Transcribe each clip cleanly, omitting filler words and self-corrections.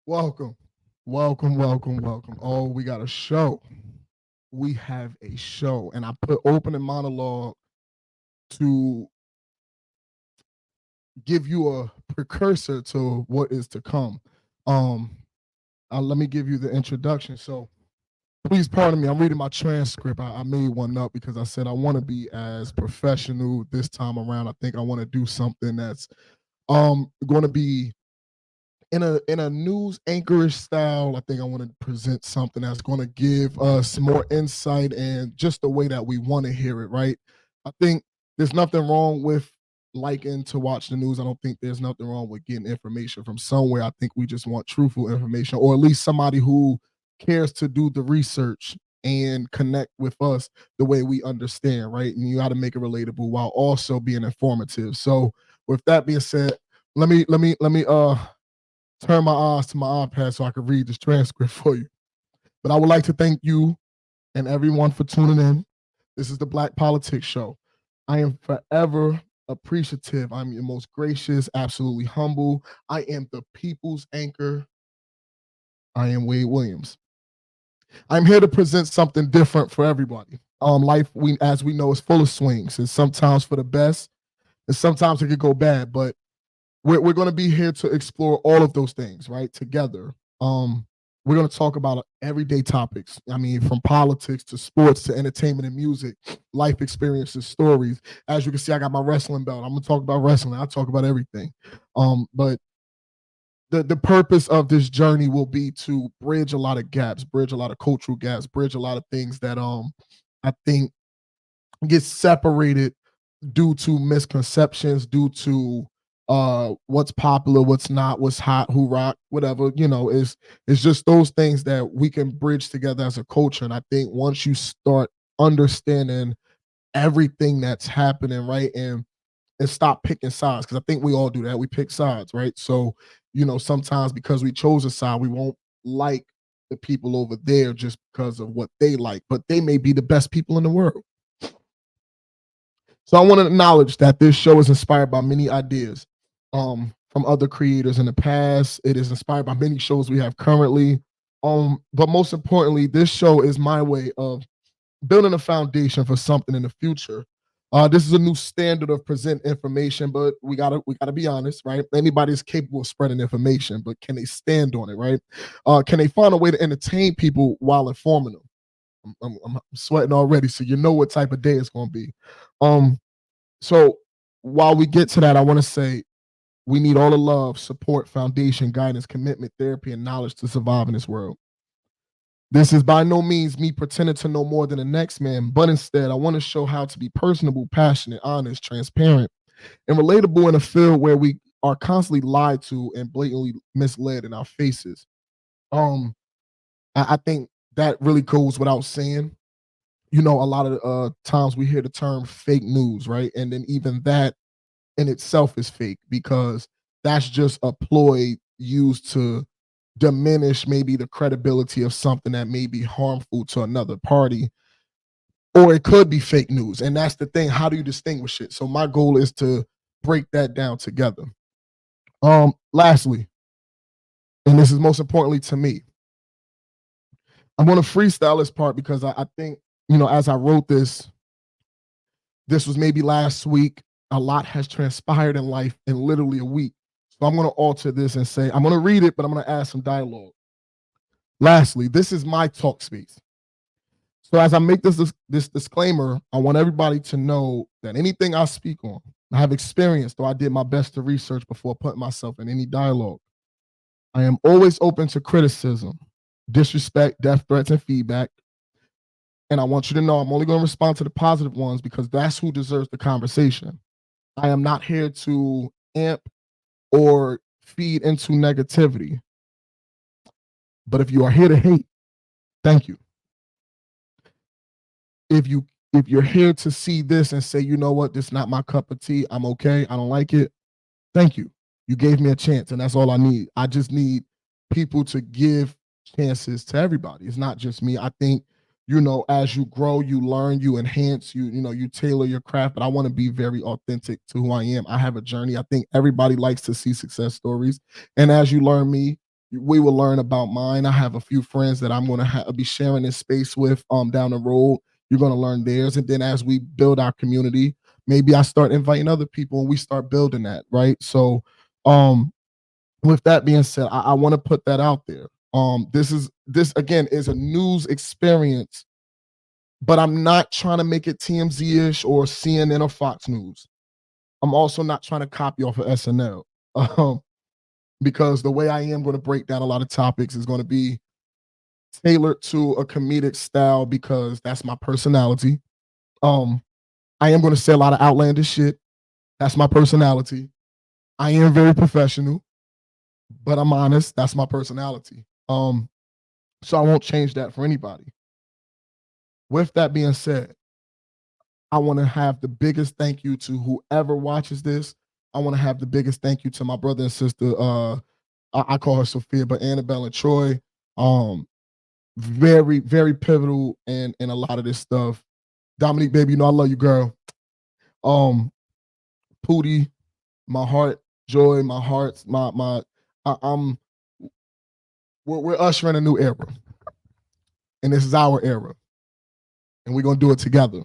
Welcome, welcome. Oh, we got a show. We have a show, and I put opening monologue to give you a precursor to what is to come. Um, Let me give you the introduction. So, please pardon me. I'm reading my transcript. I made one up because I said I want to be as professional this time around. I think I want to do something that's going to be in a news anchorish style. I think I want to present something that's going to give us more insight and just the way that we want to hear it, right? I think there's nothing wrong with liking to watch the news. I don't think there's nothing wrong with getting information from somewhere. I think we just want truthful information, or at least somebody who cares to do the research and connect with us the way we understand, right? And you got to make it relatable while also being informative. So with that being said, let me turn my eyes to my iPad so I can read this transcript for you. But I would like to thank you and everyone for tuning in. This is the Black Politics Show. I am forever appreciative. I'm your most gracious, absolutely humble. I am the people's anchor. I am Wade Williams. I'm here to present something different for everybody. Life, as we know, is full of swings. It's sometimes for the best, and sometimes it could go bad. But we're going to be here to explore all of those things, right? Together. We're going to talk about everyday topics. I mean, from politics to sports to entertainment and music, life experiences, stories. As you can see, I got my wrestling belt. I'm going to talk about wrestling. I talk about everything. But the purpose of this journey will be to bridge a lot of gaps, bridge a lot of cultural gaps, bridge a lot of things that I think get separated due to misconceptions, due to what's popular, what's not, what's hot, who rock, whatever. It's just those things that we can bridge together as a culture. And I think once you start understanding everything that's happening, right, and stop picking sides, because I think we all do that. We pick sides, right? So sometimes because we chose a side, we won't like the people over there just because of what they like, but they may be the best people in the world. So I want to acknowledge that this show is inspired by many ideas from other creators in the past. It is inspired by many shows we have currently. But most importantly, this show is my way of building a foundation for something in the future. This is a new standard of present information, but we gotta be honest, right? Anybody is capable of spreading information, but can they stand on it, right? Can they find a way to entertain people while informing them? I'm sweating already, so you know what type of day it's going to be. Um, so while we get to that, I want to say we need all the love, support, foundation, guidance, commitment, therapy, and knowledge to survive in this world. This is by no means me pretending to know more than the next man, but instead, I want to show how to be personable, passionate, honest, transparent, and relatable in a field where we are constantly lied to and blatantly misled in our faces. Um, I think that really goes without saying. A lot of times we hear the term fake news, right? And then even that in itself is fake because that's just a ploy used to diminish maybe the credibility of something that may be harmful to another party, or it could be fake news. And that's the thing. How do you distinguish it? So my goal is to break that down together. Lastly, and this is most importantly to me, I'm going to freestyle this part because I think, as I wrote this was maybe last week. A lot has transpired in life in literally a week. So I'm going to alter this and say, I'm going to read it, but I'm going to add some dialogue. Lastly, this is my talk space. So as I make this disclaimer, I want everybody to know that anything I speak on, I have experienced, or I did my best to research before putting myself in any dialogue. I am always open to criticism, disrespect, death threats, and feedback. And I want you to know I'm only going to respond to the positive ones because that's who deserves the conversation. I am not here to amp or feed into negativity. But if you are here to hate, thank you. If you're here to see this and say, you know what, this is not my cup of tea, I'm okay, I don't like it, thank you. You gave me a chance, and that's all I need. I just need people to give chances to everybody. It's not just me. I think, as you grow, you learn, you enhance, you tailor your craft. But I want to be very authentic to who I am. I have a journey. I think everybody likes to see success stories. And as you learn me, we will learn about mine. I have a few friends that I'm going to be sharing this space with down the road. You're going to learn theirs. And then as we build our community, maybe I start inviting other people and we start building that, right? So with that being said, I want to put that out there. This again is a news experience, but I'm not trying to make it TMZ-ish or CNN or Fox News. I'm also not trying to copy off of SNL. Because the way I am going to break down a lot of topics is going to be tailored to a comedic style because that's my personality. I am going to say a lot of outlandish shit. That's my personality. I am very professional, but I'm honest. That's my personality. So I won't change that for anybody. With that being said, I want to have the biggest thank you to whoever watches this. I want to have the biggest thank you to my brother and sister. I call her Sophia, but Annabelle and Troy. Very, very pivotal in a lot of this stuff. Dominique, baby, you know I love you, girl. Pootie, my heart, Joy, my heart, I'm we're ushering a new era. And this is our era. And we're gonna do it together.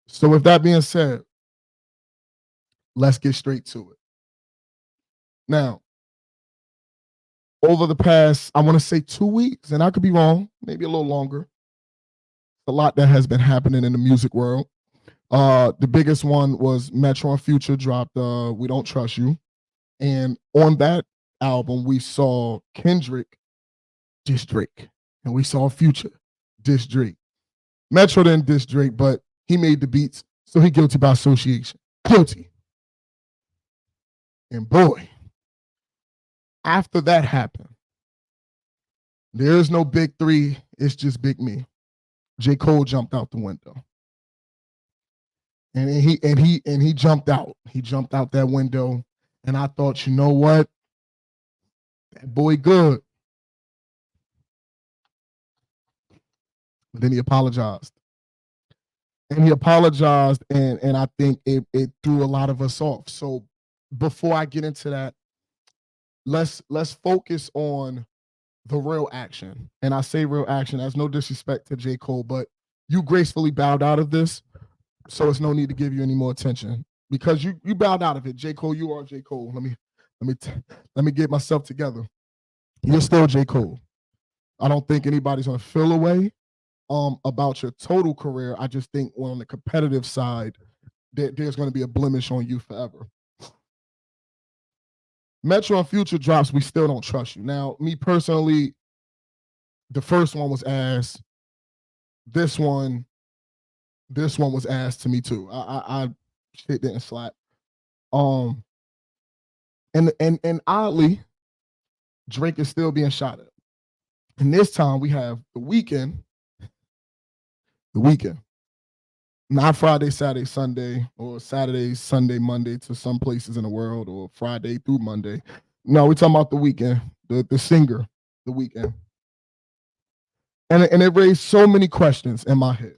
So with that being said, let's get straight to it. Now, over the past, I want to say 2 weeks, and I could be wrong, maybe a little longer. A lot that has been happening in the music world. The biggest one was Metro and Future dropped We Don't Trust You. And on that album, we saw Kendrick diss Drake. And we saw Future diss Drake. Metro didn't diss Drake, but he made the beats, so he guilty by association. Guilty. And boy, after that happened, there is no big three, it's just big me. J. Cole jumped out the window. And he jumped out. He jumped out that window. And I thought, you know what? That boy good. But then he apologized. And he apologized, and I think it threw a lot of us off. So before I get into that, let's focus on the real action. And I say real action as no disrespect to J. Cole, but you gracefully bowed out of this, so it's no need to give you any more attention because you bowed out of it. J. Cole, you are J. Cole. Let me get myself together. You're still J. Cole. I don't think anybody's gonna feel away about your total career. I just think on the competitive side, there's going to be a blemish on you forever. Metro and Future drops, We Still Don't Trust You. Now, me personally, the first one was ass. This one was ass to me too. I shit didn't slap. And oddly, Drake is still being shot at. And this time we have The Weeknd. Not Friday, Saturday, Sunday, or Saturday, Sunday, Monday to some places in the world, or Friday through Monday. No, we're talking about The Weeknd, the singer, The Weeknd. And it raised so many questions in my head.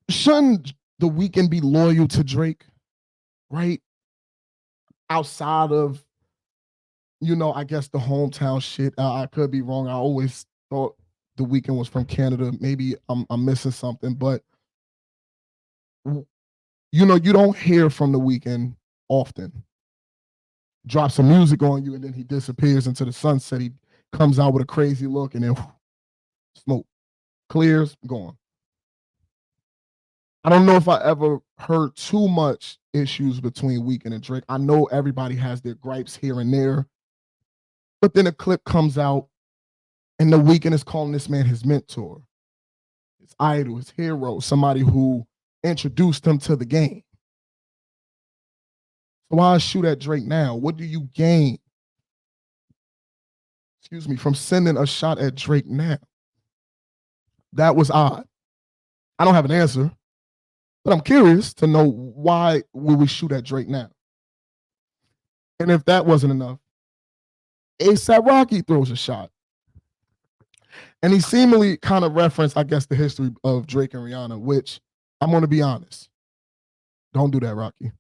Shouldn't The Weeknd be loyal to Drake, right? Outside of, I guess the hometown shit. I could be wrong. I always thought The Weeknd was from Canada. Maybe I'm missing something, but you don't hear from The Weeknd often. Drops some music on you and then he disappears into the sunset. He comes out with a crazy look and then smoke clears, gone. I don't know if I ever heard too much issues between Weeknd and Drake. I know everybody has their gripes here and there, but then a clip comes out and The Weeknd is calling this man his mentor, his idol, his hero, somebody who introduced him to the game. So why shoot at Drake now? What do you gain, from sending a shot at Drake now? That was odd. I don't have an answer, but I'm curious to know why would we shoot at Drake now? And if that wasn't enough, A$AP Rocky throws a shot. And he seemingly kind of referenced, I guess, the history of Drake and Rihanna, which I'm going to be honest. Don't do that, Rocky.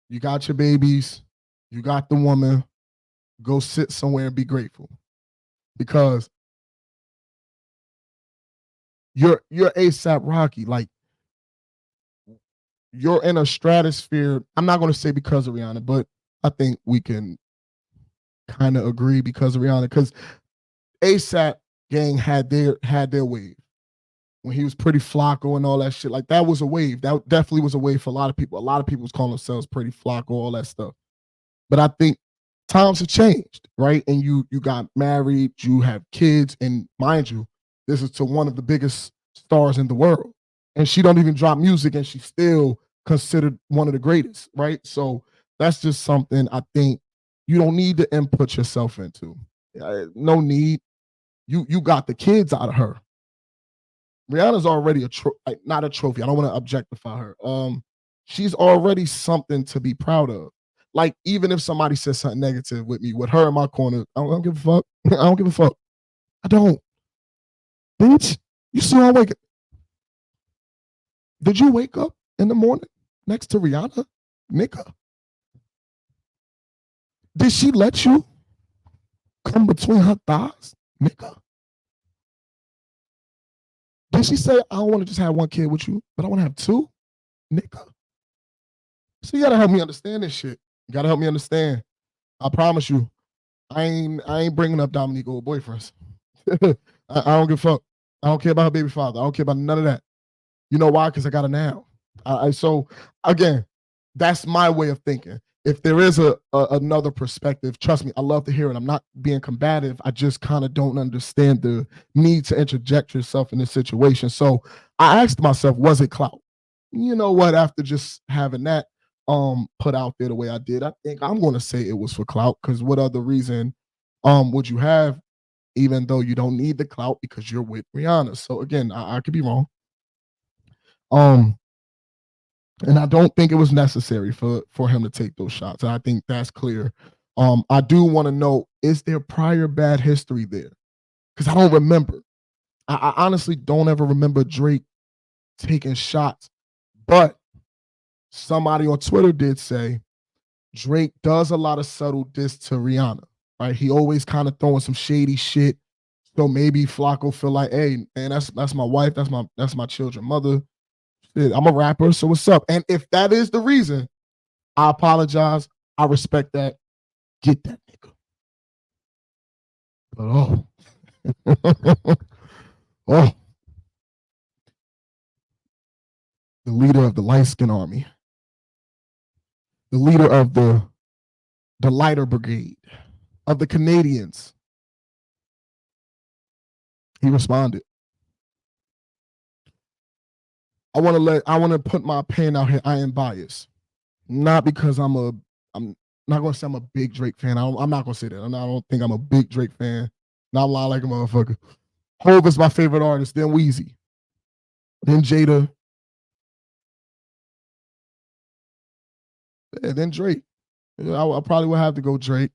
You got your babies. You got the woman. Go sit somewhere and be grateful, because you're ASAP Rocky. Like, you're in a stratosphere. I'm not going to say because of Rihanna, but I think we can kind of agree because of Rihanna. Because ASAP gang had their wave when he was Pretty Flocko and all that shit. Like, that was a wave. That definitely was a wave for a lot of people. A lot of people was calling themselves Pretty Flocko, all that stuff. But I think times have changed, right? And you got married, you have kids, and mind you, this is to one of the biggest stars in the world. And she don't even drop music, and she's still considered one of the greatest, right? So that's just something I think you don't need to input yourself into. No need. You got the kids out of her. Rihanna's already not a trophy. I don't want to objectify her. She's already something to be proud of. Like, even if somebody says something negative with me, with her in my corner, I don't give a fuck. I don't give a fuck. I don't. Bitch, you see I wake up. Did you wake up in the morning next to Rihanna? Nigga. Did she let you come between her thighs? Nigga. Did she say, I don't want to just have one kid with you, but I want to have two? Nigga. So you gotta help me understand this shit. You gotta help me understand. I promise you, I ain't bringing up Dominique old boyfriends. I don't give a fuck. I don't care about her baby father. I don't care about none of that. You know why? Because I got her now. So again, that's my way of thinking. If there is another perspective, trust me, I love to hear it. I'm not being combative. I just kind of don't understand the need to interject yourself in this situation. So I asked myself, was it clout? You know what? After just having that put out there the way I did, I think I'm going to say it was for clout, because what other reason would you have, even though you don't need the clout because you're with Rihanna? So again, I could be wrong. And I don't think it was necessary for him to take those shots. I think that's clear. I do want to know, is there prior bad history there? Because I don't remember. I honestly don't ever remember Drake taking shots. But somebody on Twitter did say Drake does a lot of subtle diss to Rihanna, right? He always kind of throwing some shady shit. So maybe Flocko feel like, hey, man, that's my wife, that's my children's mother. Shit, I'm a rapper, so what's up? And if that is the reason, I apologize. I respect that. Get that nigga. But oh, the leader of the light skin army, the leader of the lighter brigade, of the Canadians. He responded. I want to put my opinion out here. I am biased, not because I'm not gonna say I'm a big Drake fan. I'm not gonna say that. I don't think I'm a big Drake fan. Not lie like a motherfucker. Hov is my favorite artist. Then Weezy. Then Jada. And then Drake. I probably would have to go Drake.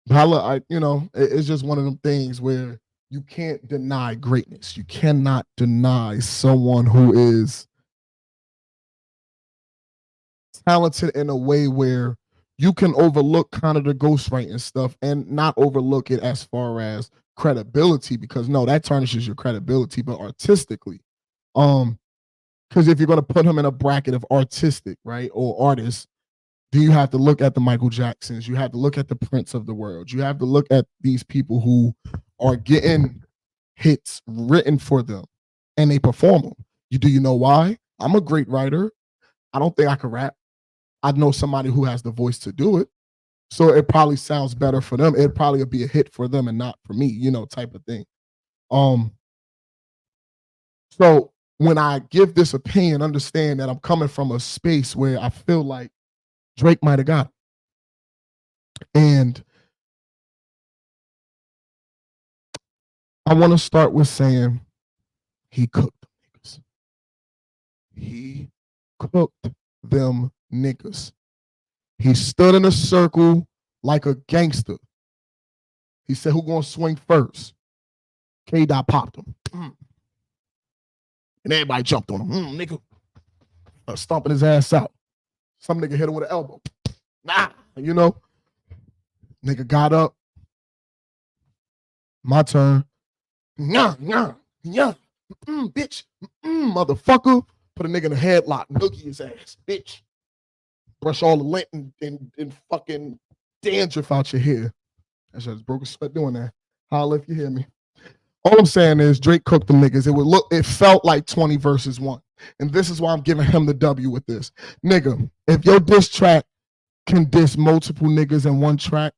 But it's just one of them things where you can't deny greatness. You cannot deny someone who is talented in a way where you can overlook kind of the ghostwriting stuff and not overlook it as far as credibility, because no, that tarnishes your credibility, but artistically. Because if you're going to put him in a bracket of artistic, right, or artists, then you have to look at the Michael Jacksons. You have to look at the Prince of the world. You have to look at these people who are getting hits written for them and they perform them. Do you know why? I'm a great writer. I don't think I can rap. I know somebody who has the voice to do it. So it probably sounds better for them. It'd probably be a hit for them and not for me, type of thing. So when I give this opinion, understand that I'm coming from a space where I feel like Drake might have got it. And I want to start with saying he cooked them niggas. He cooked them niggas. He stood in a circle like a gangster. He said, who gonna swing first? K-Dot popped him. And everybody jumped on him. Nigga. Stomping his ass out. Some nigga hit him with an elbow. Nah. You know, nigga got up. My turn. Nah, bitch, motherfucker. Put a nigga in a headlock, nookie his ass, bitch. Brush all the lint and fucking dandruff out your hair. I just broke a sweat doing that. Holla if you hear me. All I'm saying is Drake cooked them niggas. It felt like 20 versus 1. And this is why I'm giving him the W with this. Nigga, if your diss track can diss multiple niggas in one track,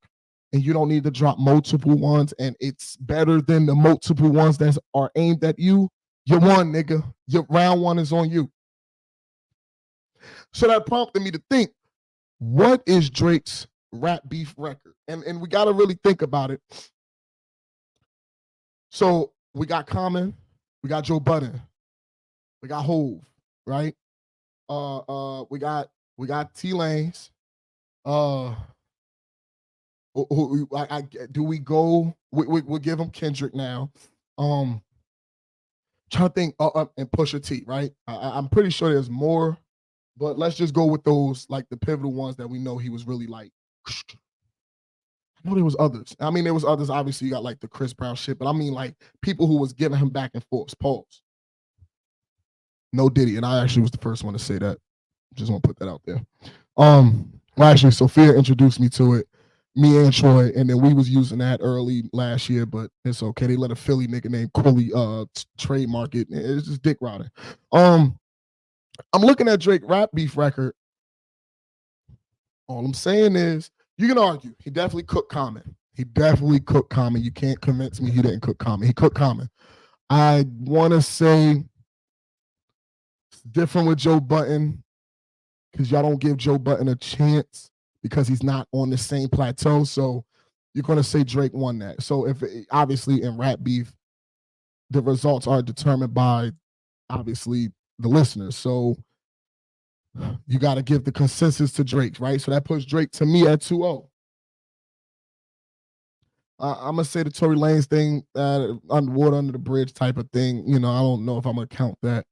and you don't need to drop multiple ones, and it's better than the multiple ones that are aimed at you, you won, nigga. Your round one is on you. So that prompted me to think, what is Drake's rap beef record? And we got to really think about it. So we got Common, we got Joe Budden, we got Hove, right? We got T Lanes. Do we go? We'll give him Kendrick now. Trying to think, and Pusha T, right? I'm pretty sure there's more, but let's just go with those, like the pivotal ones that we know he was really like. I know there was others. I mean, there was others. Obviously, you got like the Chris Brown shit, but I mean like people who was giving him back and forth. Pause. No Diddy, and I actually was the first one to say that. Just want to put that out there. Well, actually, Sophia introduced me to it, me and Troy, and then we was using that early last year, but it's okay. They let a Philly nigga named Quilly trademark it. It's just dick riding. I'm looking at Drake rap beef record. All I'm saying is, you can argue he definitely cooked Common. He definitely cooked Common. You can't convince me he didn't cook Common. He cooked Common. I want to say it's different with Joe Budden because y'all don't give Joe Budden a chance because he's not on the same plateau. So you're going to say Drake won that. So if obviously in rap beef, the results are determined by obviously the listeners. So you got to give the consensus to Drake, right? So that puts Drake to me at 2-0. I'm going to say the Tory Lanez thing, underwater, under the bridge type of thing. You know, I don't know if I'm going to count that.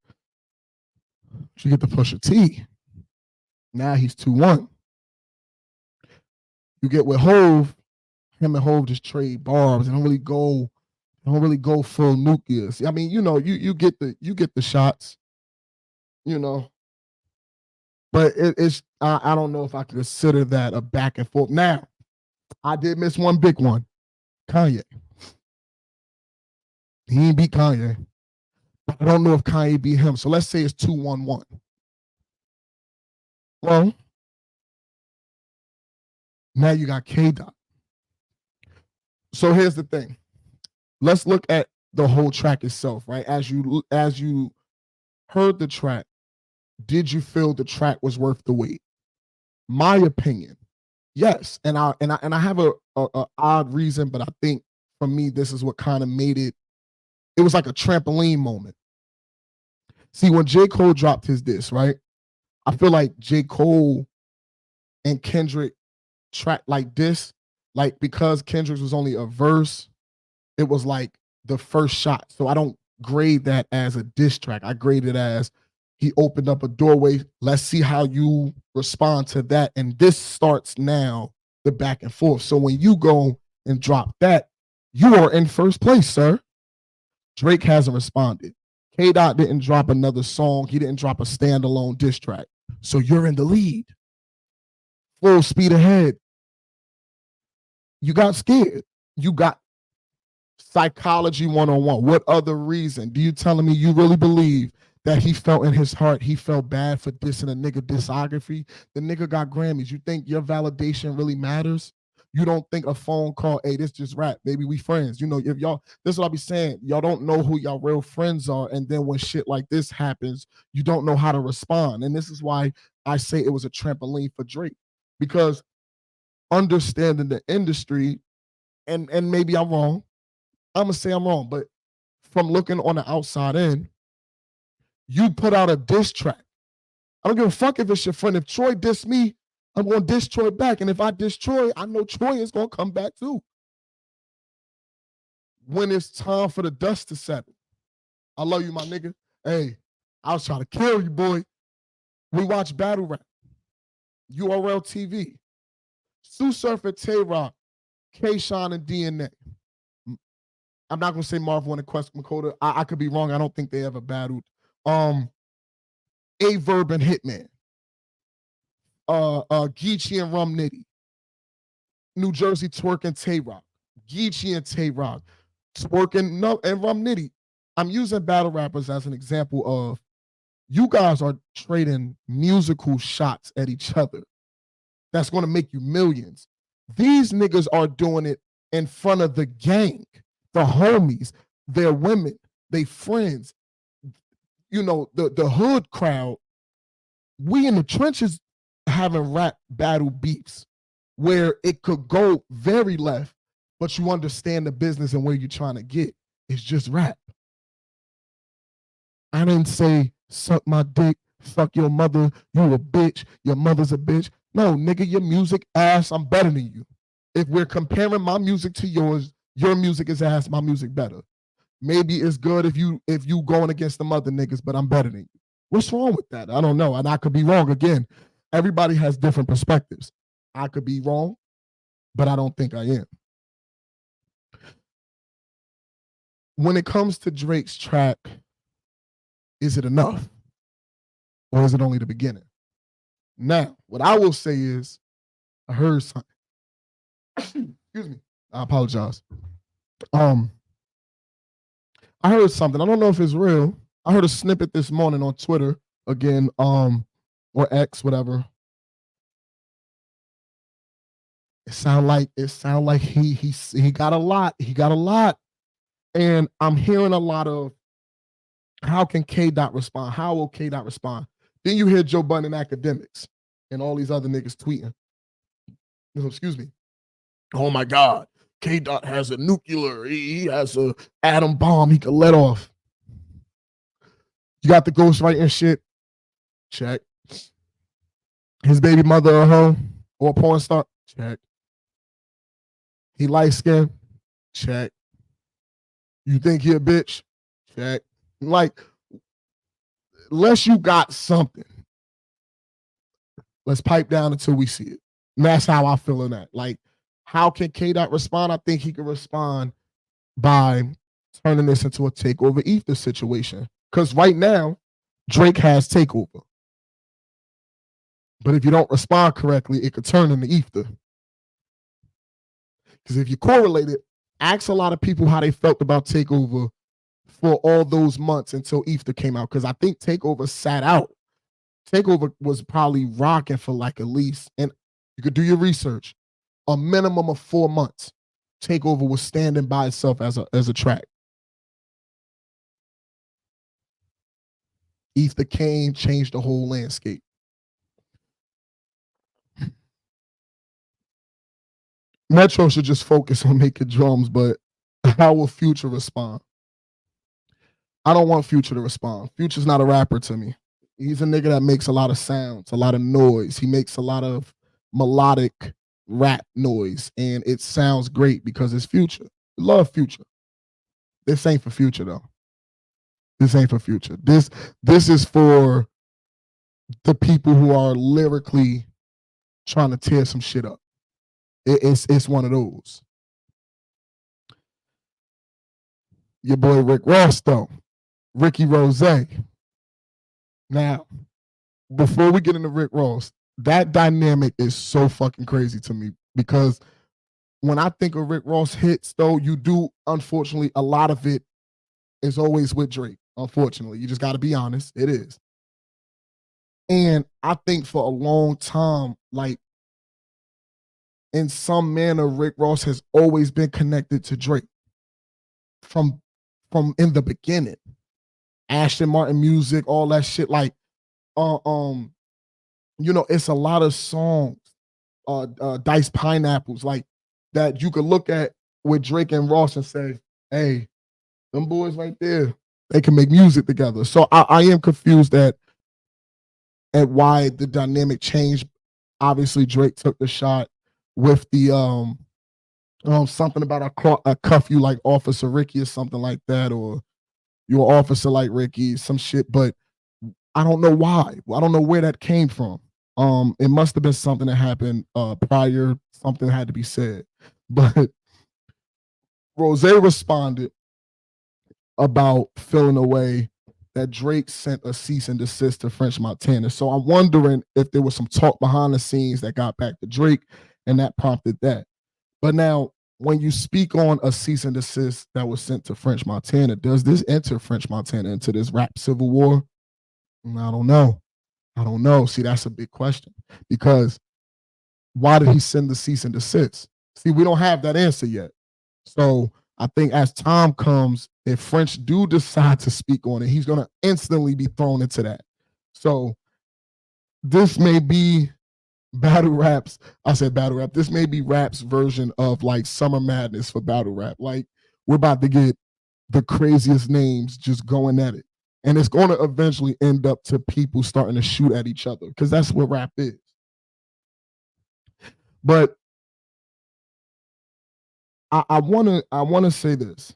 You get the Pusha T. Now he's 2-1. You get with Hove, him and Hove just trade barbs. They don't really go full nucleus. I mean, you know, you get the shots, you know. But it's I don't know if I could consider that a back and forth. Now, I did miss one big one. Kanye. He ain't beat Kanye. But I don't know if Kanye beat him. So let's say it's 2-1-1. Well, now you got K-Dot. So here's the thing. Let's look at the whole track itself, right? As you heard the track, did you feel the track was worth the wait? My opinion, yes. And I have a odd reason, but I think for me, this is what kind of made it. It was like a trampoline moment. See, when J. Cole dropped his diss, right? I feel like J. Cole and Kendrick track like this, like because Kendrick's was only a verse, it was like the first shot. So I don't grade that as a diss track. I grade it as he opened up a doorway. Let's see how you respond to that. And this starts now the back and forth. So when you go and drop that, you are in first place, sir. Drake hasn't responded. K-Dot didn't drop another song. He didn't drop a standalone diss track. So you're in the lead. Full speed ahead. You got scared. You got psychology 101. What other reason? Do you telling me you really believe that he felt in his heart he felt bad for dissing a nigga discography? The nigga got Grammys. You think your validation really matters? You don't think a phone call, hey, this just rap, baby, we friends. You know, if y'all, this is what I be saying. Y'all don't know who y'all real friends are. And then when shit like this happens, you don't know how to respond. And this is why I say it was a trampoline for Drake. Because understanding the industry, and maybe I'm wrong, I'm going to say I'm wrong, but from looking on the outside in, you put out a diss track. I don't give a fuck if it's your friend. If Troy diss me, I'm going to diss Troy back. And if I diss Troy, I know Troy is going to come back too. When it's time for the dust to settle. I love you, my nigga. Hey, I was trying to kill you, boy. We watch battle rap. URL TV. Sue Surfer, Tay Rock, K-Shine, and DNA. I'm not gonna say Marv Won and Quest Makota. I could be wrong. I don't think they ever battled. A Verb and Hitman. Geechee and Rum Nitty. New Jersey Twerk and Tay Rock. Geechee and Tay Rock. Twerk and Rum Nitty. I'm using battle rappers as an example of you guys are trading musical shots at each other. That's going to make you millions. These niggas are doing it in front of the gang, the homies, their women, their friends, you know, the hood crowd. We in the trenches having rap battle beefs where it could go very left, but you understand the business and where you're trying to get. It's just rap. I didn't say suck my dick, fuck your mother, you a bitch, your mother's a bitch. No, nigga, your music ass, I'm better than you. If we're comparing my music to yours, your music is ass, my music better. Maybe it's good if you going against the mother niggas, but I'm better than you. What's wrong with that? I don't know. And I could be wrong. Again, everybody has different perspectives. I could be wrong, but I don't think I am. When it comes to Drake's track, is it enough? Or is it only the beginning? Now, what I will say is, I heard something. Excuse me. I apologize. I heard something. I don't know if it's real. I heard a snippet this morning on Twitter again, or X, whatever. It sound like he got a lot. He got a lot. And I'm hearing a lot of how can K. Dot respond? How will K. Dot respond? Then you hear Joe Budden and Academics and all these other niggas tweeting. Excuse me. Oh my God. K. Dot has a nuclear. He has a atom bomb he could let off. You got the ghostwriting shit. Check. His baby mother a hoe or a porn star. Check. He light skinned. Check. You think he a bitch? Check. Like, unless you got something, let's pipe down until we see it. And that's how I feel in that. Like, how can K. Dot respond? I think he can respond by turning this into a takeover ether situation. Because right now, Drake has takeover. But if you don't respond correctly, it could turn into ether. Because if you correlate it, ask a lot of people how they felt about takeover for all those months until ether came out. Because I think takeover sat out. Takeover was probably rocking for like at least, and you could do your research, a minimum of 4 months. Takeover was standing by itself as a track. Ether came, changed the whole landscape. Metro should just focus on making drums, but how will Future respond? I don't want Future to respond. Future's not a rapper to me. He's a nigga that makes a lot of sounds, a lot of noise. He makes a lot of melodic rap noise, and it sounds great because it's Future. Love Future. This ain't for Future though. This ain't for Future. This is for the people who are lyrically trying to tear some shit up. It's one of those. Your boy Rick Ross though, Ricky Rose. Now, before we get into Rick Ross, that dynamic is so fucking crazy to me because when I think of Rick Ross hits though, you do, unfortunately, a lot of it is always with Drake. Unfortunately, you just got to be honest. It is. And I think for a long time, like, in some manner, Rick Ross has always been connected to Drake from in the beginning. Ashton Martin music, all that shit. Like, you know, it's a lot of songs, Diced Pineapples, like that you could look at with Drake and Ross and say, hey, them boys right there, they can make music together. So I am confused at why the dynamic changed. Obviously, Drake took the shot with the something about I cuff you like Officer Ricky or something like that, or you're an officer like Ricky, some shit. But I don't know why. I don't know where that came from. It must have been something that happened prior. Something had to be said, but Rose responded about feeling away that Drake sent a cease and desist to French Montana. So I'm wondering if there was some talk behind the scenes that got back to Drake and that prompted that. But now, when you speak on a cease and desist that was sent to French Montana, does this enter French Montana into this rap civil war? I don't know. I don't know. See, that's a big question because why did he send the cease and desist? See, we don't have that answer yet. So I think as time comes, if French do decide to speak on it, he's going to instantly be thrown into that. So this may be battle raps. I said battle rap. This may be rap's version of like Summer Madness for battle rap. Like we're about to get the craziest names just going at it. And it's going to eventually end up to people starting to shoot at each other because that's what rap is. But I wanna say this.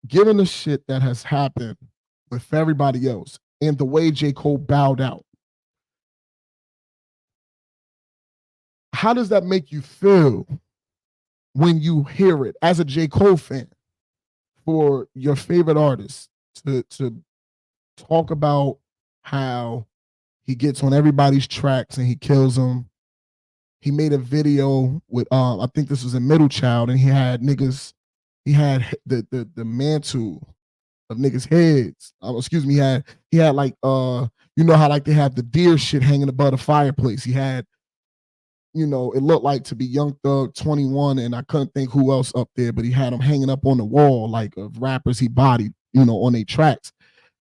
Given the shit that has happened with everybody else and the way J. Cole bowed out, how does that make you feel when you hear it as a J. Cole fan for your favorite artist to talk about how he gets on everybody's tracks and he kills them? He made a video with I think this was in Middle Child, and he had niggas, he had the mantle of niggas' heads. Excuse me, he had like you know how like they have the deer shit hanging above the fireplace. He had, you know, it looked like to be Young Thug 21, and I couldn't think who else up there, but he had them hanging up on the wall like of rappers he bodied, you know, on their tracks.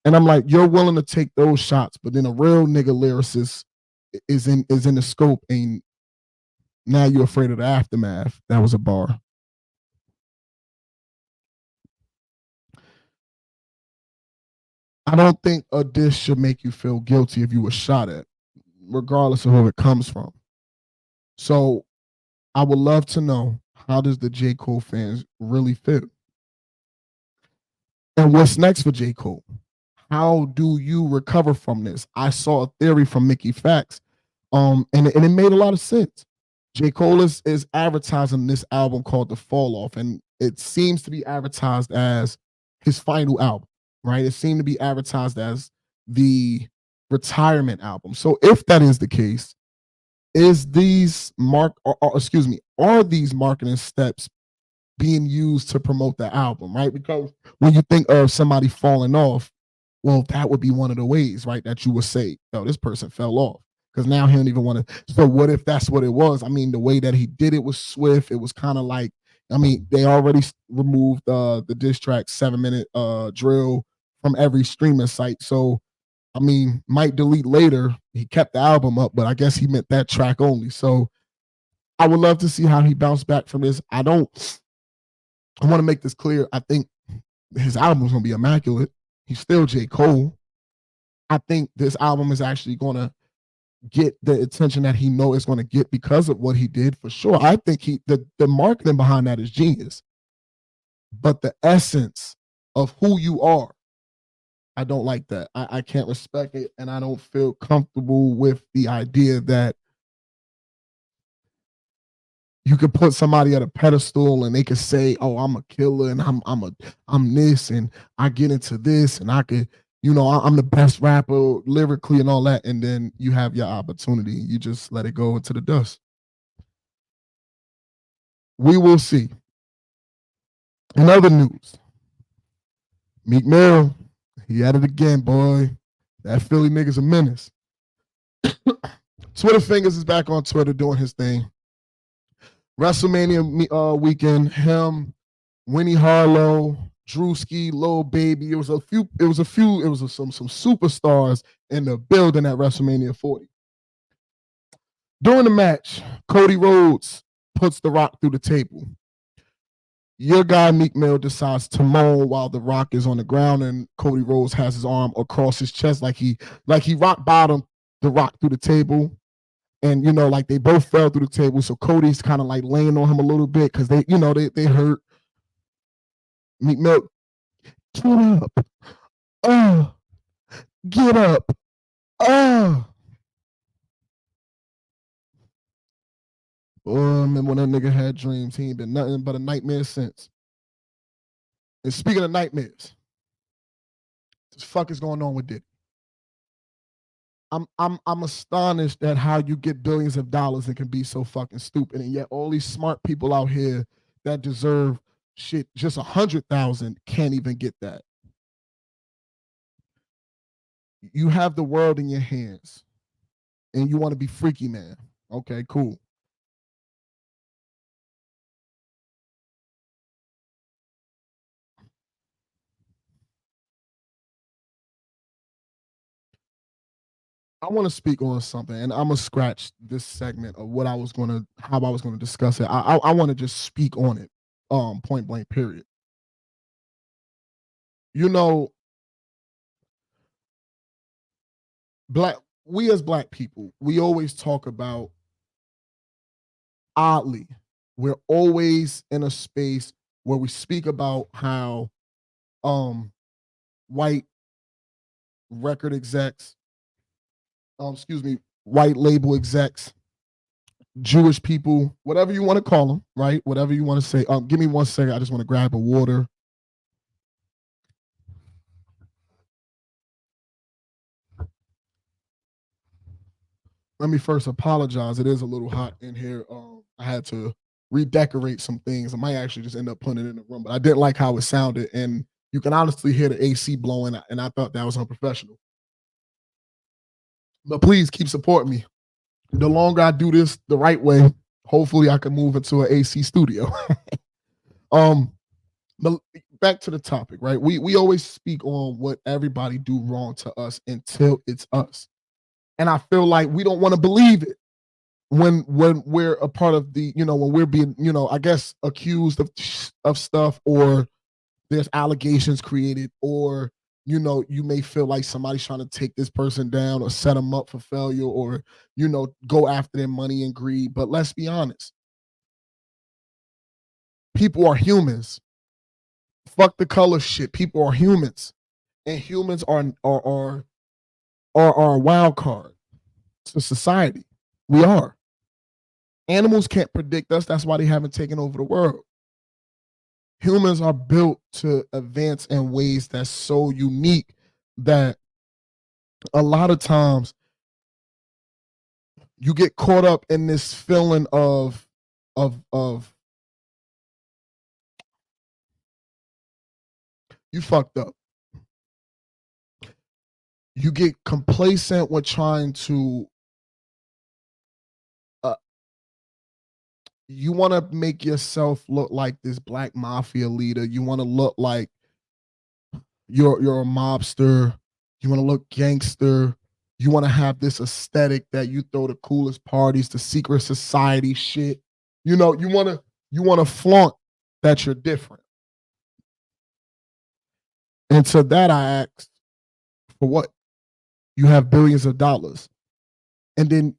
And I'm like, you're willing to take those shots, but then a real nigga lyricist is in the scope, and now you're afraid of the aftermath. That was a bar. I don't think a diss should make you feel guilty if you were shot at, regardless of who it comes from. So I would love to know, how does the J. Cole fans really feel? And what's next for J. Cole? How do you recover from this? I saw a theory from Mickey Fax, and it made a lot of sense. J. Cole is advertising this album called The Fall Off, and it seems to be advertised as his final album, right? It seemed to be advertised as the retirement album. So if that is the case, is these excuse me, are these marketing steps being used to promote the album, right? Because when you think of somebody falling off, well, that would be one of the ways, right, that you would say, oh, this person fell off. Because now he don't even want to. So what if that's what it was? I mean, the way that he did it was swift. It was kind of like, I mean, they already removed the diss track 7 minute drill from every streaming site. So I mean, might delete later. He kept the album up, but I guess he meant that track only. So I would love to see how he bounced back from this. I want to make this clear. I think his album's gonna be immaculate. He's still J. Cole. I think this album is actually gonna get the attention that he know it's gonna get because of what he did for sure. I think the marketing behind that is genius. But the essence of who you are, I don't like that. I can't respect it, and I don't feel comfortable with the idea that you could put somebody at a pedestal and they could say, "Oh, I'm a killer and I'm this and I get into this and I could, you know, I'm the best rapper lyrically and all that," and then you have your opportunity, you just let it go into the dust. We will see. In other news, Meek Mill, he at it again, boy. That Philly nigga's a menace. Twitter Fingers is back on Twitter doing his thing. WrestleMania weekend, him, Winnie Harlow, Drewski, Lil Baby. It was some superstars in the building at WrestleMania 40. During the match, Cody Rhodes puts The Rock through the table. Your guy Meek Mill decides to moan while The Rock is on the ground, and Cody Rhodes has his arm across his chest like he rock bottomed The Rock through the table. And you know, like they both fell through the table. So Cody's kind of like laying on him a little bit because they, you know, they hurt. Meek Mill, get up. Uh, get up. Uh. And when that nigga had dreams, he ain't been nothing but a nightmare since. And speaking of nightmares, what the fuck is going on with Diddy? I'm astonished at how you get billions of dollars and can be so fucking stupid, and yet all these smart people out here that deserve shit just 100,000 can't even get that. You have the world in your hands, and you want to be freaky man. Okay, cool. I want to speak on something, and I'm gonna scratch this segment of what I was gonna, how I was gonna discuss it. I want to just speak on it, point blank, period. You know, black, we as black people, we always talk about, oddly, we're always in a space where we speak about how white record execs, excuse me, white label execs, Jewish people, whatever you want to call them, right? Whatever you want to say. Give me 1 second. I just want to grab a water. Let me first apologize. It is a little hot in here. I had to redecorate some things. I might actually just end up putting it in the room, but I didn't like how it sounded. And you can honestly hear the AC blowing, and I thought that was unprofessional. But please keep supporting me. The longer I do this the right way, hopefully I can move into an AC studio. um, but back to the topic, right? We always speak on what everybody do wrong to us until it's us. And I feel like we don't want to believe it when we're a part of the, when we're being, I guess, accused of stuff, or there's allegations created, or you may feel like somebody's trying to take this person down or set them up for failure, or go after their money and greed. But let's be honest, people are humans. Fuck the color shit. People are humans, and humans are a wild card to society. We are. Animals can't predict us. That's why they haven't taken over the world. Humans are built to advance in ways that's so unique that a lot of times you get caught up in this feeling of you fucked up. You get complacent with trying to you want to make yourself look like this black mafia leader. You want to look like you're a mobster. You want to look gangster. You want to have this aesthetic that you throw the coolest parties, the secret society shit. You want to flaunt that you're different. And to that I asked, for what? You have billions of dollars. And then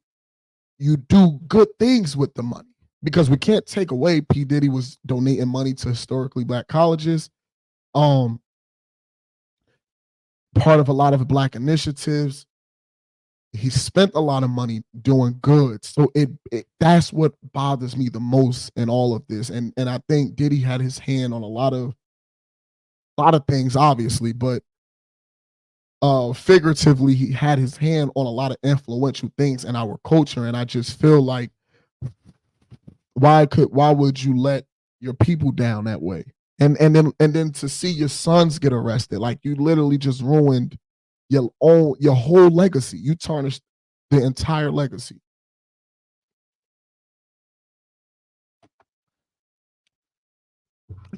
you do good things with the money. Because we can't take away P. Diddy was donating money to historically black colleges. Part of a lot of black initiatives. He spent a lot of money doing good. So it that's what bothers me the most in all of this. And I think Diddy had his hand on a lot of things, obviously, but figuratively, he had his hand on a lot of influential things in our culture. And I just feel like, why would you let your people down that way? And then to see your sons get arrested, like, you literally just ruined your whole legacy. You tarnished the entire legacy.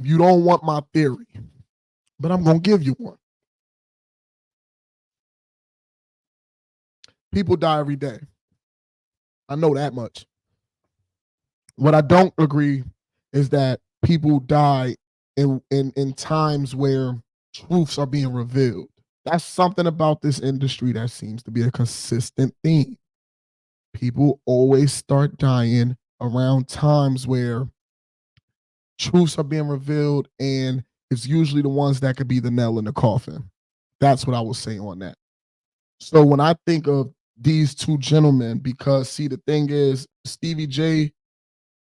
You don't want my theory, but I'm gonna give you one. People die every day. I know that much. What I don't agree is that people die in times where truths are being revealed. That's something about this industry that seems to be a consistent theme. People always start dying around times where truths are being revealed, and it's usually the ones that could be the nail in the coffin. That's what I will say on that. So when I think of these two gentlemen, because see, the thing is, Stevie J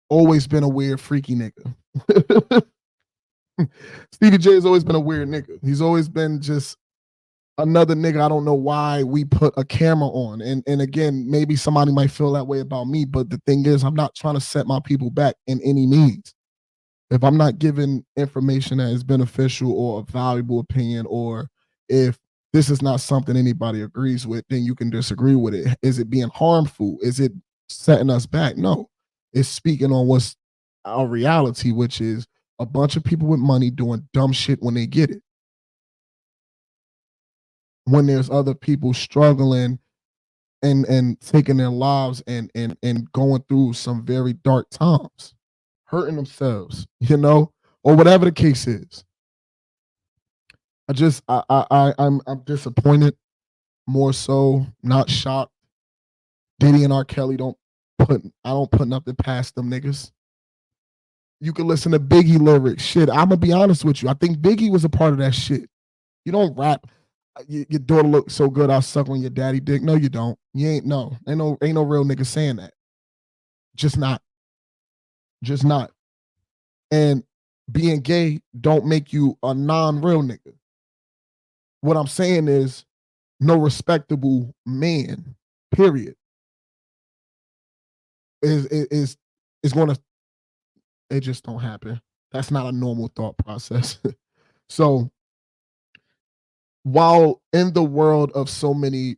always been a weird, freaky nigga. Stevie J has always been a weird nigga. He's always been just another nigga. I don't know why we put a camera on. And again, maybe somebody might feel that way about me, but the thing is, I'm not trying to set my people back in any means. If I'm not giving information that is beneficial or a valuable opinion, or if this is not something anybody agrees with, then you can disagree with it. Is it being harmful? Is it setting us back? No. It's speaking on what's our reality, which is a bunch of people with money doing dumb shit when they get it. When there's other people struggling and taking their lives and going through some very dark times, hurting themselves, or whatever the case is. I'm disappointed, more so, not shocked. Diddy and R. Kelly I don't put nothing past them niggas. You can listen to Biggie lyrics. Shit, I'm gonna be honest with you. I think Biggie was a part of that shit. You don't rap. Your daughter looks so good, I'll suck on your daddy dick. No, you don't. You ain't no. Ain't no real nigga saying that. Just not. Just not. And being gay don't make you a non-real nigga. What I'm saying is, no respectable man, period, is going to. It just don't happen. That's not a normal thought process. So, while in the world of so many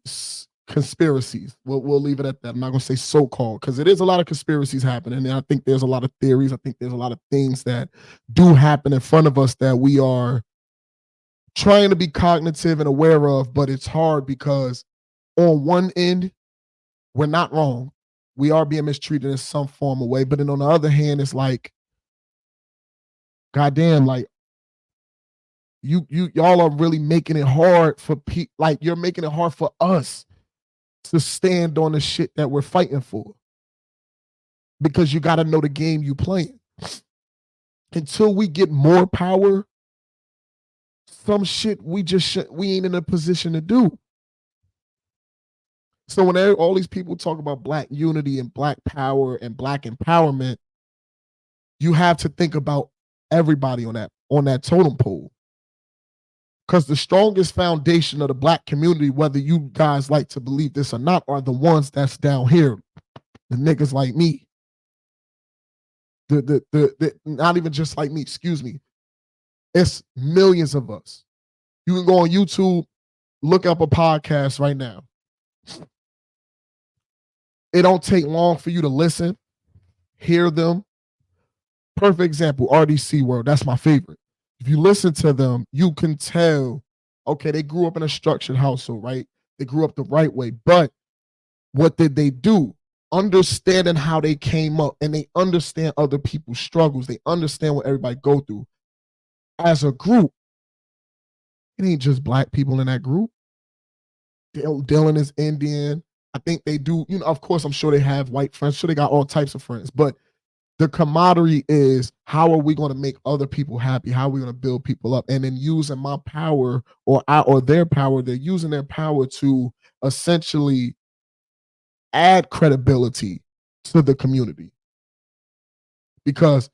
conspiracies, we'll leave it at that. I'm not going to say so-called, because it is a lot of conspiracies happening, and I think there's a lot of theories. I think there's a lot of things that do happen in front of us that we are trying to be cognitive and aware of, but it's hard because on one end, we're not wrong. We are being mistreated in some form of way, but then on the other hand, it's like, goddamn, like y'all are really making it hard for people. Like, you're making it hard for us to stand on the shit that we're fighting for, because you got to know the game you playing. Until we get more power, some shit we ain't in a position to do. So when all these people talk about black unity and black power and black empowerment, you have to think about everybody on that totem pole. Because the strongest foundation of the black community, whether you guys like to believe this or not, are the ones that's down here. The niggas like me. The not even just like me, excuse me. It's millions of us. You can go on YouTube, look up a podcast right now. It don't take long for you to listen, hear them. Perfect example, RDC World. That's my favorite. If you listen to them, you can tell, okay, they grew up in a structured household, right? They grew up the right way. But what did they do? Understanding how they came up, and they understand other people's struggles. They understand what everybody go through. As a group, it ain't just black people in that group. Dylan is Indian. I think they do, of course, I'm sure they have white friends. Sure, they got all types of friends. But the camaraderie is, how are we going to make other people happy? How are we going to build people up? And then using my power or their power, they're using their power to essentially add credibility to the community. Because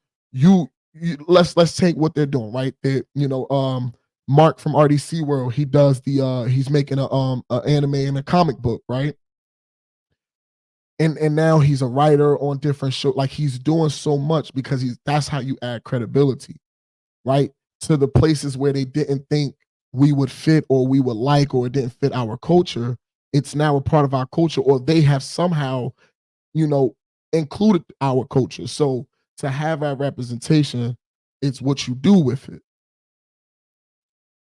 let's take what they're doing, right? Mark from RDC World, he does he's making a anime and a comic book, right? And now he's a writer on different shows. Like, he's doing so much because that's how you add credibility, right? To the places where they didn't think we would fit or we would like, or it didn't fit our culture. It's now a part of our culture, or they have somehow, included our culture. So to have that representation, it's what you do with it.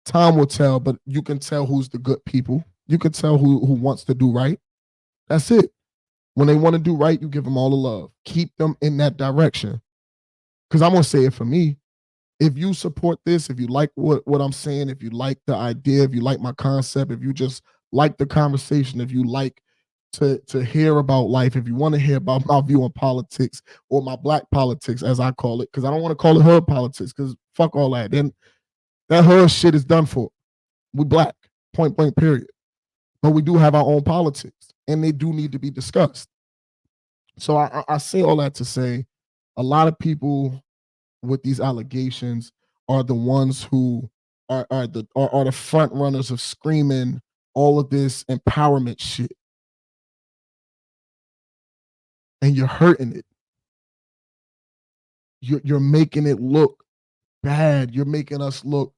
Time will tell, but you can tell who's the good people. You can tell who wants to do right. That's it. When they want to do right, you give them all the love. Keep them in that direction. Because I'm going to say it for me. If you support this, if you like what I'm saying, if you like the idea, if you like my concept, if you just like the conversation, if you like to hear about life, if you want to hear about my view on politics, or my black politics, as I call it, because I don't want to call it her politics, because fuck all that. Then that her shit is done for. We black, point blank, period. But we do have our own politics, and they do need to be discussed. So I say all that to say, A lot of people with these allegations are the ones who are the front runners of screaming all of this empowerment shit, and you're hurting it. You're making it look bad. You're making us look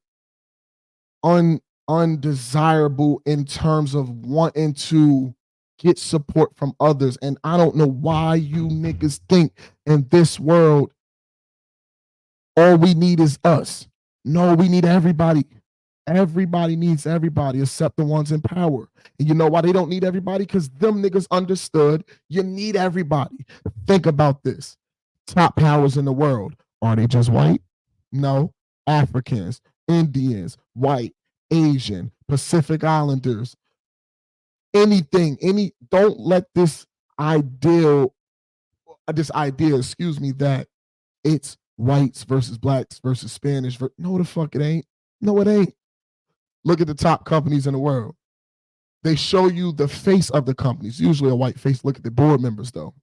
undesirable in terms of wanting to get support from others. And I don't know why you niggas think in this world all we need is us. No, we need everybody. Everybody needs everybody except the ones in power. And you know why they don't need everybody? Because them niggas understood you need everybody. Think about this. Top powers in the world. Are they just white? No. Africans, Indians, white, Asian, Pacific Islanders, anything, don't let this idea, that it's whites versus blacks versus Spanish. No, the fuck it ain't. No, it ain't. Look at the top companies in the world. They show you the face of the companies, usually a white face. Look at the board members, though.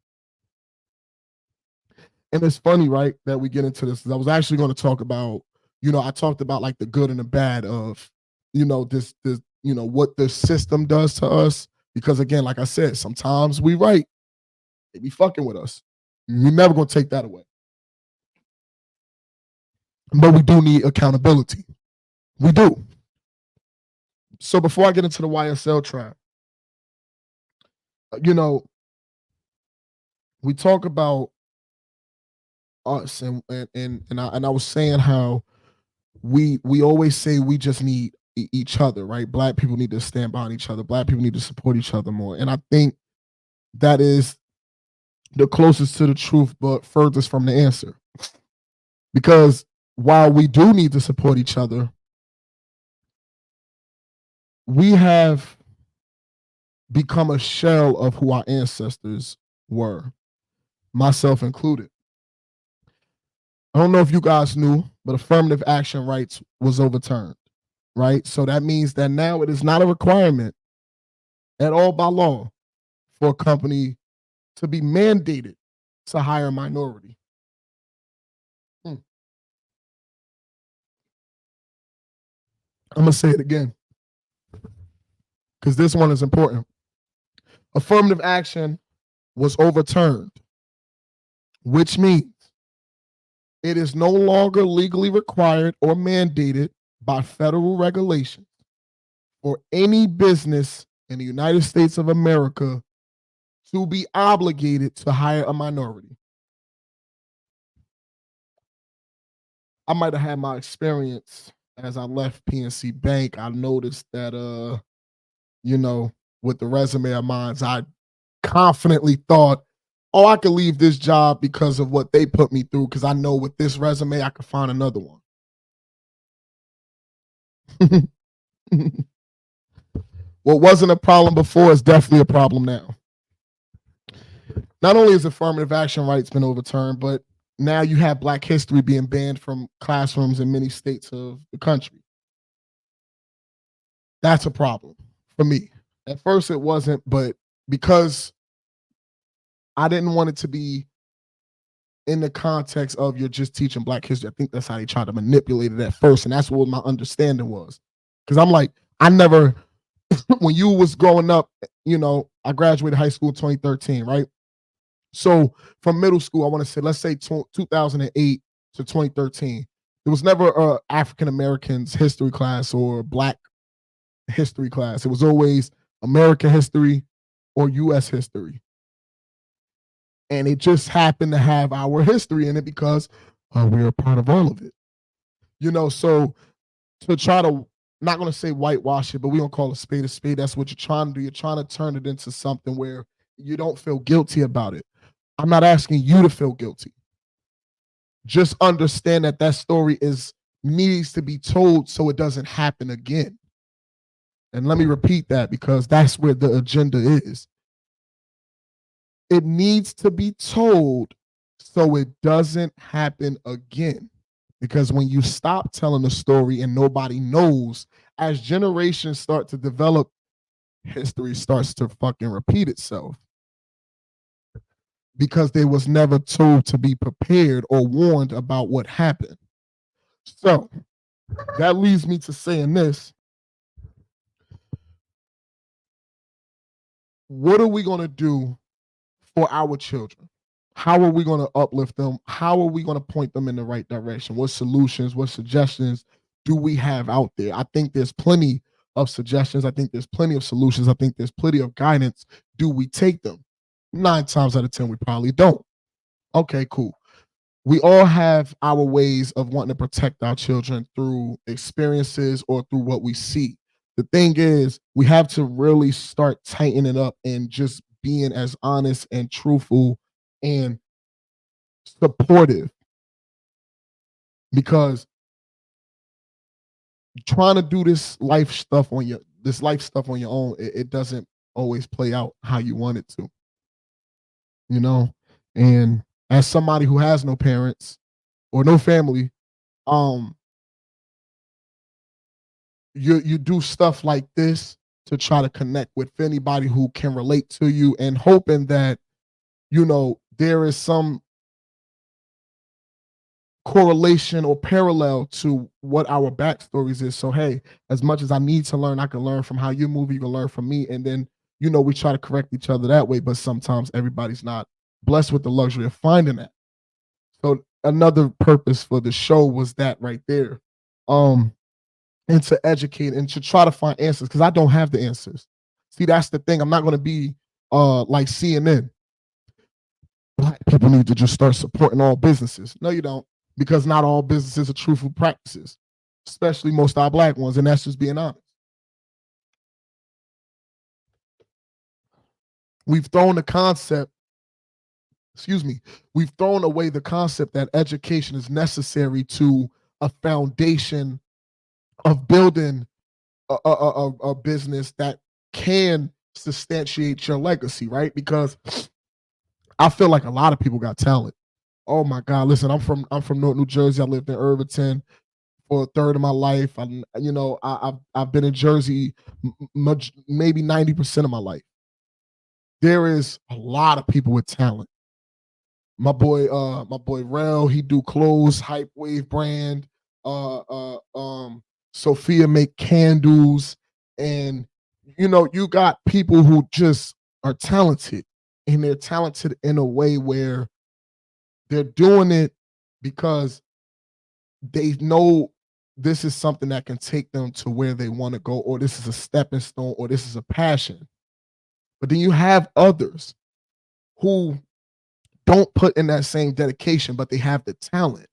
And it's funny, right, that we get into this. I was actually going to talk about, I talked about like the good and the bad of, this, what the system does to us. Because again, like I said, sometimes we right. They be fucking with us. We're never going to take that away. But we do need accountability. We do. So before I get into the YSL trial, we talk about us, and I was saying how we always say we just need each other, right? Black people need to stand behind each other. Black people need to support each other more. And I think that is the closest to the truth, but furthest from the answer. Because while we do need to support each other, we have become a shell of who our ancestors were, myself included. I don't know if you guys knew, but affirmative action rights was overturned, right? So that means that now it is not a requirement at all by law for a company to be mandated to hire a minority. I'm going to say it again because this one is important. Affirmative action was overturned, which means it is no longer legally required or mandated by federal regulations for any business in the United States of America to be obligated to hire a minority. I might have had my experience as I left PNC Bank. I noticed that, with the resume of mine, I confidently thought, oh, I could leave this job because of what they put me through, because I know with this resume, I could find another one. What wasn't a problem before is definitely a problem now. Not only has affirmative action rights been overturned, but now you have Black history being banned from classrooms in many states of the country. That's a problem for me. At first it wasn't, but because I didn't want it to be in the context of you're just teaching Black history. I think that's how they tried to manipulate it at first. And that's what my understanding was. Because I'm like, I never, when you was growing up, I graduated high school in 2013, right? So from middle school, I want to say, let's say 2008 to 2013, there was never a African Americans history class or Black history class. It was always American history or U.S. history. And it just happened to have our history in it because we're a part of all of it. So to try to, not going to say whitewash it, but we don't call a spade a spade. That's what you're trying to do. You're trying to turn it into something where you don't feel guilty about it. I'm not asking you to feel guilty. Just understand that story needs to be told so it doesn't happen again. And let me repeat that because that's where the agenda is. It needs to be told so it doesn't happen again. Because when you stop telling the story and nobody knows, as generations start to develop, history starts to fucking repeat itself. because they was never told to be prepared or warned about what happened. So that leads me to saying this. What are we going to do for our children? How are we going to uplift them? How are we going to point them in the right direction? What solutions, what suggestions do we have out there? I think there's plenty of suggestions. I think there's plenty of solutions. I think there's plenty of guidance. Do we take them? 9 times out of 10, we probably don't. Okay, cool. We all have our ways of wanting to protect our children through experiences or through what we see. The thing is, we have to really start tightening up and just being as honest and truthful and supportive, because trying to do this life stuff on your own, it doesn't always play out how you want it to, you know. And as somebody who has no parents or no family, um you do stuff like this to try to connect with anybody who can relate to you, and hoping that, there is some correlation or parallel to what our backstories is. So hey, as much as I need to learn, I can learn from how you move, you can learn from me, and then we try to correct each other that way. But sometimes everybody's not blessed with the luxury of finding that. So another purpose for the show was that right there. Um, and to educate and to try to find answers, because I don't have the answers. See, that's the thing. I'm not going to be like CNN. Black people need to just start supporting all businesses. No, you don't, because not all businesses are truthful practices, especially most of our black ones, and that's just being honest. We've thrown the concept, excuse me, we've thrown away the concept that education is necessary to a foundation of building a business that can substantiate your legacy, right? Because I feel like a lot of people got talent. Oh my God! Listen, I'm from North New Jersey. I lived in Irvington for a third of my life. I've been in Jersey much, maybe 90% of my life. There is a lot of people with talent. My boy Rel, he do clothes, Hype Wave brand. Uh, Sophia make candles, and you got people who just are talented, and they're talented in a way where they're doing it because they know this is something that can take them to where they want to go, or this is a stepping stone, or this is a passion. But then you have others who don't put in that same dedication, but they have the talent.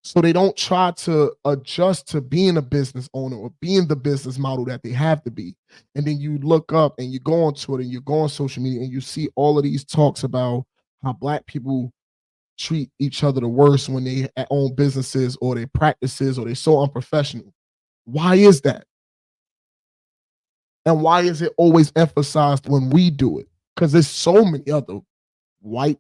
So they don't try to adjust to being a business owner or being the business model that they have to be. And then you look up and you go on Twitter and you go on social media and you see all of these talks about how black people treat each other the worst when they own businesses or their practices, or they're so unprofessional. Why is that? And why is it always emphasized when we do it? Because there's so many other white,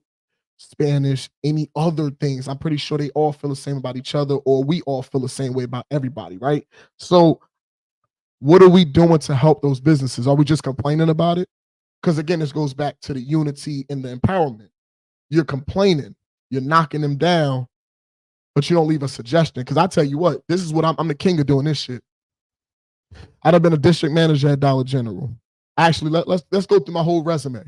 Spanish, any other things. I'm pretty sure they all feel the same about each other, or we all feel the same way about everybody, right? So, what are we doing to help those businesses? Are we just complaining about it? Because again, this goes back to the unity and the empowerment. You're complaining, you're knocking them down, but you don't leave a suggestion. Because I tell you what, this is what I'm the king of doing this shit. I'd have been a district manager at Dollar General. Actually, let's go through my whole resume.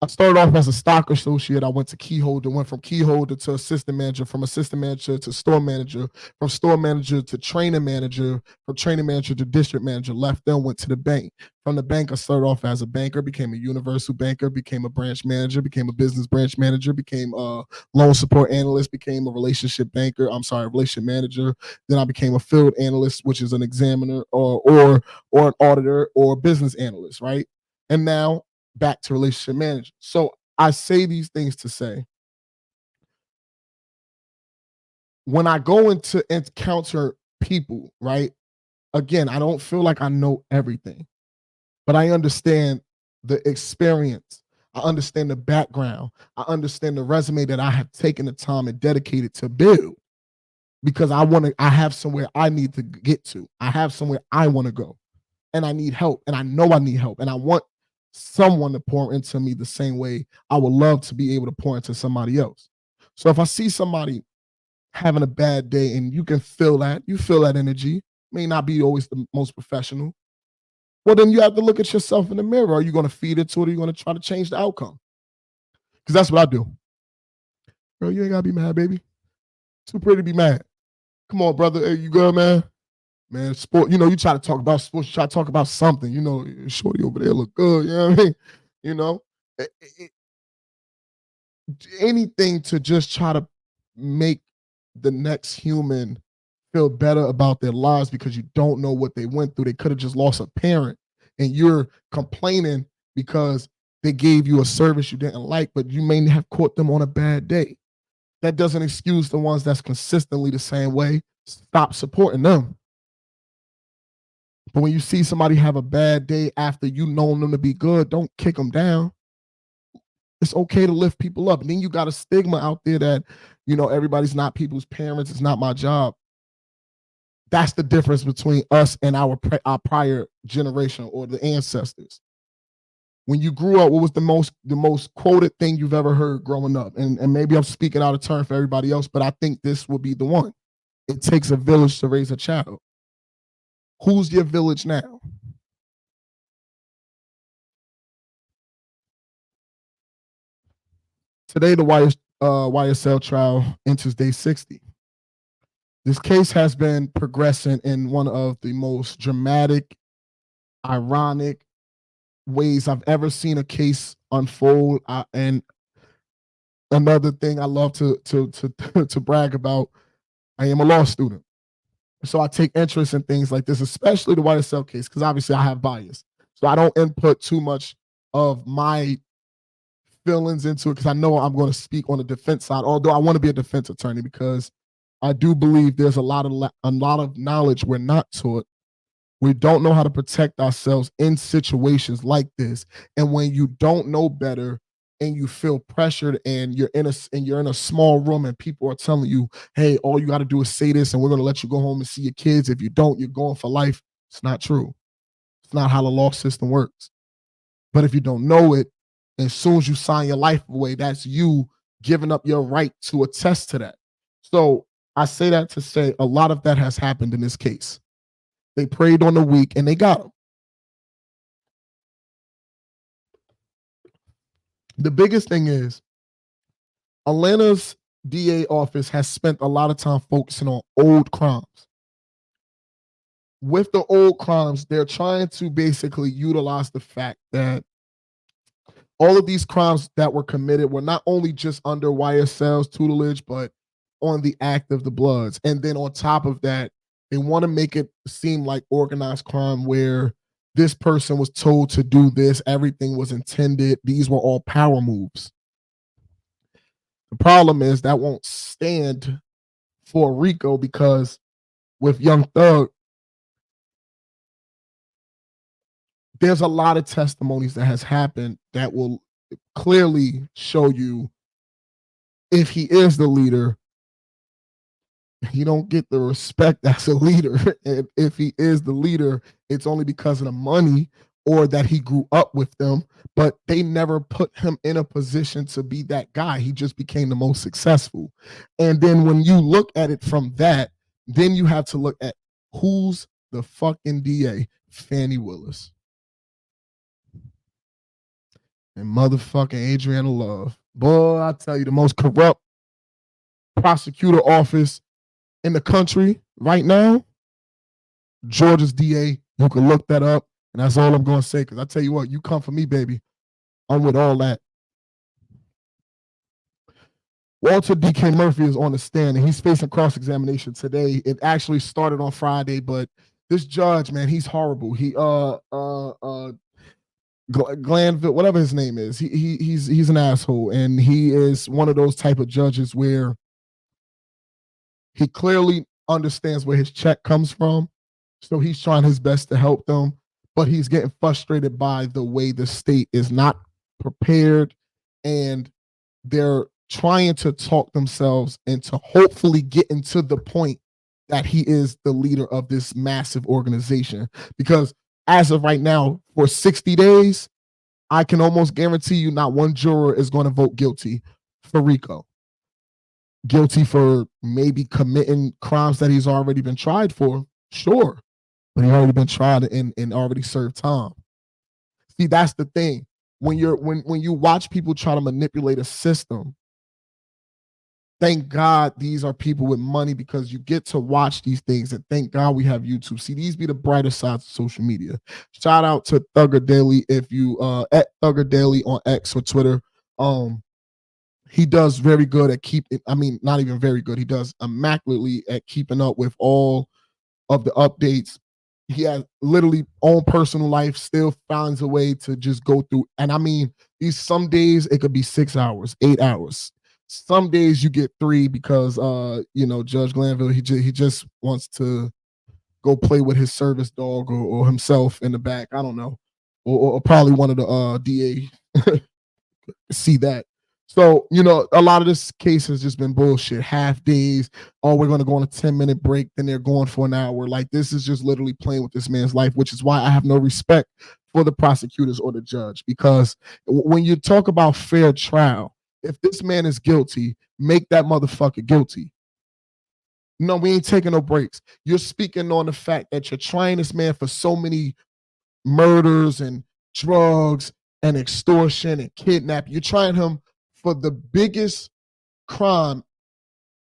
I started off as a stock associate. I went to keyholder, went from keyholder to assistant manager, from assistant manager to store manager, from store manager to training manager, from training manager to district manager. Left then went to the bank. From the bank, I started off as a banker, became a universal banker, became a branch manager, became a business branch manager, became a loan support analyst, became a relationship banker. I'm sorry, relationship manager. Then I became a field analyst, which is an examiner or an auditor or a business analyst, right? And now back to relationship management. So I say these things to say, when I go into encounter people, right? Again, I don't feel like I know everything, but I understand the experience. I understand the background. I understand the resume that I have taken the time and dedicated to build, because I have somewhere I need to get to. I have somewhere I want to go, and I need help, and I know I need help, and I want someone to pour into me the same way I would love to be able to pour into somebody else. So if I see somebody having a bad day and you can feel that, you feel that energy, may not be always the most professional. Well, then you have to look at yourself in the mirror. Are you going to feed it to it, or are you going to try to change the outcome? Because that's what I do. Girl, you ain't got to be mad, baby. Too pretty to be mad. Come on, brother. Hey, you good, man? Man, sport, you try to talk about sports, you try to talk about something, shorty over there look good, you know what I mean? You know, it, it, anything to just try to make the next human feel better about their lives because you don't know what they went through. They could have just lost a parent and you're complaining because they gave you a service you didn't like, but you may have caught them on a bad day. That doesn't excuse the ones that's consistently the same way. Stop supporting them. But when you see somebody have a bad day after you known them to be good, don't kick them down. It's okay to lift people up. And then you got a stigma out there that, everybody's not people's parents. It's not my job. That's the difference between us and our prior generation or the ancestors. When you grew up, what was the most quoted thing you've ever heard growing up? And maybe I'm speaking out of turn for everybody else, but I think this will be the one. It takes a village to raise a child. Who's your village now? Today, the YSL trial enters day 60. This case has been progressing in one of the most dramatic, ironic ways I've ever seen a case unfold. And another thing I love to to brag about, I am a law student. So I take interest in things like this, especially the YSL case, because obviously I have bias. So I don't input too much of my feelings into it because I know I'm going to speak on the defense side, although I want to be a defense attorney because I do believe there's a lot of knowledge we're not taught. We don't know how to protect ourselves in situations like this. And when you don't know better and you feel pressured and you're in a small room and people are telling you, hey, all you got to do is say this and we're going to let you go home and see your kids. If you don't, you're going for life. It's not true. It's not how the law system works. But if you don't know it, as soon as you sign your life away, that's you giving up your right to attest to that. So I say that to say a lot of that has happened in this case. They preyed on the weak and they got them. The biggest thing is Atlanta's DA office has spent a lot of time focusing on old crimes. With the old crimes, they're trying to basically utilize the fact that all of these crimes that were committed were not only just under YSL's tutelage, but on the act of the Bloods. And then on top of that, they want to make it seem like organized crime where this person was told to do this, everything was intended, these were all power moves. The problem is that won't stand for RICO because with Young Thug, there's a lot of testimonies that has happened that will clearly show you if he is the leader, he don't get the respect as a leader. And if he is the leader, it's only because of the money or that he grew up with them, but they never put him in a position to be that guy. He just became the most successful. And then when you look at it from that, then you have to look at who's the fucking DA, Fannie Willis. And motherfucking Adriana Love. Boy, I tell you, the most corrupt prosecutor office in the country right now, Georgia's DA. You can look that up, and that's all I'm going to say, because I tell you what, you come for me, baby. I'm with all that. Walter D.K. Murphy is on the stand, and he's facing cross-examination today. It actually started on Friday, but this judge, man, he's horrible. He Glanville, whatever his name is, he's an asshole, and he is one of those type of judges where he clearly understands where his check comes from, so he's trying his best to help them, but he's getting frustrated by the way the state is not prepared, and they're trying to talk themselves into hopefully getting to the point that he is the leader of this massive organization. Because as of right now, for 60 days, I can almost guarantee you not one juror is going to vote guilty for Rico. Guilty for maybe committing crimes that he's already been tried for, sure, but he already been tried and already served time. See, that's the thing. When you watch people try to manipulate a system, thank God these are people with money, because you get to watch these things, and thank God we have YouTube. See, these be the brighter sides of social media. Shout out to Thugger Daily, if you at Thugger Daily on X or Twitter. He does very good at not even very good. He does immaculately at keeping up with all of the updates. He has literally own personal life, still finds a way to just go through. And I mean, these some days it could be 6 hours, 8 hours. Some days you get 3 because Judge Glanville, he just wants to go play with his service dog or himself in the back. I don't know. Or probably one of the DA see that. So, a lot of this case has just been bullshit. Half days. Oh, we're going to go on a 10-minute break. Then they're going for an hour. Like, this is just literally playing with this man's life, which is why I have no respect for the prosecutors or the judge. Because when you talk about fair trial, if this man is guilty, make that motherfucker guilty. No, we ain't taking no breaks. You're speaking on the fact that you're trying this man for so many murders and drugs and extortion and kidnapping. You're trying him for the biggest crime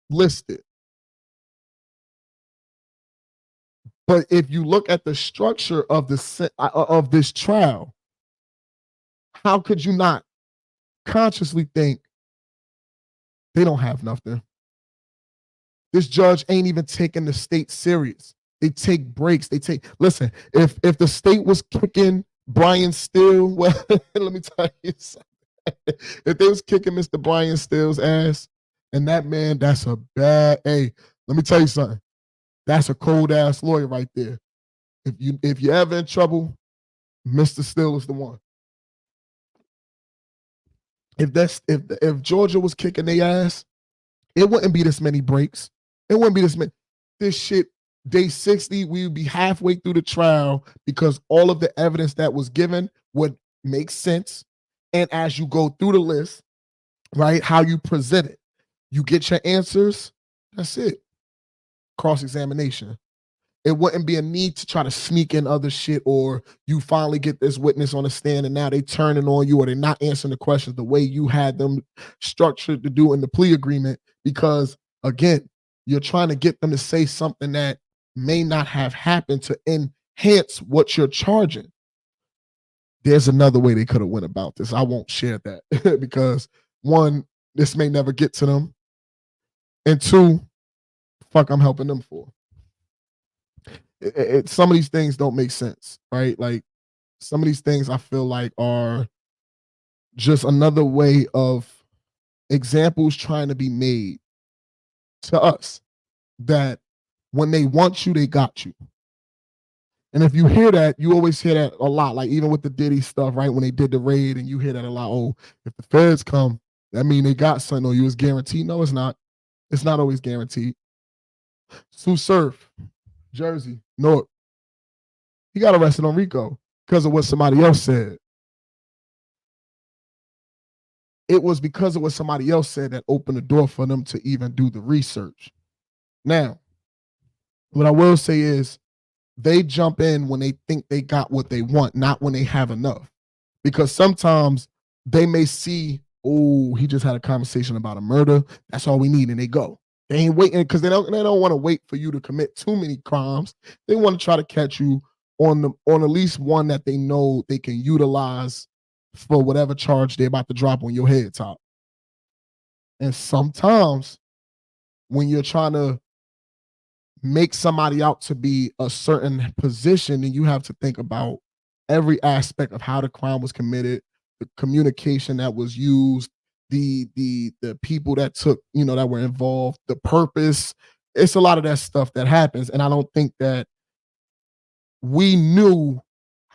listed. But if you look at the structure of this trial, how could you not consciously think they don't have nothing? This judge ain't even taking the state serious. They take breaks. Listen, if the state was kicking Brian Steele, well, let me tell you something. If they was kicking Mr. Brian Steele's ass, and that man, that's a bad, hey, let me tell you something. That's a cold ass lawyer right there. If you're ever in trouble, Mr. Steele is the one. If Georgia was kicking their ass, it wouldn't be this many breaks. It wouldn't be this many. This shit, day 60, we would be halfway through the trial because all of the evidence that was given would make sense. And as you go through the list, right, how you present it, you get your answers, that's it. Cross-examination. It wouldn't be a need to try to sneak in other shit, or you finally get this witness on the stand and now they turning on you, or they're not answering the questions the way you had them structured to do in the plea agreement, because again, you're trying to get them to say something that may not have happened to enhance what you're charging. There's another way they could have went about this. I won't share that because one, this may never get to them, and two, fuck I'm helping them for. Some of these things don't make sense, right? Like, some of these things I feel like are just another way of examples trying to be made to us that when they want you, they got you. And if you hear that, you always hear that a lot, like even with the Diddy stuff, right? When they did the raid, and you hear that a lot. Oh, if the feds come, that mean they got something, or you was guaranteed. No, it's not. It's not always guaranteed. Sue Surf, Jersey, Newark. He got arrested on RICO because of what somebody else said. It was because of what somebody else said that opened the door for them to even do the research. Now, what I will say is they jump in when they think they got what they want, not when they have enough. Because sometimes they may see, oh, he just had a conversation about a murder. That's all we need, and they go. They ain't waiting because they don't want to wait for you to commit too many crimes. They want to try to catch you on at least one that they know they can utilize for whatever charge they're about to drop on your head top. And sometimes when you're trying to make somebody out to be a certain position, then you have to think about every aspect of how the crime was committed, the communication that was used, the people that took, that were involved, the purpose. It's a lot of that stuff that happens. And I don't think that we knew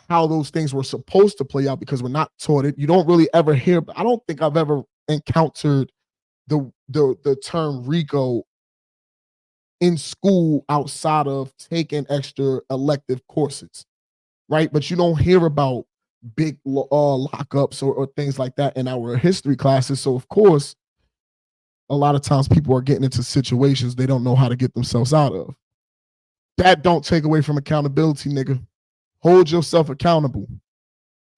how those things were supposed to play out because we're not taught it. You don't really ever hear, I don't think I've ever encountered the term RICO in school outside of taking extra elective courses, right? But you don't hear about big lockups or things like that in our history classes. So of course, a lot of times people are getting into situations they don't know how to get themselves out of. That don't take away from accountability, nigga. Hold yourself accountable.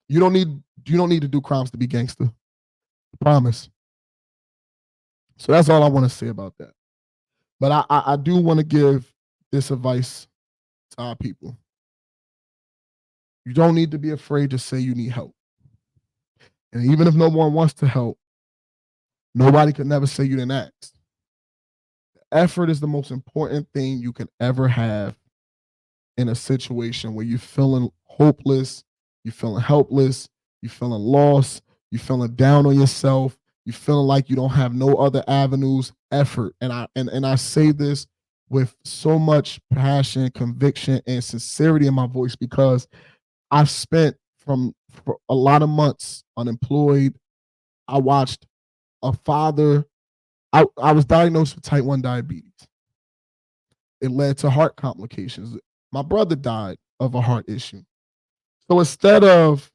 You don't need to do crimes to be gangster. I promise. So that's all I want to say about that. But I do want to give this advice to our people. You don't need to be afraid to say you need help. And even if no one wants to help, nobody could never say you didn't ask. Effort is the most important thing you can ever have in a situation where you're feeling hopeless, you're feeling helpless, you're feeling lost, you're feeling down on yourself, you're feeling like you don't have no other avenues. Effort. And I say this with so much passion, conviction, and sincerity in my voice because I've spent for a lot of months unemployed. I watched a father. I was diagnosed with type 1 diabetes. It led to heart complications. My brother died of a heart issue. So instead of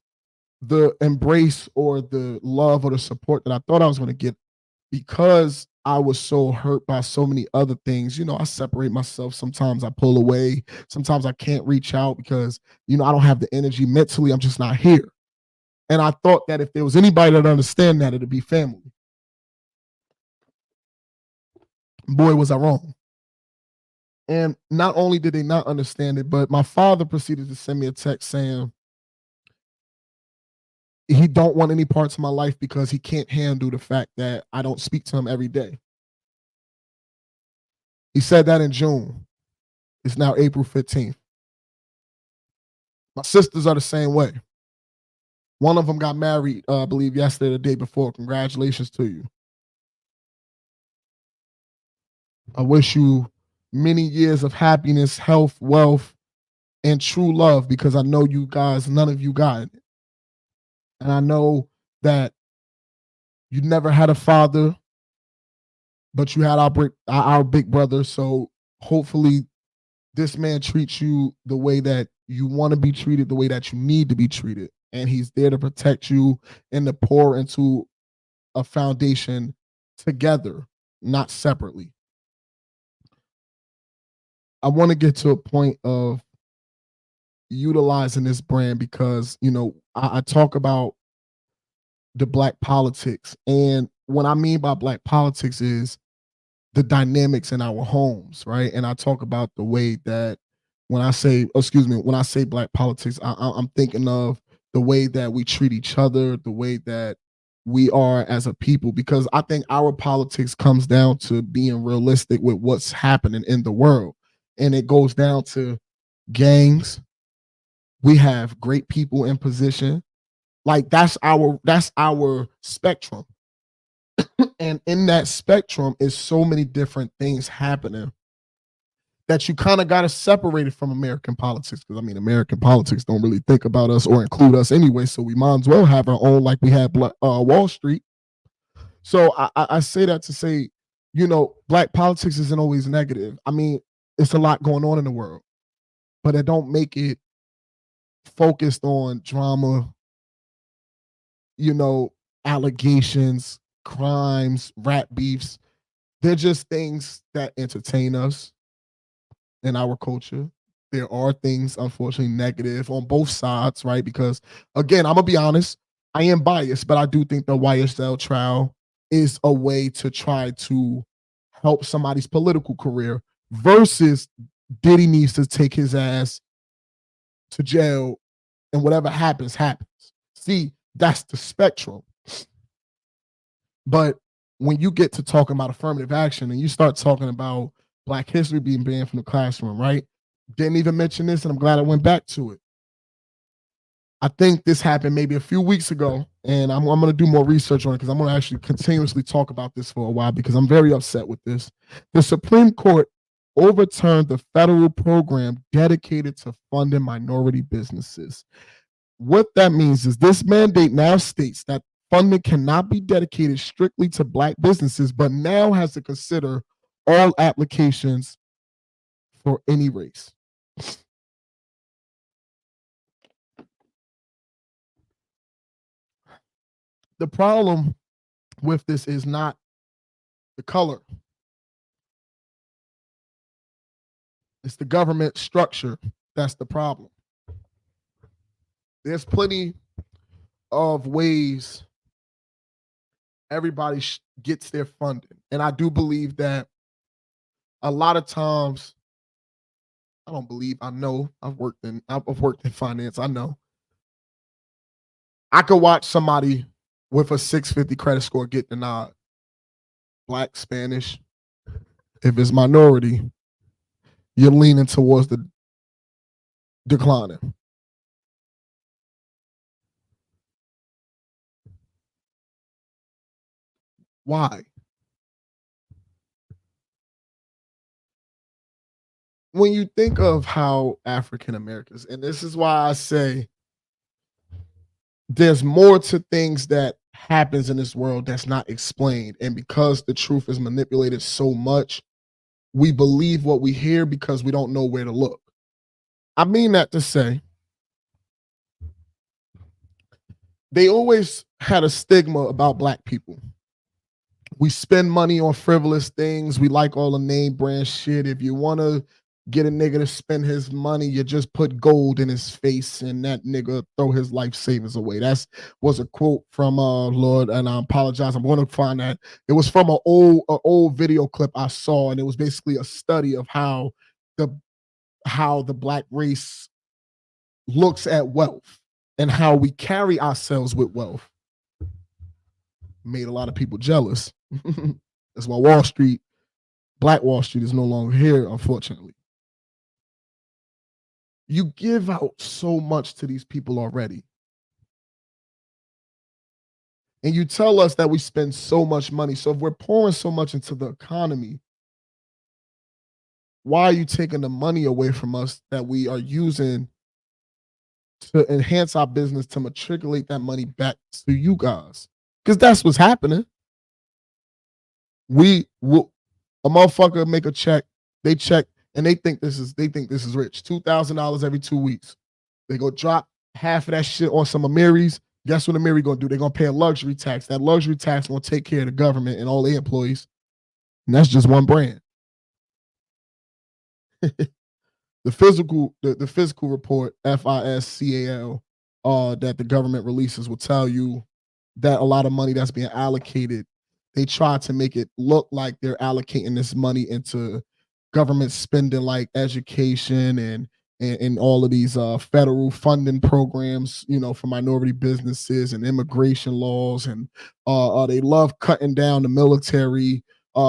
the embrace or the love or the support that I thought I was going to get, because I was so hurt by so many other things, I separate myself. Sometimes I pull away. Sometimes I can't reach out because, I don't have the energy mentally. I'm just not here. And I thought that if there was anybody that understand that, it'd be family. Boy, was I wrong. And not only did they not understand it, but my father proceeded to send me a text saying he don't want any parts of my life because he can't handle the fact that I don't speak to him every day. He said that in June. It's now April 15th. My sisters are the same way. One of them got married, I believe, yesterday, the day before. Congratulations to you. I wish you many years of happiness, health, wealth, and true love because I know you guys, none of you got it. And I know that you never had a father, but you had our big brother. So hopefully this man treats you the way that you want to be treated, the way that you need to be treated. And he's there to protect you and to pour into a foundation together, not separately. I want to get to a point of utilizing this brand because, I talk about the black politics. And what I mean by black politics is the dynamics in our homes, right? And I talk about the way that when I say black politics, I'm thinking of the way that we treat each other, the way that we are as a people, because I think our politics comes down to being realistic with what's happening in the world. And it goes down to gangs. We have great people in position. Like that's our spectrum. And in that spectrum is so many different things happening that you kind of got to separate it from American politics. Because I mean, American politics don't really think about us or include us anyway. So we might as well have our own, like we had Wall Street. So I say that to say, black politics isn't always negative. I mean, it's a lot going on in the world, but it don't make it focused on drama, allegations, crimes, rap beefs. They're just things that entertain us in our culture. There are things, unfortunately, negative on both sides, right? Because, again, I'm going to be honest, I am biased, but I do think the YSL trial is a way to try to help somebody's political career versus Diddy needs to take his ass to jail and whatever happens, happens. See, that's the spectrum. But when you get to talking about affirmative action and you start talking about Black history being banned from the classroom, right? Didn't even mention this, and I'm glad I went back to it. I think this happened maybe a few weeks ago, and I'm going to do more research on it because I'm going to actually continuously talk about this for a while because I'm very upset with this. The Supreme Court overturned the federal program dedicated to funding minority businesses. What that means is this mandate now states that funding cannot be dedicated strictly to Black businesses, but now has to consider all applications for any race. The problem with this is not the color. It's the government structure that's the problem. There's plenty of ways everybody gets their funding. And I do believe that a lot of times, I don't believe, I know, I've worked in finance. I know. I could watch somebody with a 650 credit score get denied. Black, Spanish, if it's minority, you're leaning towards the declining. Why? When you think of how African Americans, and this is why I say there's more to things that happens in this world that's not explained. And because the truth is manipulated so much, we believe what we hear because we don't know where to look. I mean that to say, they always had a stigma about black people. We spend money on frivolous things. We like all the name brand shit. If you want to get a nigga to spend his money, you just put gold in his face and that nigga throw his life savings away. That's was a quote from Lord, and I apologize. I'm going to find that. It was from an old video clip I saw, and it was basically a study of the how the black race looks at wealth and how we carry ourselves with wealth. Made a lot of people jealous. That's why Black Wall Street is no longer here, unfortunately. You give out so much to these people already. And you tell us that we spend so much money. So if we're pouring so much into the economy, why are you taking the money away from us that we are using to enhance our business to matriculate that money back to you guys? Because that's what's happening. We will a motherfucker make a check, they check, and they think this is rich. $2,000 every 2 weeks. They go drop half of that shit on some Amiris. Guess what Amiri gonna do? They're gonna pay a luxury tax. That luxury tax gonna take care of the government and all the employees. And that's just one brand. The physical report, FISCAL, that the government releases will tell you that a lot of money that's being allocated, they try to make it look like they're allocating this money into government spending like education and all of these federal funding programs, for minority businesses and immigration laws. And they love cutting down the military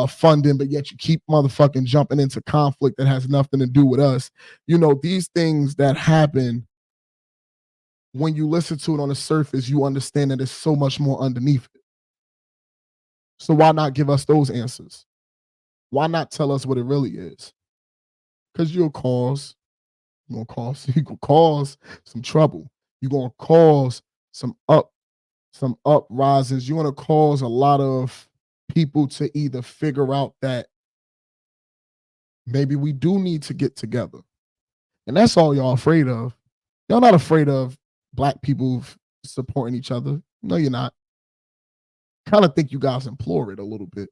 funding, but yet you keep motherfucking jumping into conflict that has nothing to do with us. These things that happen, when you listen to it on the surface, you understand that there's so much more underneath it. So why not give us those answers? Why not tell us what it really is? Because you're gonna cause some trouble. You're gonna cause some uprises. You're gonna cause a lot of people to either figure out that maybe we do need to get together. And that's all y'all afraid of. Y'all not afraid of black people supporting each other. No, you're not. Kind of think you guys implore it a little bit.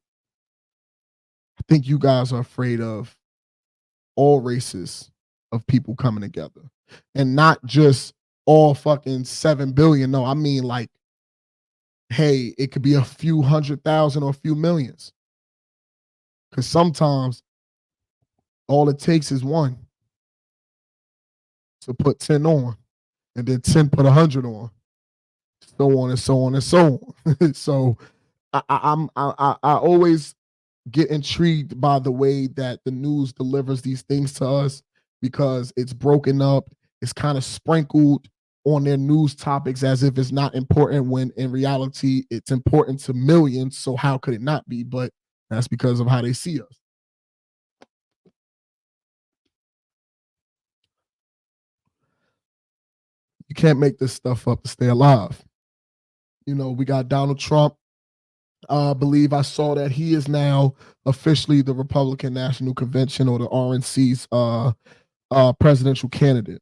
I think you guys are afraid of all races of people coming together, and not just all fucking 7 billion. No, I mean, like, hey, it could be a few 100,000 or a few millions. Because sometimes all it takes is one to put 10 on, and then 10 put 100 on, so on and so on and so on. So I always get intrigued by the way that the news delivers these things to us, because it's broken up, it's kind of sprinkled on their news topics as if it's not important, when in reality it's important to millions. So how could it not be? But that's because of how they see us. You can't make this stuff up to stay alive. We got Donald Trump. I believe I saw that he is now officially the Republican National Convention, or the RNC's presidential candidate.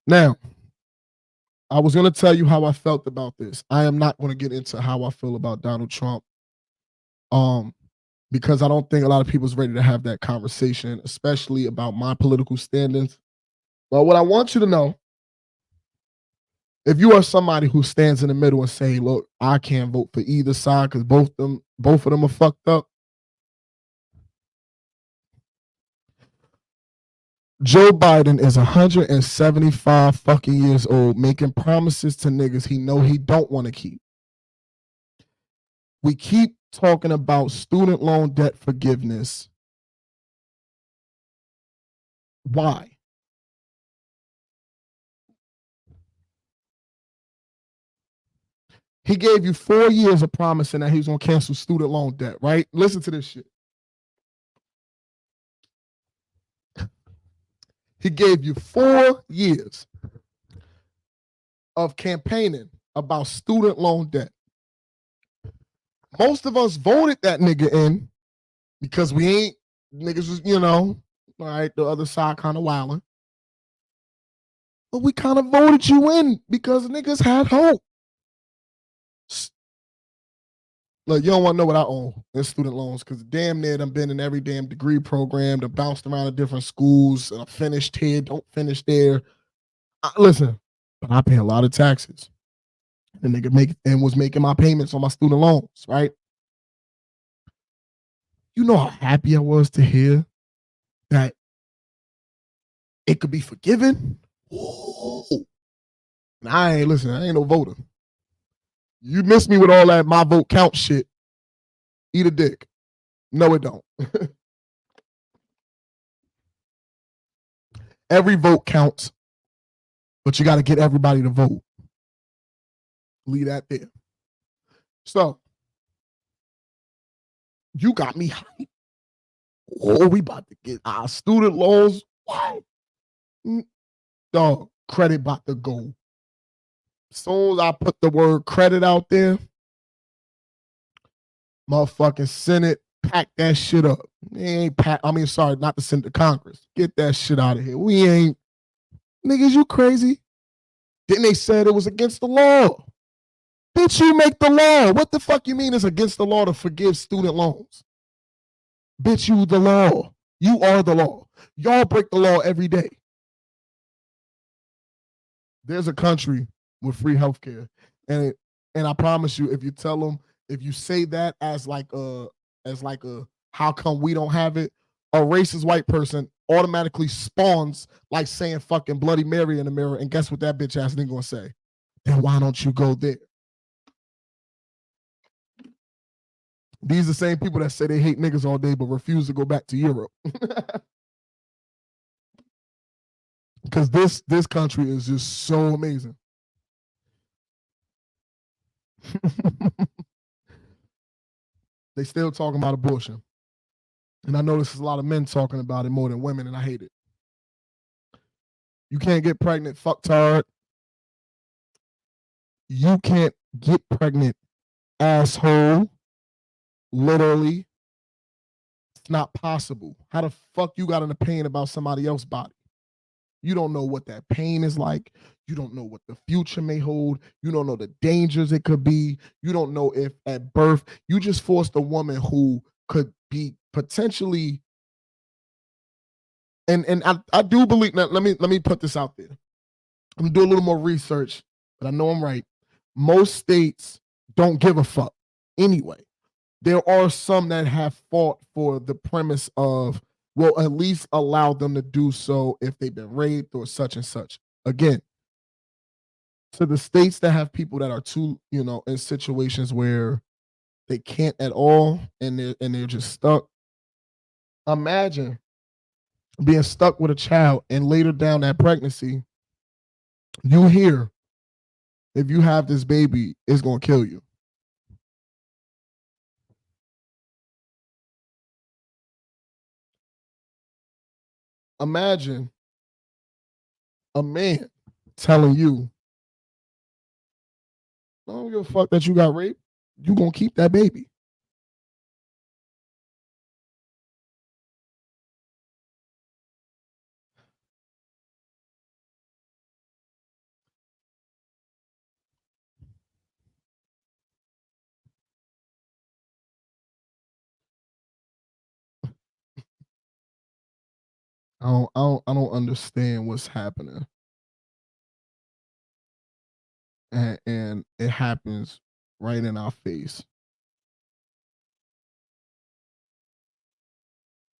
Now, I was going to tell you how I felt about this. I am not going to get into how I feel about Donald Trump, because I don't think a lot of people's ready to have that conversation, especially about my political standings. But what I want you to know, if you are somebody who stands in the middle and say, "Look, I can't vote for either side because both of them are fucked up," Joe Biden is 175 fucking years old, making promises to niggas he know he don't want to keep. We keep talking about student loan debt forgiveness. Why? He gave you 4 years of promising that he was going to cancel student loan debt, right? Listen to this shit. He gave you 4 years of campaigning about student loan debt. Most of us voted that nigga in because we ain't niggas was, all right, the other side kind of wilding. But we kind of voted you in because niggas had hope. Look, you don't want to know what I own in student loans because damn near I've been in every damn degree program, I bounced around to different schools, and I finished here, don't finish there. Listen, but I pay a lot of taxes. The nigga was making my payments on my student loans, right? You know how happy I was to hear that it could be forgiven? Ooh. And I ain't no voter. You miss me with all that my vote count shit. Eat a dick. No, it don't. Every vote counts, but you got to get everybody to vote. Leave that there. So, you got me hyped. Oh, we about to get our student loans. What? Dog, credit about to go. As soon as I put the word credit out there, motherfucking Senate pack that shit up. They ain't pack. I mean, sorry, not the Senate, the Congress. Get that shit out of here. We ain't niggas. You crazy? Then they said it was against the law. Bitch, you make the law. What the fuck you mean it's against the law to forgive student loans? Bitch, you the law. You are the law. Y'all break the law every day. There's a country with free healthcare, and I promise you, if you tell them, if you say that as like a how come we don't have it, a racist white person automatically spawns like saying fucking Bloody Mary in the mirror, and guess what that bitch ass nigga gonna say? Then why don't you go there? These are the same people that say they hate niggas all day but refuse to go back to Europe. Because this country is just so amazing. They still talking about abortion. And I notice there's a lot of men talking about it more than women, and I hate it. You can't get pregnant, fucktard. You can't get pregnant, asshole. Literally. It's not possible. How the fuck you got in the pain about somebody else's body? You don't know what that pain is like. You don't know what the future may hold. You don't know the dangers it could be. You don't know if at birth you just forced a woman who could be potentially. And I do believe that. Let me put this out there. I'm gonna do a little more research, but I know I'm right. Most states don't give a fuck anyway. There are some that have fought for the premise of, well, at least allow them to do so if they've been raped or such and such. Again, to the states that have people that are too, in situations where they can't at all and they're just stuck. Imagine being stuck with a child and later down that pregnancy, you hear if you have this baby, it's gonna kill you. Imagine a man telling you, I don't give a fuck that you got raped. You gonna keep that baby. I don't understand what's happening, and it happens right in our face.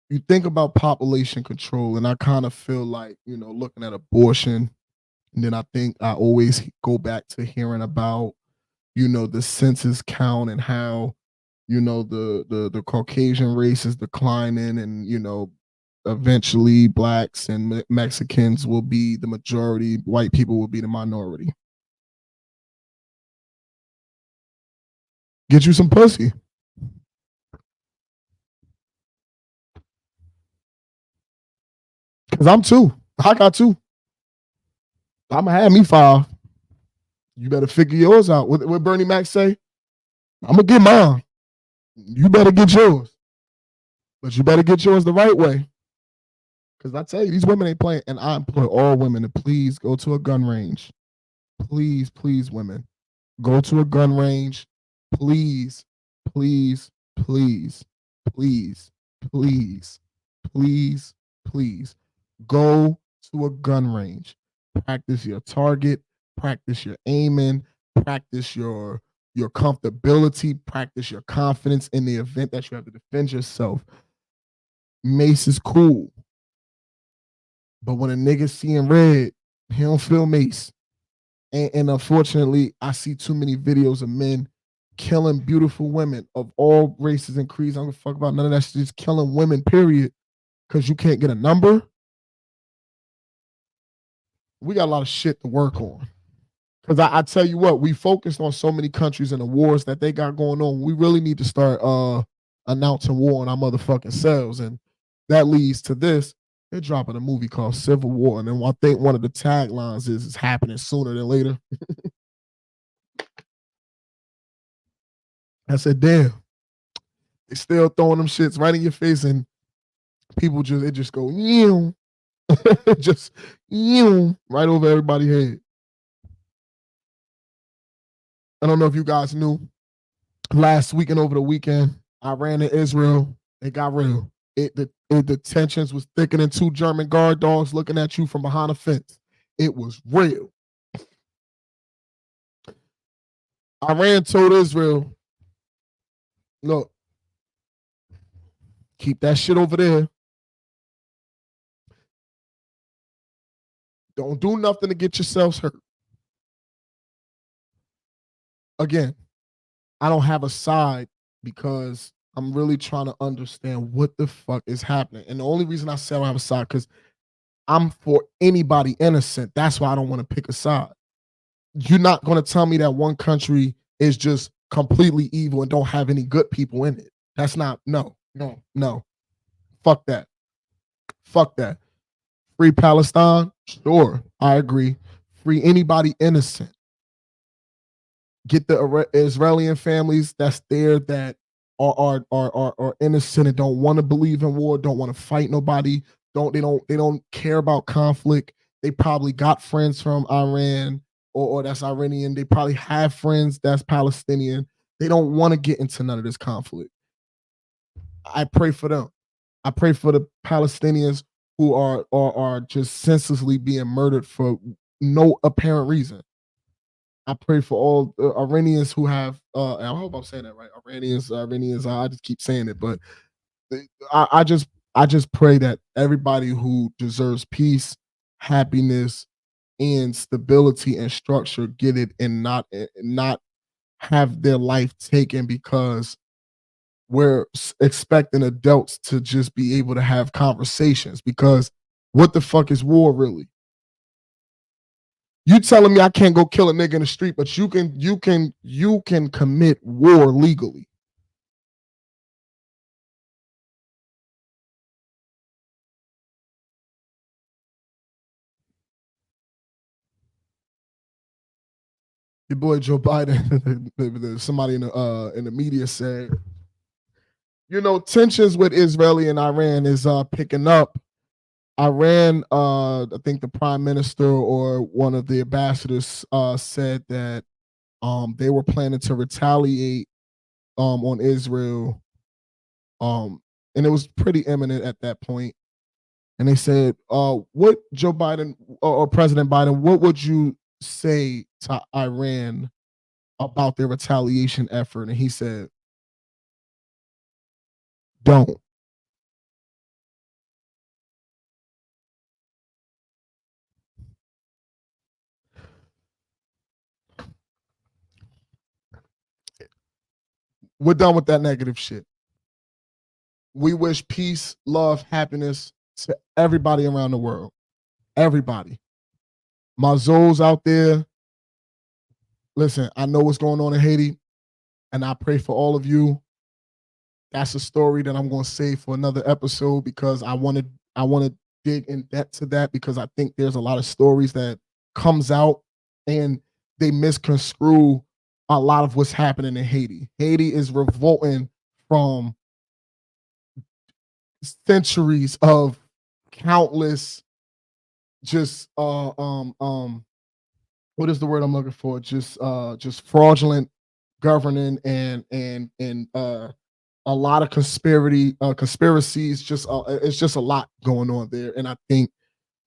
You think about population control, and I kind of feel like, looking at abortion, and then I think I always go back to hearing about, the census count and how, the Caucasian race is declining, and eventually blacks and Mexicans will be the majority, white people will be the minority. Get you some pussy, because I'm two. I got two. I'm gonna have me five. You better figure yours out. What Bernie Mac say? I'm gonna get mine. You better get yours, but you better get yours the right way. Because I tell you, these women ain't playing. And I implore all women to please go to a gun range. Please, please, women, go to a gun range. Please, please, please, please, please, please, please. Go to a gun range. Practice your target. Practice your aiming. Practice your comfortability. Practice your confidence in the event that you have to defend yourself. Mace is cool, but when a nigga seeing red, he don't feel mace. And unfortunately, I see too many videos of men killing beautiful women of all races and creeds. I don't give a fuck about none of that shit. Just killing women, period, because you can't get a number. We got a lot of shit to work on. Because I tell you what, we focused on so many countries and the wars that they got going on. We really need to start announcing war on our motherfucking selves. And that leads to this. They're dropping a movie called Civil War. And then I think one of the taglines is it's happening sooner than later. I said, damn, they still throwing them shits right in your face, and people just go, you just right over everybody's head. I don't know if you guys knew, last week and over the weekend, Iran and Israel, it got real. The tensions was thickening. Two German guard dogs looking at you from behind a fence. It was real. Iran told Israel, look, keep that shit over there. Don't do nothing to get yourselves hurt. Again, I don't have a side because I'm really trying to understand what the fuck is happening. And the only reason I say I don't have a side because I'm for anybody innocent. That's why I don't want to pick a side. You're not going to tell me that one country is just completely evil and don't have any good people in it. That's not, no, no, no. Fuck that. Fuck that. Free Palestine? Sure, I agree. Free anybody innocent. Get the Israeli families that's there that are innocent and don't want to believe in war, don't want to fight nobody, they don't care about conflict. They probably got friends from Iran or that's Iranian. They probably have friends that's Palestinian. They don't want to get into none of this conflict. I pray for them. I pray for the Palestinians who are just senselessly being murdered for no apparent reason. I pray for all Iranians who have. I hope I'm saying that right. Iranians. I just keep saying it, but I just pray that everybody who deserves peace, happiness, and stability and structure get it, and not have their life taken because we're expecting adults to just be able to have conversations. Because what the fuck is war really? You telling me I can't go kill a nigga in the street, but you can commit war legally. Your boy Joe Biden, somebody in the media said, tensions with Israeli and Iran is picking up. Iran, I think the prime minister or one of the ambassadors said that they were planning to retaliate on Israel, and it was pretty imminent at that point. and they said, "What Joe Biden or President Biden, what would you say to Iran about their retaliation effort?" And he said, "Don't." We're done with that negative shit. We wish peace, love, happiness to everybody around the world. Everybody. My Zoes out there, listen, I know what's going on in Haiti, and I pray for all of you. That's a story that I'm going to save for another episode because I want to dig in depth to that because I think there's a lot of stories that comes out and they misconstrue a lot of what's happening in Haiti. Haiti is revolting from centuries of countless just what is the word I'm looking for? Just fraudulent governing and a lot of conspiracies. Just it's just a lot going on there, and I think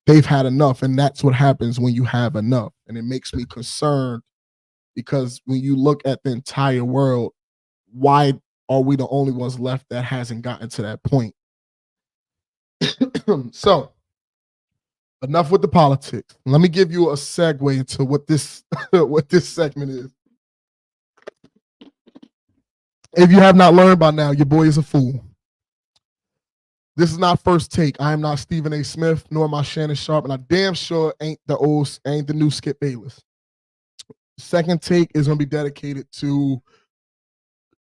they've had enough, and that's what happens when you have enough, and it makes me concerned because when you look at the entire world, why are we the only ones left that hasn't gotten to that point? So enough with the politics. Let me give you a segue into what this what this segment is. If you have not learned by now, your boy is a fool. This is not first take. I am not Stephen A. Smith, nor am I Shannon Sharp, and I damn sure ain't the new Skip Bayless. Second take is going to be dedicated to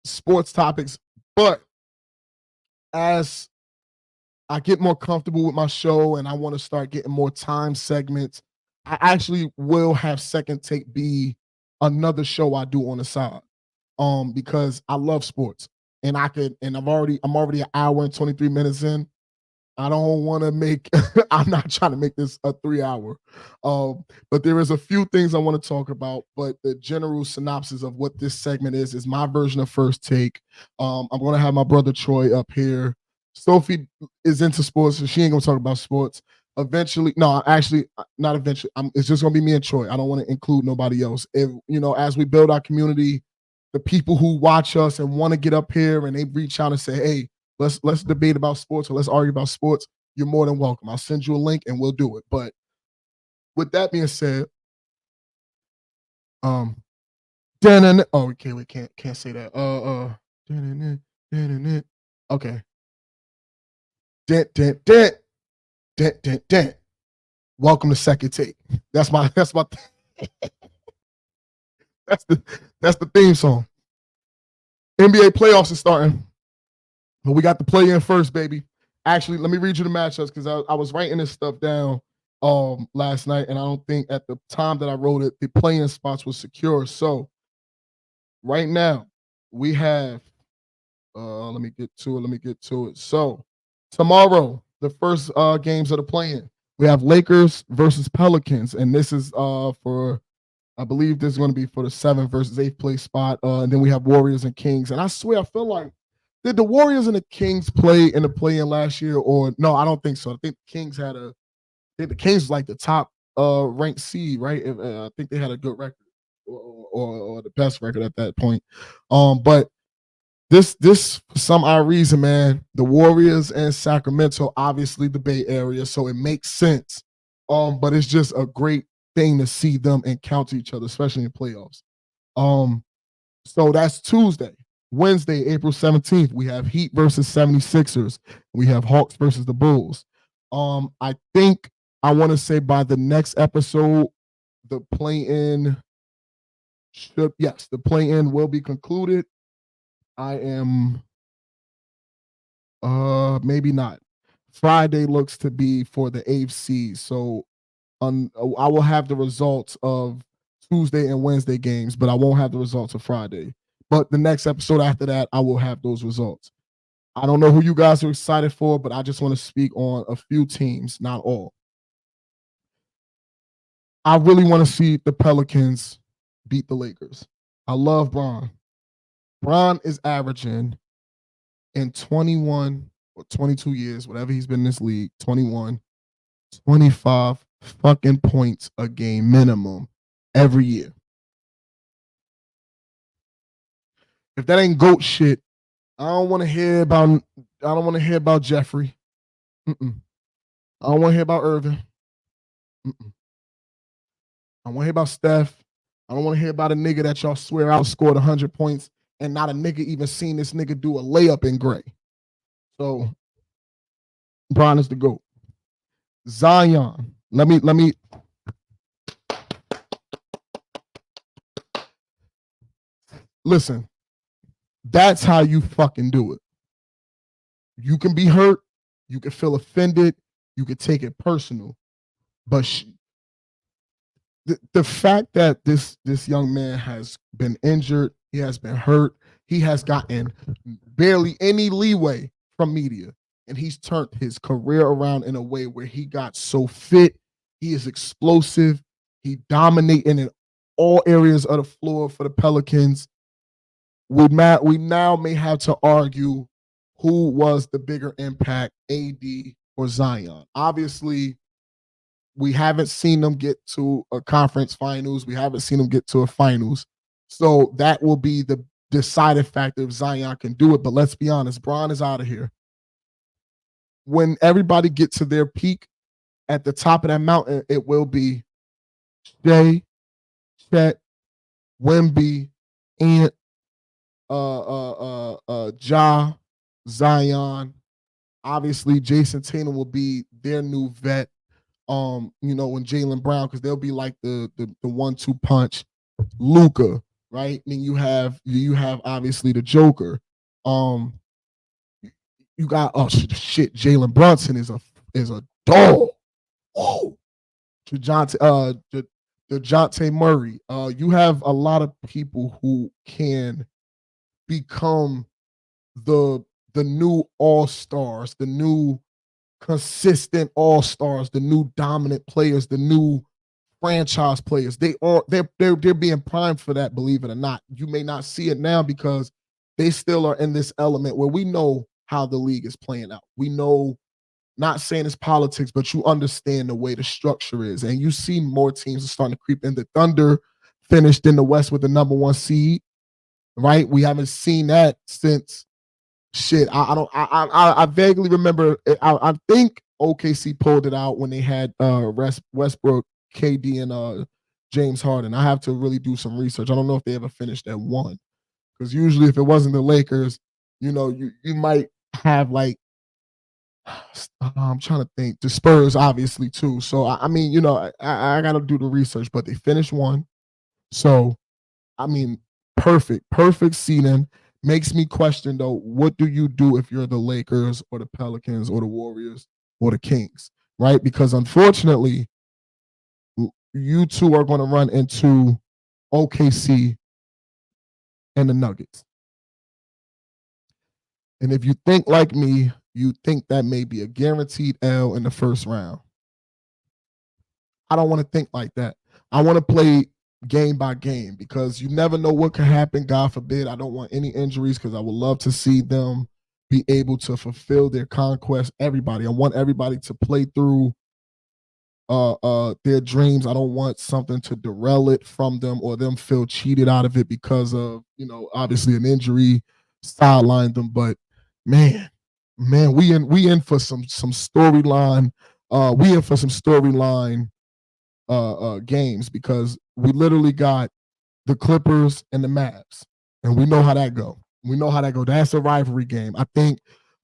sports topics, but as I get more comfortable with my show and I want to start getting more time segments, I actually will have second take be another show I do on the side. Because I love sports and I'm already an hour and 23 minutes in. I don't want to make I'm not trying to make this a 3 hour. But there is a few things I want to talk about, but the general synopsis of what this segment is my version of first take. I'm going to have my brother Troy up here. Sophie is into sports, so she ain't going to talk about sports. Eventually, no, actually, not eventually. It's just going to be me and Troy. I don't want to include nobody else. If as we build our community, the people who watch us and want to get up here and they reach out and say, "Hey, let's debate about sports or let's argue about sports," you're more than welcome. I'll send you a link and we'll do it. But with that being said, oh, okay, we can't say that. Okay. Dent. Welcome to second take. That's my that's the theme song. NBA playoffs is starting. But we got the play in first, baby. Actually, let me read you the matchups because I was writing this stuff down last night, and I don't think at the time that I wrote it, the play-in spots was secure. So right now, we have let me get to it. So tomorrow, the first games of the play-in. We have Lakers versus Pelicans, and this is for I believe this is going to be for the 7th versus 8th place spot. And then we have Warriors and Kings. And I swear, I feel like did the Warriors and the Kings play in the play-in last year? Or no, I don't think so. I think the Kings was like the top ranked seed, right? I think they had a good record or the best record at that point. But this for some odd reason, man, the Warriors and Sacramento, obviously the Bay Area, so it makes sense. But it's just a great thing to see them encounter each other, especially in playoffs. So that's Tuesday. Wednesday, April 17th, we have Heat versus 76ers. We have Hawks versus the Bulls. I think I want to say by the next episode, the play-in the play-in will be concluded. I am maybe not. Friday looks to be for the AFC. So I will have the results of Tuesday and Wednesday games, but I won't have the results of Friday. But the next episode after that, I will have those results. I don't know who you guys are excited for, but I just want to speak on a few teams, not all. I really want to see the Pelicans beat the Lakers. I love Bron. Bron is averaging in 21 or 22 years, whatever he's been in this league, 21, 25 fucking points a game minimum every year. If that ain't GOAT shit, I don't want to hear about Jeffrey. Mm-mm. I don't want to hear about Irvin. Mm-mm. I want to hear about Steph. I don't want to hear about a nigga that y'all swear out scored 100 points and not a nigga even seen this nigga do a layup in gray. So, Bron is the GOAT. Zion. Let me. Listen, that's how you fucking do it. You can be hurt. You can feel offended. You can take it personal. But the fact that this young man has been injured, he has been hurt, he has gotten barely any leeway from media, and he's turned his career around in a way where he got so fit, he is explosive, he dominating in all areas of the floor for the Pelicans. We now may have to argue who was the bigger impact, AD or Zion. Obviously, we haven't seen them get to a conference finals. We haven't seen them get to a finals. So that will be the deciding factor if Zion can do it. But let's be honest, Bron is out of here. When everybody gets to their peak at the top of that mountain, it will be Shea, Chet, Wemby, Ant, Ja, Zion. Obviously, Jason Tatum will be their new vet. When Jaylen Brown, because they'll be like the 1-2 punch. Luka, right? And you have obviously the Joker. You got Jalen Brunson is a dog. Whoa. DeJounte Murray. You have a lot of people who can become the new all-stars, the new consistent all-stars, the new dominant players, the new franchise players. They're being primed for that, believe it or not. You may not see it now because they still are in this element where we know how the league is playing out. We know, not saying it's politics, but you understand the way the structure is. And you see more teams are starting to creep in. The Thunder finished in the West with the number 1 seed, right? We haven't seen that since I vaguely remember. I think OKC pulled it out when they had Westbrook, KD, and James Harden. I have to really do some research. I don't know if they ever finished at 1, because usually if it wasn't the Lakers, you might have like I'm trying to think, the Spurs obviously too. So I mean, I got to do the research, but they finished 1. So I mean, perfect seeding. Makes me question though, what do you do if you're the Lakers or the Pelicans or the Warriors or the Kings, right? Because unfortunately, you two are going to run into OKC and the Nuggets. And if you think like me, you think that may be a guaranteed L in the first round. I don't want to think like that. I want to play game by game, because you never know what could happen. God forbid. I don't want any injuries, because I would love to see them be able to fulfill their conquest. Everybody, I want everybody to play through their dreams. I don't want something to derail it from them or them feel cheated out of it because of, obviously an injury sidelined them. But man, we in for some storyline. We in for some storyline games, because we literally got the Clippers and the Mavs, and we know how that go. That's a rivalry game. I think,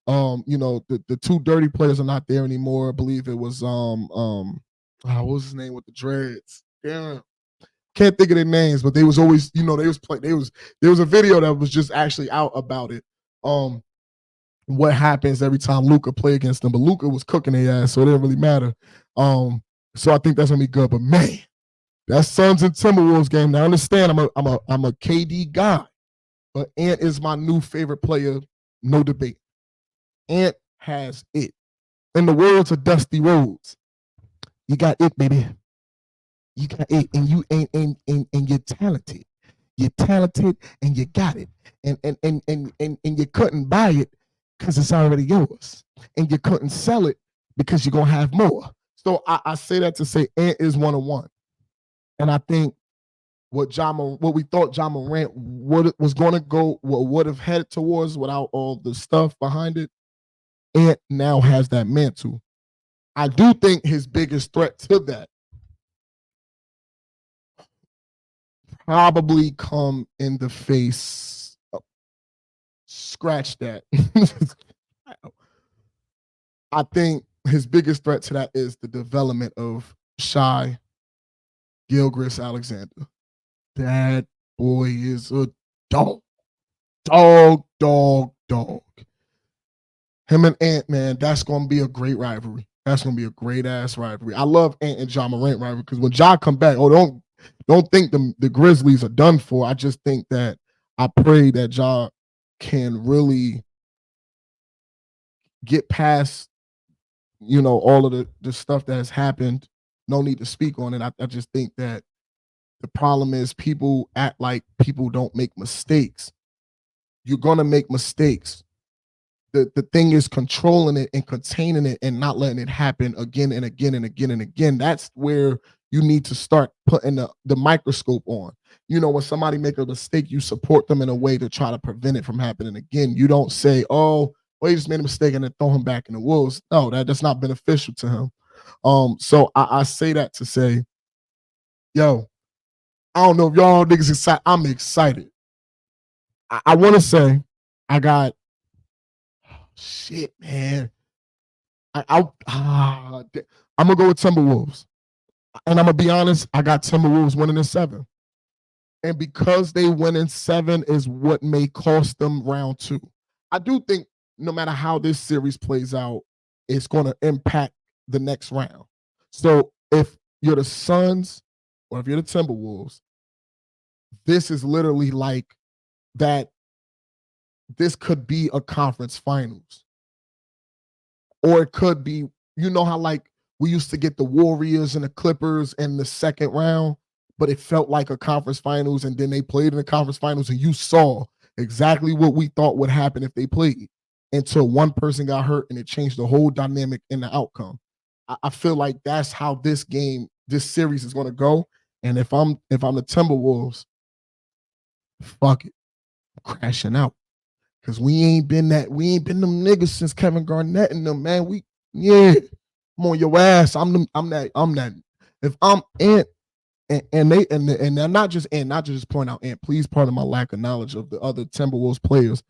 the two dirty players are not there anymore. I believe it was what was his name with the dreads? Damn, can't think of their names, but they was always, there was a video that was just actually out about it. What happens every time Luka play against them? But Luka was cooking their ass, so it didn't really matter. So I think that's gonna be good. But man, that Suns and Timberwolves game. Now I understand I'm a KD guy, but Ant is my new favorite player, no debate. Ant has it. In the words of Dusty Rhodes, you got it, baby. You got it, and you're talented. You're talented, and you got it, and you couldn't buy it. because it's already yours. And you couldn't sell it because you're going to have more. So I say that to say Ant is 101. And I think what we thought John Morant was going to go, what would have headed towards without all the stuff behind it, Ant now has that mantle. I do think his biggest threat to that probably come in the face. Scratch that. I think his biggest threat to that is the development of Shai Gilgeous-Alexander. That boy is a dog. Dog. Him and Ant, man, that's going to be a great rivalry. That's going to be a great-ass rivalry. I love Ant and John Morant rivalry because when Ja come back, don't think the Grizzlies are done for. I just think that I pray that Ja can really get past, all of the stuff that has happened. No need to speak on it. I just think that the problem is people act like people don't make mistakes. You're going to make mistakes. The thing is controlling it and containing it and not letting it happen again and again and again and again. That's where you need to start putting the microscope on. When somebody make a mistake, you support them in a way to try to prevent it from happening again. You don't say, oh, well, he just made a mistake and then throw him back in the wolves. No, that's not beneficial to him. So I say that to say, yo, I don't know if y'all niggas excited. I'm excited. I want to say I got shit, man. I'm gonna go with Timberwolves, and I'm gonna be honest. I got Timberwolves winning in 7, and because they win in 7 is what may cost them round 2. I do think no matter how this series plays out, it's going to impact the next round. So if you're the Suns or if you're the Timberwolves, this is literally like that. This could be a conference finals. Or it could be, how like we used to get the Warriors and the Clippers in the second round, but it felt like a conference finals, and then they played in the conference finals, and you saw exactly what we thought would happen if they played until one person got hurt, and it changed the whole dynamic in the outcome. I feel like that's how this series is going to go. And if I'm the Timberwolves, fuck it, I'm crashing out. Cause we ain't been them niggas since Kevin Garnett and them, man. I'm on your ass. I'm that. If I'm Ant and they're not just Ant, not just point out Ant. Please pardon my lack of knowledge of the other Timberwolves players.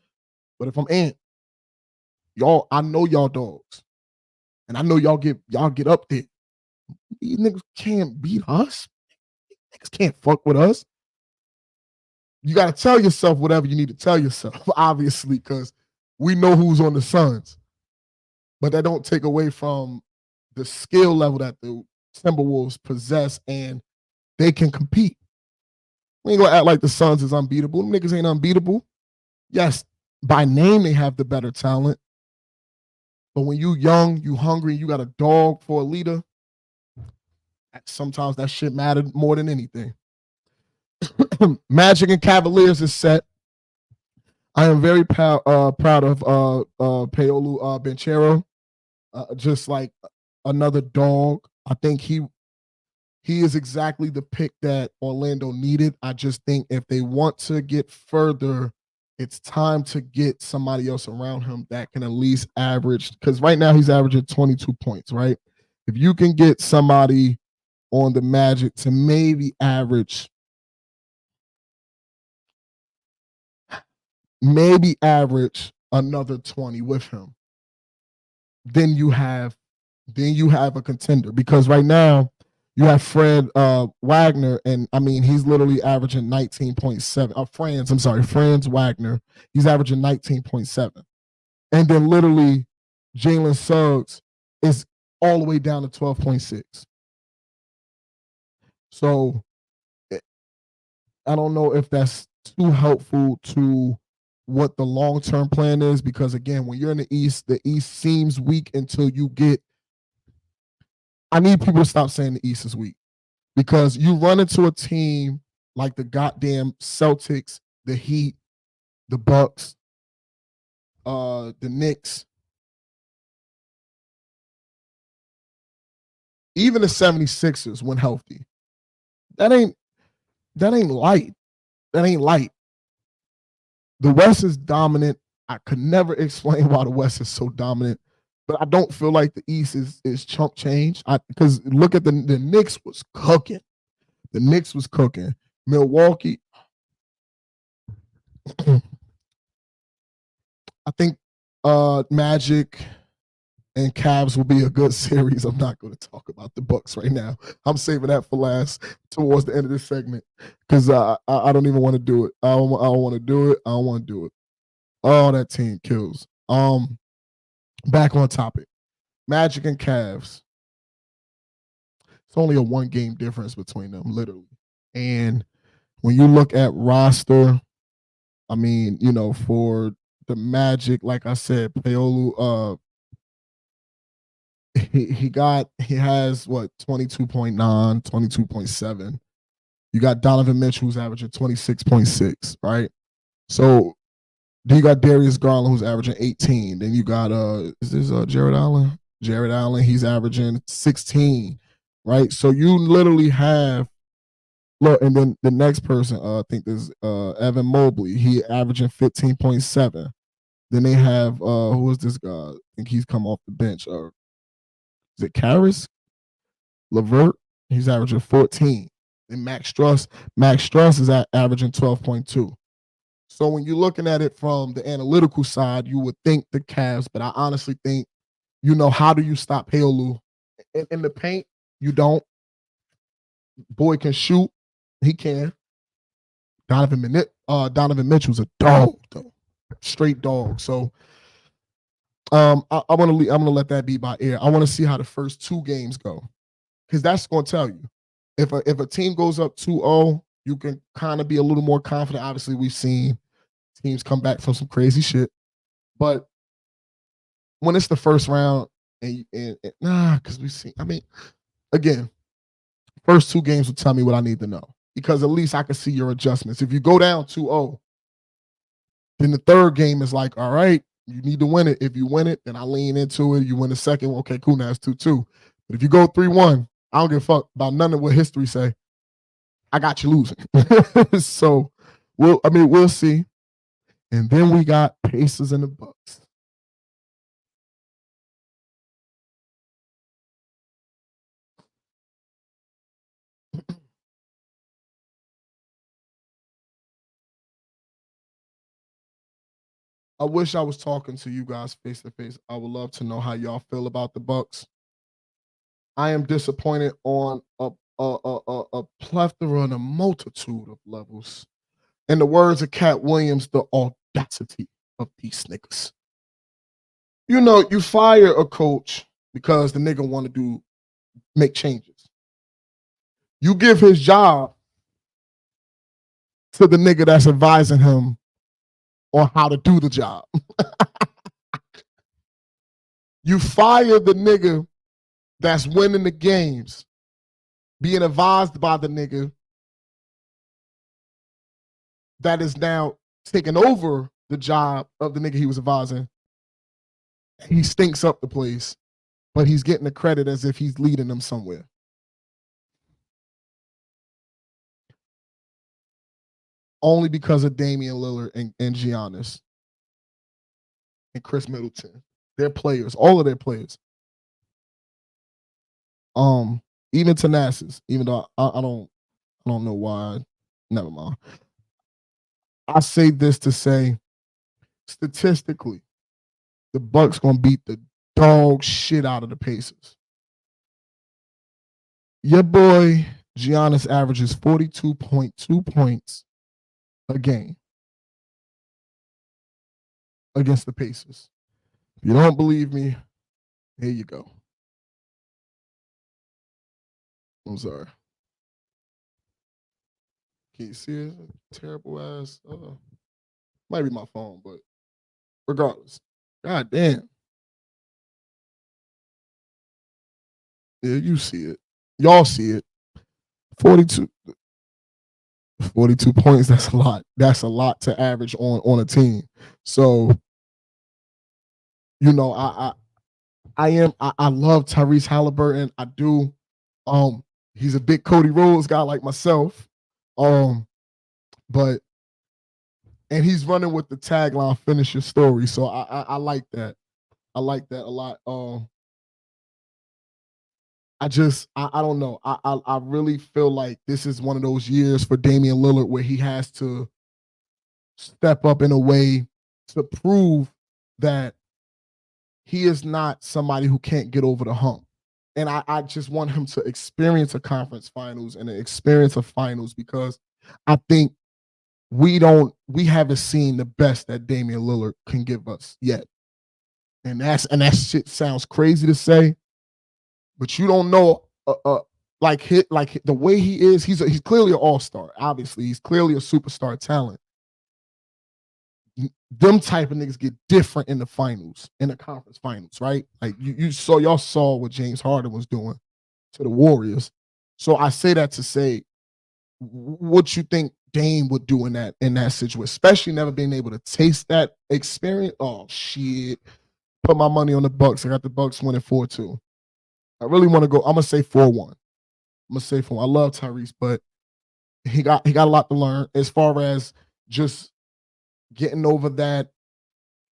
But if I'm Ant, I know y'all dogs, and I know y'all get up there. These niggas can't beat us. Niggas can't fuck with us. You got to tell yourself whatever you need to tell yourself, obviously, because we know who's on the Suns. But that don't take away from the skill level that the Timberwolves possess, and they can compete. We ain't going to act like the Suns is unbeatable. Them niggas ain't unbeatable. Yes, by name they have the better talent. But when you young, you hungry, you got a dog for a leader, sometimes that shit mattered more than anything. Magic and Cavaliers is set. I am very proud of Paolo Banchero. Just like another dog. I think he is exactly the pick that Orlando needed. I just think if they want to get further, it's time to get somebody else around him that can at least average, because right now he's averaging 22 points, right? If you can get somebody on the Magic to maybe average another 20 with him, then you have a contender. Because right now you have Fred Wagner, and I mean he's literally averaging 19.7. Franz Wagner, he's averaging 19.7, and then literally Jalen Suggs is all the way down to 12.6. So I don't know if that's too helpful to what the long-term plan is, because again, when you're in the East seems weak until you get. I need people to stop saying the East is weak, because you run into a team like the goddamn Celtics, the Heat, the Bucks, the Knicks, even the 76ers when healthy. That ain't light. That ain't light. The West is dominant. I could never explain why the West is so dominant, but I don't feel like the East is chump change. Because look at the Knicks was cooking. The Knicks was cooking. Milwaukee. I think Magic and Cavs will be a good series. I'm not going to talk about the Bucks right now. I'm saving that for last towards the end of this segment because I don't even want to do it. I don't want to do it. I don't want to do it. Oh, that team kills. Back on topic. Magic and Cavs. It's only a 1-game difference between them, literally. And when you look at roster, I mean, for the Magic, like I said, Paolo, he has what 22.9, 22.7. You got Donovan Mitchell who's averaging 26.6, right? So then you got Darius Garland who's averaging 18. Then you got is this Jared Allen? Jared Allen, he's averaging 16, right? So you literally have look, and then the next person, I think there's Evan Mobley. He averaging 15.7. Then they have who is this guy? I think he's come off the bench. Is it Karis Levert? He's averaging 14. And Max Struss is averaging 12.2. So when you're looking at it from the analytical side, you would think the Cavs, but I honestly think, how do you stop Paolo? In the paint, you don't. Boy can shoot. He can. Donovan Mitchell's a dog, though. Straight dog. So I'm gonna let that be by ear. I want to see how the first 2 games go. Because that's gonna tell you. If a team goes up 2-0, you can kind of be a little more confident. Obviously, we've seen teams come back from some crazy shit. But when it's the first round, because we see, I mean, again, first 2 games will tell me what I need to know. Because at least I can see your adjustments. If you go down 2-0, then the third game is like, all right, you need to win it. If you win it, then I lean into it. You win the second, okay, cool, now it's 2-2. But if you go 3-1, I don't give a fuck about none of what history say. I got you losing. So we'll see. And then we got Pacers and the Bucks. I wish I was talking to you guys face to face. I would love to know how y'all feel about the Bucks. I am disappointed on a plethora and a multitude of levels. In the words of Cat Williams, the audacity of these niggas. You fire a coach because the nigga want to make changes. You give his job to the nigga that's advising him on how to do the job. You fire the nigga that's winning the games, being advised by the nigga that is now taking over the job of the nigga he was advising. He stinks up the place, but he's getting the credit as if he's leading them somewhere. Only because of Damian Lillard and Giannis and Chris Middleton. They're players, all of their players. Even Thanasis, even though I don't know why. Never mind. I say this to say, statistically, the Bucks gonna beat the dog shit out of the Pacers. Your boy Giannis averages 42.2 points a game against the Pacers. If you don't believe me, here you go. I'm sorry. Can you see it? Terrible ass. Might be my phone, but regardless. God damn. Yeah, you see it. Y'all see it. 42 points, that's a lot. That's a lot to average on a team. So you know, I love Tyrese Halliburton. I do. He's a big Cody Rhodes guy like myself. But and he's running with the tagline "Finish your story." So I like that. I like that a lot. I don't know. I really feel like this is one of those years for Damian Lillard where he has to step up in a way to prove that he is not somebody who can't get over the hump. And I just want him to experience a conference finals and an experience of finals because I think we haven't seen the best that Damian Lillard can give us yet. And that shit sounds crazy to say, but you don't know like the way he is, he's clearly an all-star. Obviously, he's clearly a superstar talent. Them type of niggas get different in the finals, in the conference finals, right? Like y'all saw what James Harden was doing to the Warriors. So I say that to say what you think Dame would do in that situation, especially never being able to taste that experience. Oh shit. Put my money on the Bucks. I got the Bucks winning 4-2. I really want to go. I'm gonna say 4-1. I'm gonna say 4. I love Tyrese, but he got a lot to learn as far as just getting over that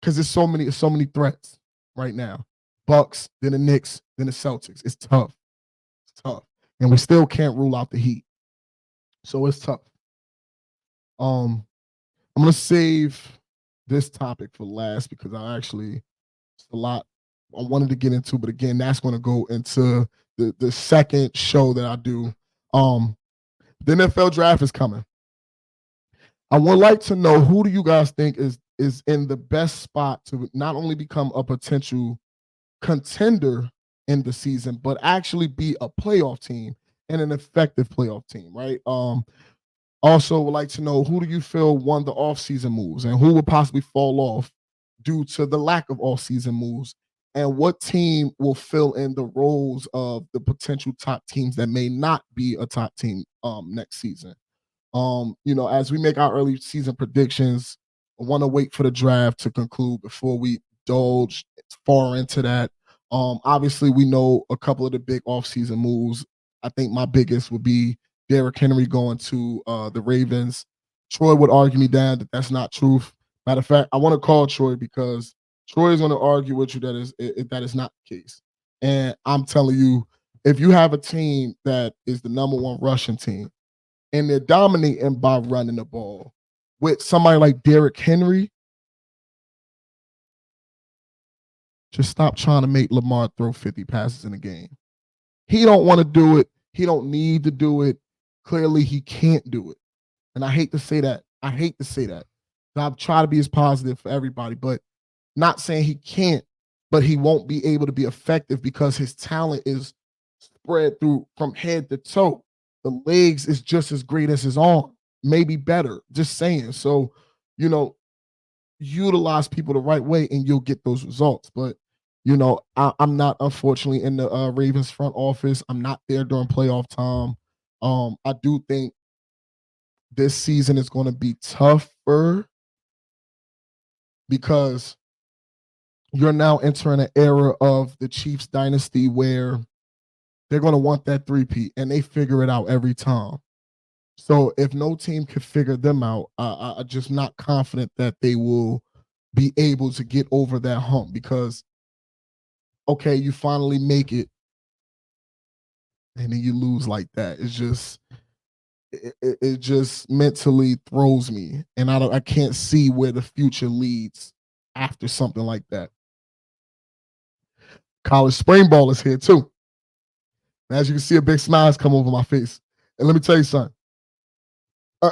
because there's so many threats right now. Bucks, then the Knicks, then the Celtics. It's tough. It's tough. And we still can't rule out the Heat. So it's tough. I'm gonna save this topic for last because it's a lot I wanted to get into, but again, that's gonna go into the second show that I do. The NFL draft is coming. I would like to know who do you guys think is in the best spot to not only become a potential contender in the season, but actually be a playoff team and an effective playoff team, right? Also would like to know who do you feel won the offseason moves and who would possibly fall off due to the lack of offseason moves, and what team will fill in the roles of the potential top teams that may not be a top team next season. As we make our early season predictions, I want to wait for the draft to conclude before we indulge far into that. Obviously, we know a couple of the big offseason moves. I think my biggest would be Derrick Henry going to the Ravens. Troy would argue me down that that's not truth. Matter of fact, I want to call Troy because Troy is going to argue with you that is not the case. And I'm telling you, if you have a team that is the number one rushing team, and they're dominating by running the ball with somebody like Derrick Henry, just stop trying to make Lamar throw 50 passes in a game. He don't want to do it. He don't need to do it. Clearly, he can't do it. And I hate to say that. I hate to say that. I've tried to be as positive for everybody, but not saying he can't, but he won't be able to be effective because his talent is spread through from head to toe. The legs is just as great as his arm, maybe better. Just saying. So, you know, utilize people the right way and you'll get those results. But I'm not unfortunately in the Ravens front office. I'm not there during playoff time. I do think this season is going to be tougher because you're now entering an era of the Chiefs dynasty where they're going to want that three-peat and they figure it out every time. So if no team can figure them out, I'm just not confident that they will be able to get over that hump because, okay, you finally make it and then you lose like that. It just mentally throws me, and I can't see where the future leads after something like that. College spring ball is here too. As you can see, a big smile has come over my face. And let me tell you something.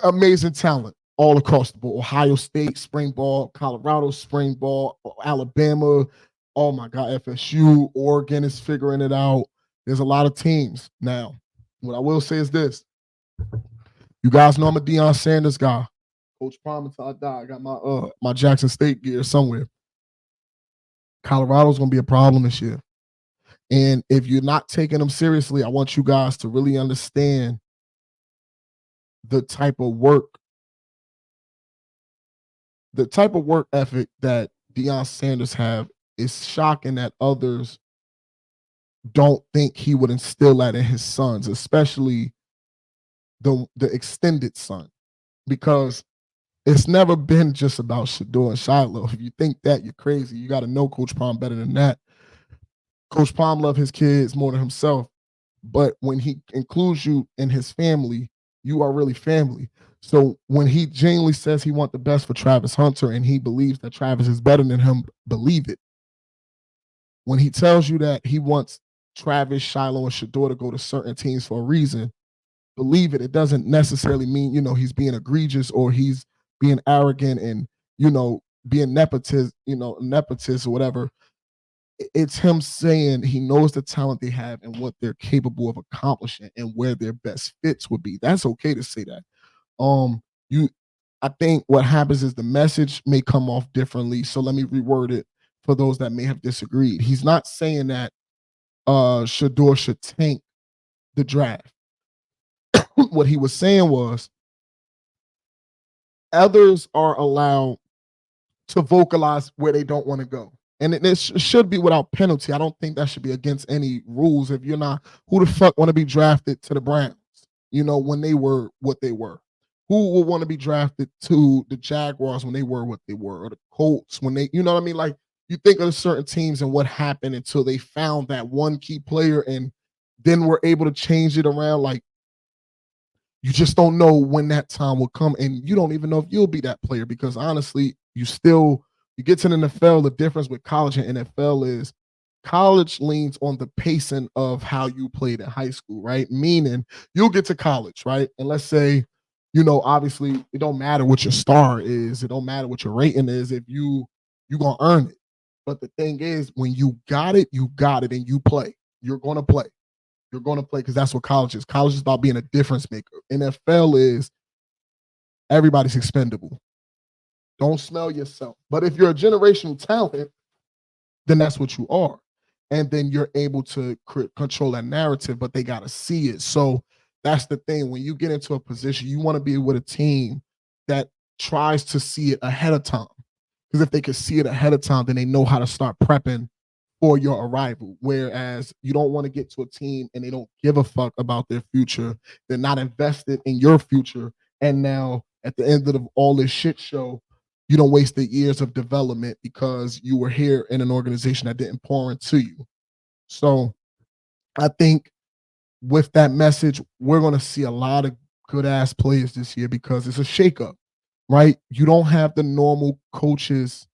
Amazing talent all across the board. Ohio State spring ball, Colorado spring ball, Alabama. Oh my God, FSU, Oregon is figuring it out. There's a lot of teams now. What I will say is this: you guys know I'm a Deion Sanders guy. Coach Prime until I die. I got my Jackson State gear somewhere. Colorado's gonna be a problem this year. And if you're not taking them seriously, I want you guys to really understand the type of work ethic that Deion Sanders have it's shocking that others don't think he would instill that in his sons, especially the extended son, because it's never been just about Shador and Shiloh. If you think that, you're crazy. You got to know Coach Palm better than that. Coach Palm loved his kids more than himself, but when he includes you in his family, you are really family. So when he genuinely says he wants the best for Travis Hunter and he believes that Travis is better than him, believe it. When he tells you that he wants Travis, Shiloh, and Shador to go to certain teams for a reason, believe it. It doesn't necessarily mean, he's being egregious or he's being arrogant and, being nepotist or whatever. It's him saying he knows the talent they have and what they're capable of accomplishing and where their best fits would be. That's okay to say that. You I think what happens is the message may come off differently. So let me reword it for those that may have disagreed. He's not saying that Shador should tank the draft. What he was saying was others are allowed to vocalize where they don't want to go. And it should be without penalty. I don't think that should be against any rules. If you're not, who the fuck want to be drafted to the Browns, when they were what they were? Who would want to be drafted to the Jaguars when they were what they were, or the Colts when they, you know what I mean? Like, you think of certain teams and what happened until they found that one key player and then were able to change it around. Like, you just don't know when that time will come, and you don't even know if you'll be that player, because honestly, you get to the NFL. The difference with college and NFL is college leans on the pacing of how you played in high school, right? Meaning you'll get to college, right? And let's say, obviously it don't matter what your star is, it don't matter what your rating is, if you gonna earn it. But the thing is, when you got it, and you play. You're gonna play. You're going to play because that's what college is. College is about being a difference maker. NFL is everybody's expendable. Don't smell yourself. But if you're a generational talent, then that's what you are. And then you're able to control that narrative, but they got to see it. So that's the thing. When you get into a position, you want to be with a team that tries to see it ahead of time. Because if they can see it ahead of time, then they know how to start prepping for your arrival. Whereas you don't want to get to a team and they don't give a fuck about their future. They're not invested in your future. And now at the end of all this shit show, you don't waste the years of development because you were here in an organization that didn't pour into you. So I think with that message, we're going to see a lot of good ass players this year because it's a shakeup, right? You don't have the normal coaches.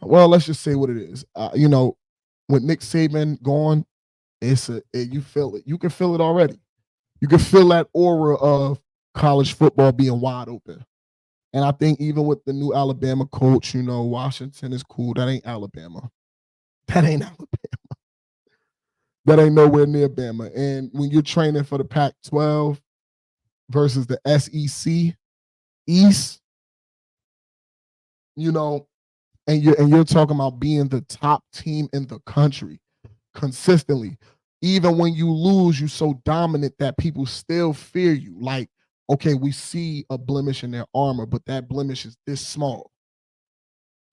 Well, let's just say what it is. With Nick Saban gone, you feel it. You can feel it already. You can feel that aura of college football being wide open. And I think even with the new Alabama coach, Washington is cool. That ain't Alabama. That ain't Alabama. That ain't nowhere near Bama. And when you're training for the Pac-12 versus the SEC East, and you're talking about being the top team in the country consistently. Even when you lose, you're so dominant that people still fear you. Like, okay, we see a blemish in their armor, but that blemish is this small.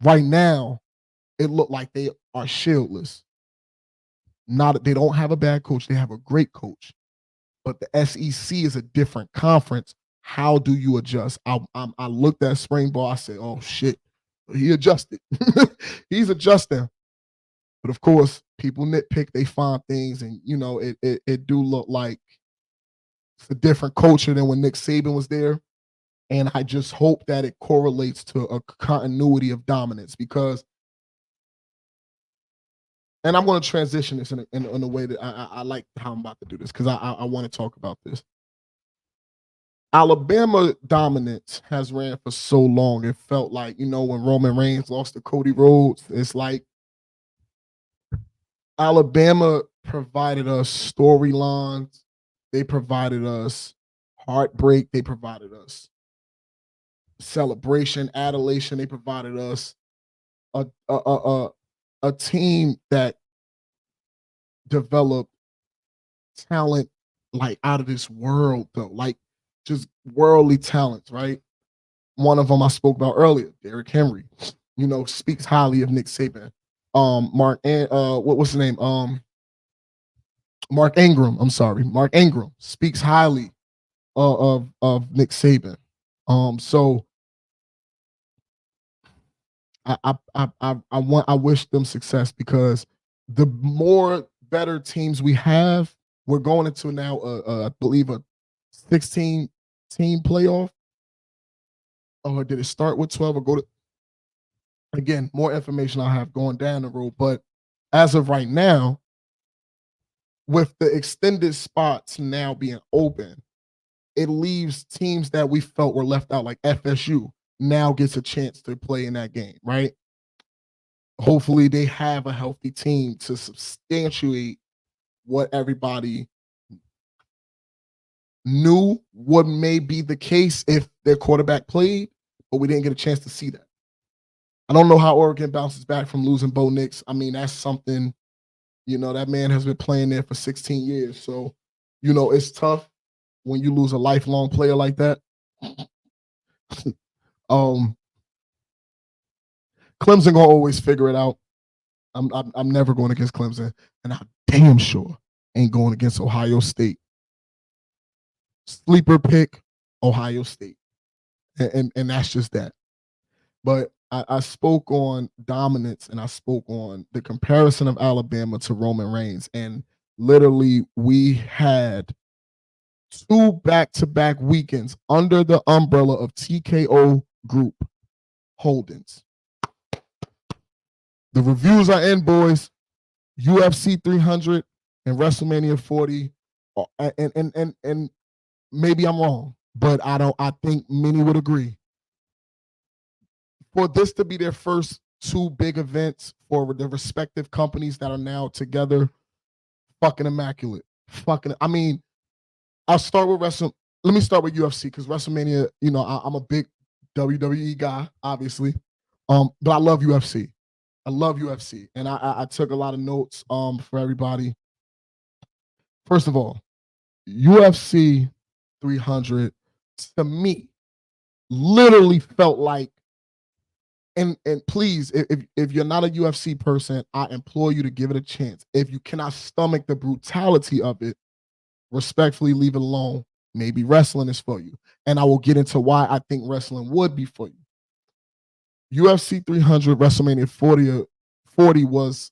Right now, it looked like they are shieldless. They don't have a bad coach, they have a great coach. But the SEC is a different conference. How do you adjust? I looked at spring ball, I said, oh shit, he adjusted. He's adjusting. But of course, people nitpick, they find things, and it do look like it's a different culture than when Nick Saban was there. And I just hope that it correlates to a continuity of dominance because, and I'm going to transition this in a way that I like how I'm about to do this because I want to talk about this. Alabama dominance has ran for so long. It felt like, when Roman Reigns lost to Cody Rhodes, it's like Alabama provided us storylines. They provided us heartbreak. They provided us celebration, adulation. They provided us a team that developed talent like out of this world, though, like just worldly talents, right? One of them I spoke about earlier, Derrick Henry. speaks highly of Nick Saban. Mark and what's his name? Mark Ingram. I'm sorry, Mark Ingram speaks highly of Nick Saban. So I wish them success because the more better teams we have, we're going into now I believe a 16 team playoff. Or did it start with 12 or go to again, more information I have going down the road. But as of right now, with the extended spots now being open, it leaves teams that we felt were left out, like FSU, now gets a chance to play in that game, right? Hopefully, they have a healthy team to substantiate what everybody knew what may be the case if their quarterback played, but we didn't get a chance to see that. I don't know how Oregon bounces back from losing Bo Nix. I mean, that's something, that man has been playing there for 16 years. So, it's tough when you lose a lifelong player like that. Clemson gonna always figure it out. I'm never going against Clemson, and I'm damn sure ain't going against Ohio State. Sleeper pick, Ohio State, and that's just that. But I spoke on dominance, and I spoke on the comparison of Alabama to Roman Reigns, and literally we had 2 back-to-back weekends under the umbrella of TKO Group Holdings. The reviews are in, boys. UFC 300 and WrestleMania 40, and maybe I'm wrong, but I think many would agree. For this to be their first 2 big events for the respective companies that are now together, fucking immaculate. I mean, I'll start with let me start with UFC because WrestleMania, I'm a big WWE guy, obviously. But I love UFC. I love UFC. And I took a lot of notes for everybody. First of all, UFC 300 to me literally felt like, and please, if you're not a UFC person, I implore you to give it a chance. If you cannot stomach the brutality of it, respectfully leave it alone. Maybe wrestling is for you. And I will get into why I think wrestling would be for you. UFC 300 WrestleMania 40 was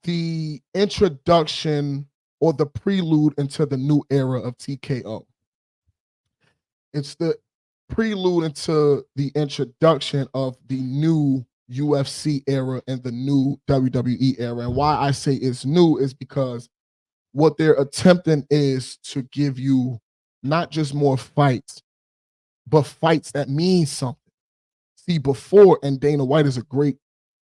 the introduction or the prelude into the new era of TKO. It's the prelude into the introduction of the new UFC era and the new WWE era. And why I say it's new is because what they're attempting is to give you not just more fights, but fights that mean something. See, before, and Dana White is a great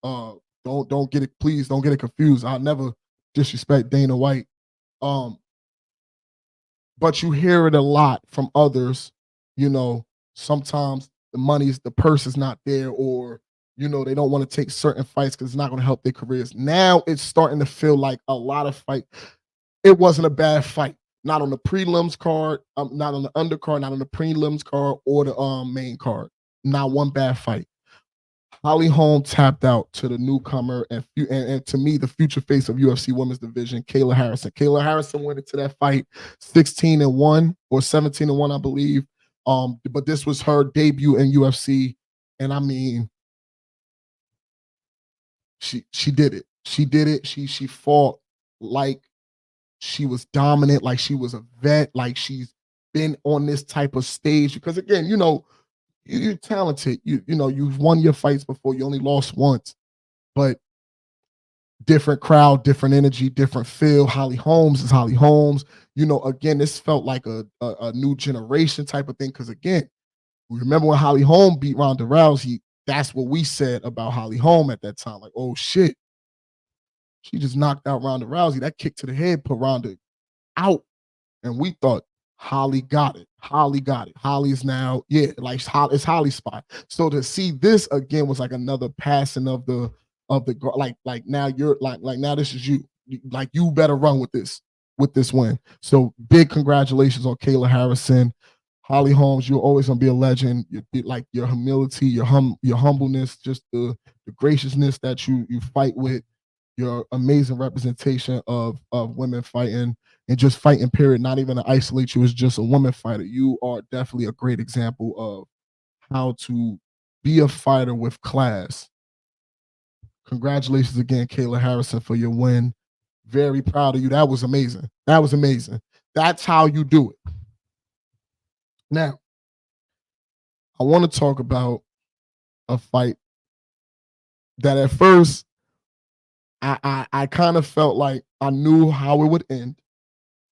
don't get it, please don't get it confused. I'll never disrespect Dana White. But you hear it a lot from others, sometimes the purse is not there, or they don't want to take certain fights because it's not going to help their careers. Now it's starting to feel like a lot of fight. It wasn't a bad fight. Not on the prelims card, not on the undercard, not on the prelims card or the main card. Not one bad fight. Holly Holm tapped out to the newcomer and to me, the future face of UFC Women's Division, Kayla Harrison. Kayla Harrison went into that fight 16-1 or 17-1, I believe. But this was her debut in UFC, and I mean, she did it. She did it. She fought like she was dominant, like she was a vet, like she's been on this type of stage. Because again, you're talented. You've won your fights before. You only lost once, but different crowd, different energy, different feel. Holly Holmes is Holly Holmes. Again, this felt like a new generation type of thing. Because again, we remember when Holly Holm beat Ronda Rousey. That's what we said about Holly Holm at that time. Like, oh shit, she just knocked out Ronda Rousey. That kick to the head put Ronda out, and we thought Holly got it. Holly got it. Holly's now, like it's Holly's spot. So to see this again was like another passing of the like now you're like now this is you. Like you better run with this win. So big congratulations on Kayla Harrison. Holly Holmes, you're always gonna be a legend. Like your humility, your humbleness, just the graciousness that you fight with, your amazing representation of women fighting and just fighting. Period. Not even to isolate you as just a woman fighter. You are definitely a great example of how to be a fighter with class. Congratulations again, Kayla Harrison, for your win. Very proud of you. That was amazing. That was amazing. That's how you do it. Now, I want to talk about a fight that at first I kind of felt like I knew how it would end.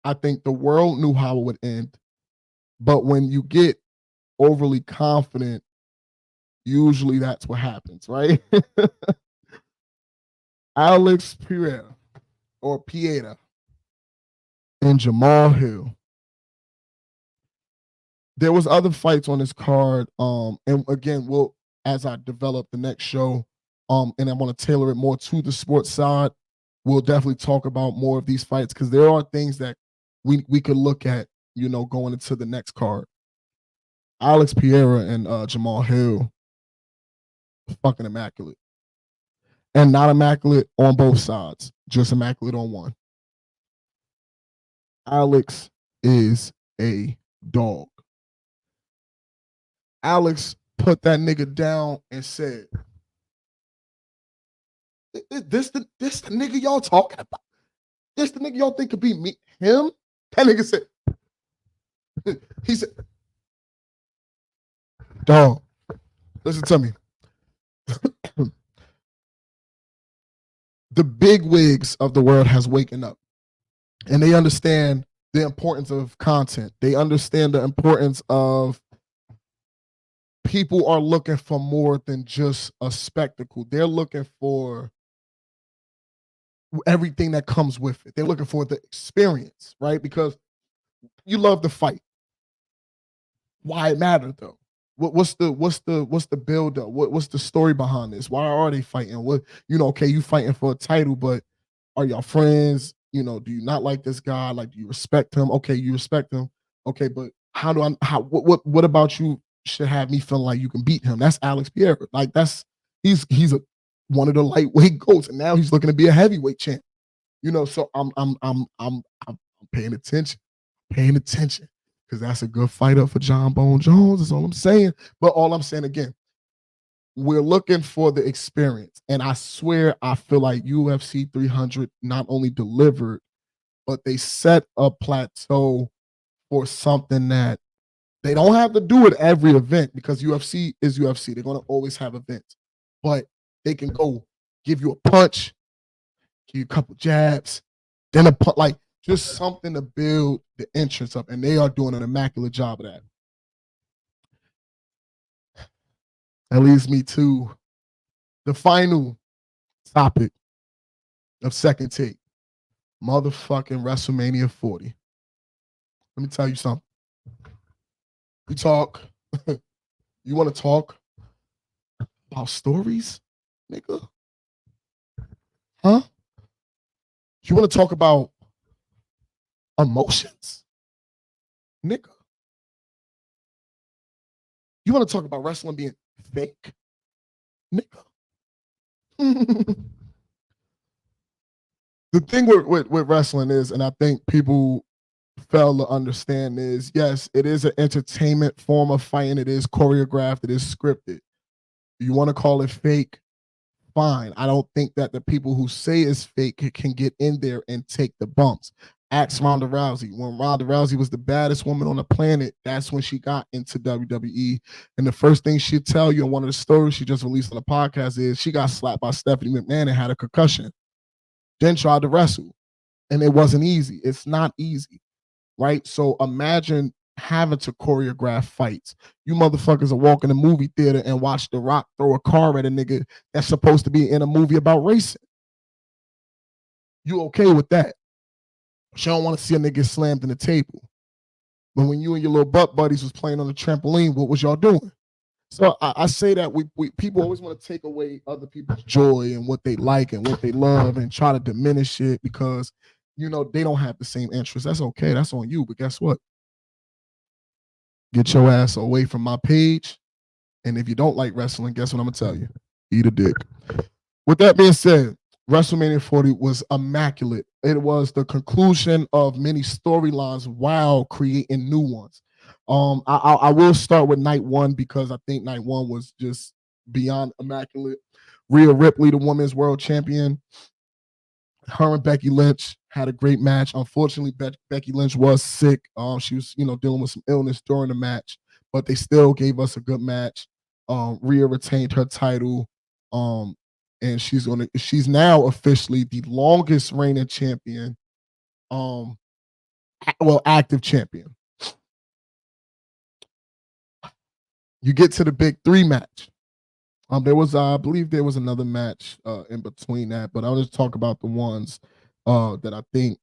I think the world knew how it would end. But when you get overly confident, usually that's what happens, right? Alex Pereira or Pieta and Jamal Hill. There was other fights on this card. And again, we'll as I develop the next show, and I want to tailor it more to the sports side, we'll definitely talk about more of these fights because there are things that we could look at, going into the next card. Alex Pereira and Jamal Hill, fucking immaculate. And not immaculate on both sides, just immaculate on one. Alex is a dog. Alex put that nigga down and said, this the nigga y'all talking about? This the nigga y'all think could be me? Him? That nigga said, he said, dog, listen to me. The big wigs of the world has waken up and they understand the importance of content. They understand the importance of people are looking for more than just a spectacle. They're looking for everything that comes with it. They're looking for the experience, right? Because you love to fight. Why it matter though? What's the build up? What's the story behind this? Why are they fighting? What okay, you fighting for a title, but are y'all friends? Do you not like this guy? Like, do you respect him? Okay, you respect him. Okay, but what about you should have me feeling like you can beat him? That's Alex Pereira. Like he's one of the lightweight goats, and now he's looking to be a heavyweight champ. So I'm paying attention, because that's a good fight up for John Bone Jones. Is all I'm saying. But all I'm saying again, we're looking for the experience. And I swear, I feel like UFC 300 not only delivered, but they set a plateau for something that they don't have to do at every event because UFC is UFC. They're going to always have events. But they can go give you a punch, give you a couple jabs, then a punch, like just something to build the entrance up. And they are doing an immaculate job of that. That leads me to the final topic of Second Take. Motherfucking WrestleMania 40. Let me tell you something. You talk, you want to talk about stories, nigga? Huh? You want to talk about emotions, nigga? You want to talk about wrestling being fake, nigga? The thing with wrestling is, and I think people fail to understand is, yes, it is an entertainment form of fighting. It is choreographed. It is scripted. You want to call it fake? Fine. I don't think that the people who say it's fake can get in there and take the bumps. Ask Ronda Rousey. When Ronda Rousey was the baddest woman on the planet, that's when she got into WWE. And the first thing she'd tell you in one of the stories she just released on the podcast is she got slapped by Stephanie McMahon and had a concussion. Then tried to wrestle. And it wasn't easy. It's not easy. Right? So imagine having to choreograph fights. You motherfuckers are walking the movie theater and watch The Rock throw a car at a nigga that's supposed to be in a movie about racing. You okay with that? But you don't want to see a nigga get slammed in the table. But when you and your little butt buddies was playing on the trampoline, what was y'all doing? So I say that we people always want to take away other people's joy and what they like and what they love and try to diminish it because they don't have the same interests. That's okay. That's on you. But guess what? get your ass away from my page. And if you don't like wrestling, guess what I'm gonna tell you? Eat a dick. With that being said, WrestleMania 40 was immaculate. It was the conclusion of many storylines while creating new ones. I will start with night one because I think night one was just beyond immaculate. Rhea Ripley, the women's world champion, her and Becky Lynch had a great match. Unfortunately, Becky Lynch was sick. She was, dealing with some illness during the match, but they still gave us a good match. Rhea retained her title, and she's now officially the longest reigning champion. Active champion. You get to the big three match. I believe there was another match in between that, but I'll just talk about the ones that I think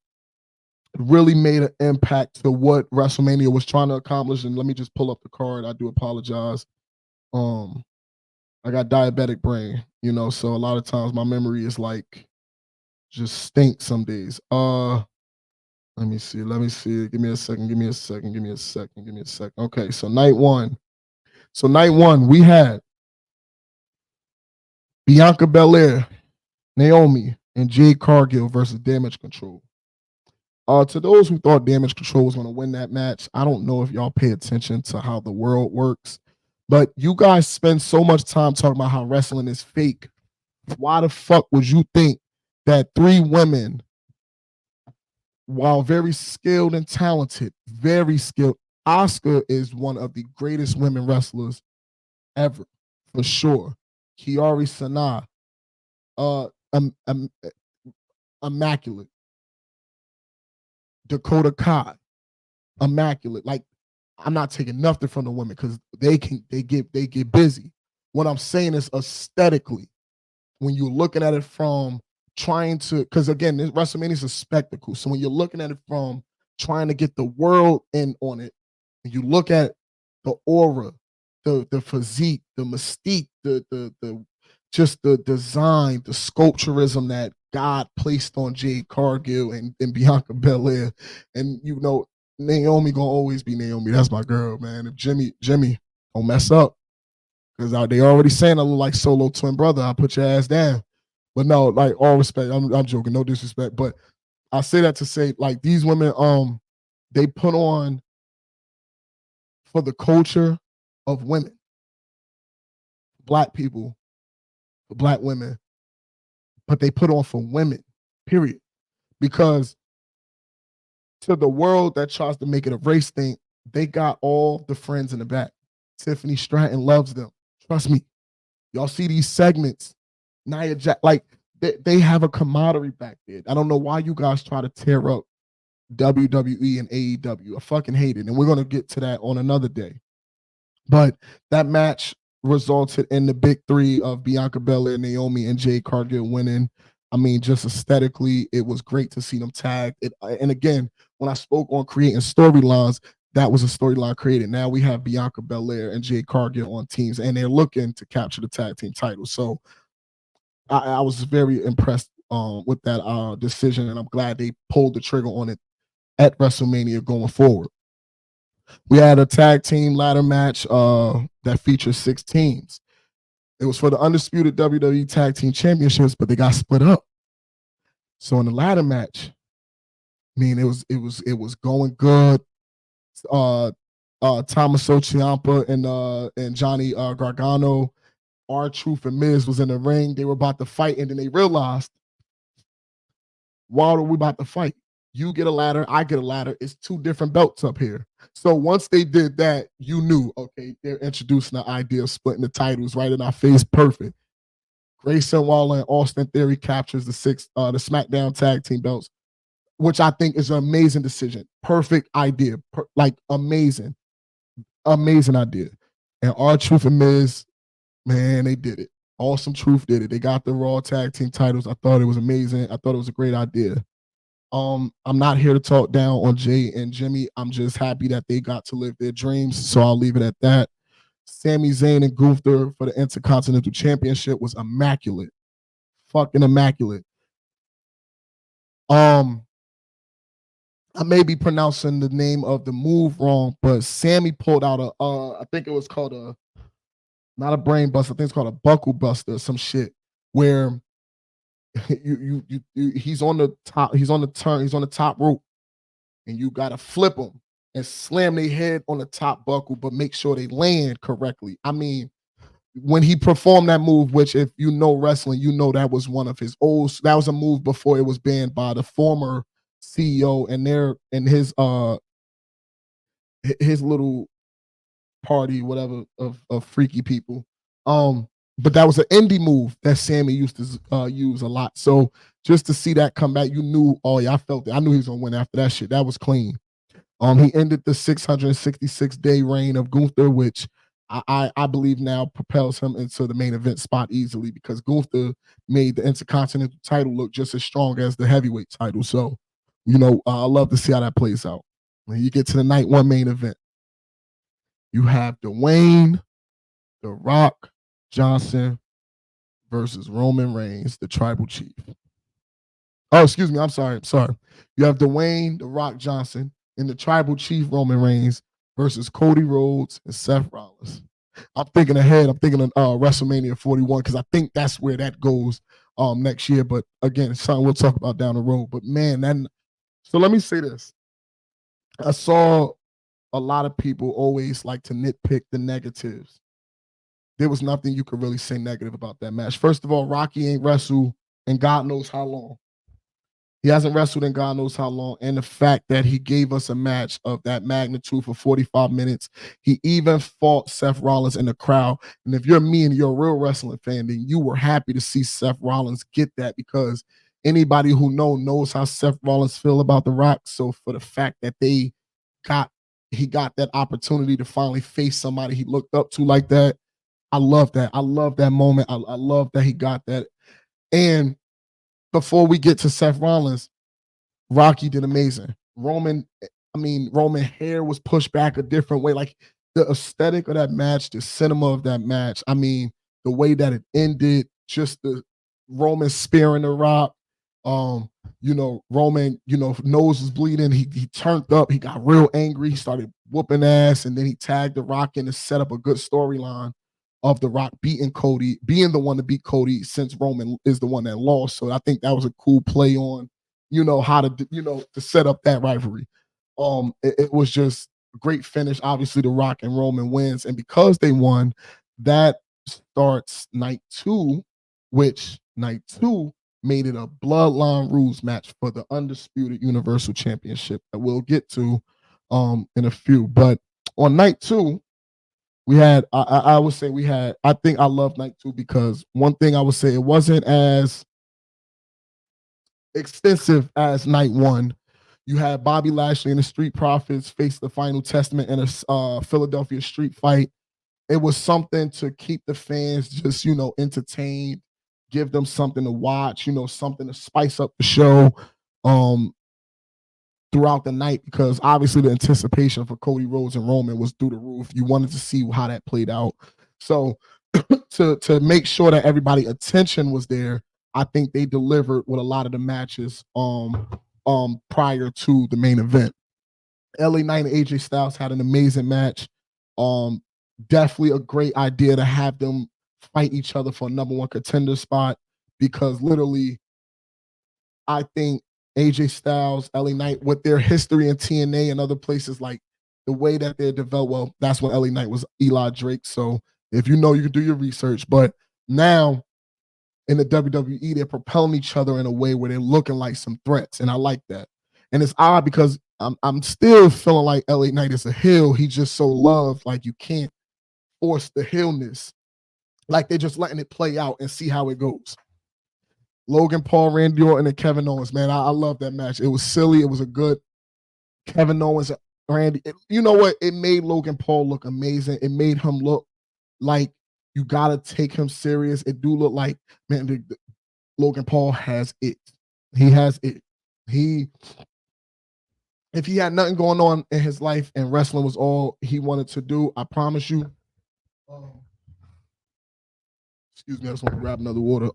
really made an impact to what WrestleMania was trying to accomplish. And let me just pull up the card. I do apologize. I got diabetic brain, so a lot of times my memory is like just stinks some days. Let me see. Give me a second. Okay, so night one. We had Bianca Belair, Naomi, and Jade Cargill versus Damage Control. To those who thought Damage Control was going to win that match, I don't know if y'all pay attention to how the world works, but you guys spend so much time talking about how wrestling is fake. Why the fuck would you think that three women, while very skilled and talented, very skilled, Asuka is one of the greatest women wrestlers ever, for sure. Kiari Sanaa, immaculate. Dakota Kai, immaculate. Like, I'm not taking nothing from the women because they get busy. What I'm saying is aesthetically, when you're looking at it from trying to, because again, WrestleMania is a spectacle. So when you're looking at it from trying to get the world in on it, and you look at the aura, the physique, the mystique, the just the design, the sculpturism that God placed on Jade Cargill and Bianca Belair, and Naomi gonna always be Naomi. That's my girl, man. If Jimmy don't mess up, because they already saying I look like Solo twin brother. I'll put your ass down. But no, like, all respect. I'm joking, no disrespect. But I say that to say, like, these women, they put on for the culture of women, Black people, for Black women, but they put on for women, period. Because to the world that tries to make it a race thing, they got all the friends in the back. Tiffany Stratton loves them. Trust me. Y'all see these segments. Nia Jax, like, they have a camaraderie back there. I don't know why you guys try to tear up WWE and AEW. I fucking hate it. And we're going to get to that on another day. But that match resulted in the big three of Bianca Belair, Naomi, and Jade Cargill winning. I mean, just aesthetically, it was great to see them tagged. And again, when I spoke on creating storylines, that was a storyline created. Now we have Bianca Belair and Jade Cargill on teams, and they're looking to capture the tag team title. So I was very impressed with that decision, and I'm glad they pulled the trigger on it at WrestleMania going forward. We had a tag team ladder match that featured 6 teams. It was for the undisputed WWE Tag Team Championships, but they got split up. So in the ladder match, I mean, it was going good. Tommaso Ciampa and Johnny Gargano, R-Truth and Miz was in the ring. They were about to fight, and then they realized, why are we about to fight? You get a ladder, I get a ladder. It's 2 different belts up here. So once they did that, you knew, okay, they're introducing the idea of splitting the titles right in our face. Perfect. Grayson Waller and Austin Theory captures the SmackDown tag team belts, which I think is an amazing decision. Perfect idea. Amazing idea. And R-Truth and Miz, man, they did it. Awesome Truth did it. They got the Raw tag team titles. I thought it was amazing. I thought it was a great idea. I'm not here to talk down on Jay and Jimmy. I'm just happy that they got to live their dreams. So I'll leave it at that. Sami Zayn and Gunther for the Intercontinental Championship was immaculate. Fucking immaculate. I may be pronouncing the name of the move wrong, but Sammy pulled out I think it was called not a brain buster. I think it's called a buckle buster or some shit where he's on the top, he's on the turn, he's on the top rope, and you gotta flip them and slam their head on the top buckle, but make sure they land correctly. I mean, when he performed that move, which if you know wrestling, you know that was one of his old. That was a move before it was banned by the former CEO and his little party, whatever of freaky people. But that was an indie move that Sammy used to use a lot. So just to see that come back, you knew, oh yeah, I felt it. I knew he was gonna win after that shit. That was clean. He ended the 666-day reign of Gunther, which I believe now propels him into the main event spot easily because Gunther made the Intercontinental title look just as strong as the heavyweight title. So, I love to see how that plays out. When you get to the night one main event, you have Dwayne The Rock Johnson versus Roman Reigns, the Tribal Chief. Oh, excuse me. I'm sorry. You have Dwayne The Rock Johnson and the Tribal Chief Roman Reigns versus Cody Rhodes and Seth Rollins. I'm thinking ahead. I'm thinking of WrestleMania 41 because I think that's where that goes next year. But again, it's something we'll talk about down the road. But man, so let me say this. I saw a lot of people always like to nitpick the negatives. There was nothing you could really say negative about that match. First of all, Rocky ain't wrestled in God knows how long. He hasn't wrestled in God knows how long. And the fact that he gave us a match of that magnitude for 45 minutes. He even fought Seth Rollins in the crowd. And if you're me and you're a real wrestling fan, then you were happy to see Seth Rollins get that because anybody who knows how Seth Rollins feel about The Rock. So for the fact that he got that opportunity to finally face somebody he looked up to like that, I love that. I love that moment. I love that he got that. And before we get to Seth Rollins, Rocky did amazing. Roman hair was pushed back a different way. Like the aesthetic of that match, the cinema of that match. I mean, the way that it ended, just the Roman spearing the Rock. Roman, nose was bleeding. He turned up. He got real angry. He started whooping ass, and then he tagged the Rock in to set up a good storyline of the Rock beating Cody, being the one to beat Cody since Roman is the one that lost. So I think that was a cool play on, how to, to set up that rivalry. It was just a great finish. Obviously, the Rock and Roman wins, and because they won, that starts night two, which night two made it a bloodline rules match for the undisputed Universal Championship that we'll get to in a few. But on night two, we had I would say I think I love night two because one thing I would say, it wasn't as extensive as night one. You had Bobby Lashley and the Street Profits face the Final Testament in a Philadelphia street fight. It was something to keep the fans just entertained, give them something to watch, something to spice up the show throughout the night, because obviously the anticipation for Cody Rhodes and Roman was through the roof. You wanted to see how that played out. So to make sure that everybody attention was there, I think they delivered with a lot of the matches prior to the main event. LA Knight and AJ Styles had an amazing match. Definitely a great idea to have them fight each other for a number one contender spot, because literally I think AJ Styles, LA Knight, with their history in TNA and other places, like the way that they're developed, well, that's when LA Knight was Eli Drake. So if you know, you can do your research. But now in the WWE, they're propelling each other in a way where they're looking like some threats. And I like that. And it's odd because I'm still feeling like LA Knight is a heel. He's just so loved. Like you can't force the heelness. Like they're just letting it play out and see how it goes. Logan Paul, Randy Orton, and Kevin Owens, man, I love that match. It was silly. It was a good Kevin Owens, Randy. You know what? It made Logan Paul look amazing. It made him look like you got to take him serious. It do look like, man, Logan Paul has it. He has it. If he had nothing going on in his life and wrestling was all he wanted to do, I promise you. Excuse me, I just want to grab another water.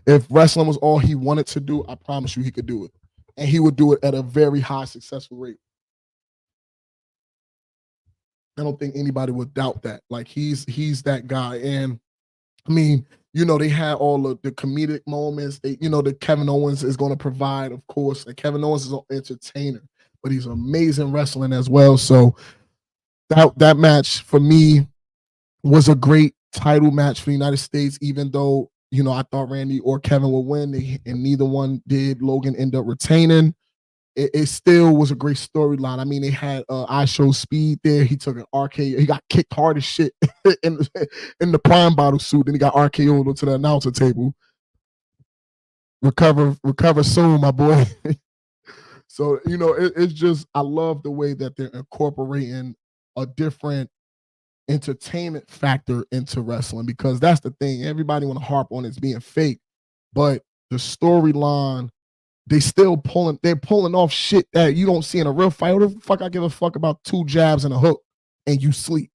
If wrestling was all he wanted to do, I promise you he could do it. and he would do it at a very high successful rate. I don't think anybody would doubt that. Like he's that guy. And I mean, they had all of the comedic moments. The Kevin Owens is going to provide, of course. And Kevin Owens is an entertainer, but he's amazing wrestling as well. So that match for me was a great title match for the United States, even though, I thought Randy or Kevin would win, and neither one did. Logan ended up retaining. It still was a great storyline. I mean, they had I Show Speed there. He took an RKO. He got kicked hard as shit in the Prime Bottle suit. Then he got RKO'd onto the announcer table. Recover soon, my boy. So, it's just, I love the way that they're incorporating a different entertainment factor into wrestling, because that's the thing. Everybody want to harp on it's being fake, but the storyline, they're pulling off shit that you don't see in a real fight. What the fuck I give a fuck about 2 jabs and a hook and you sleep,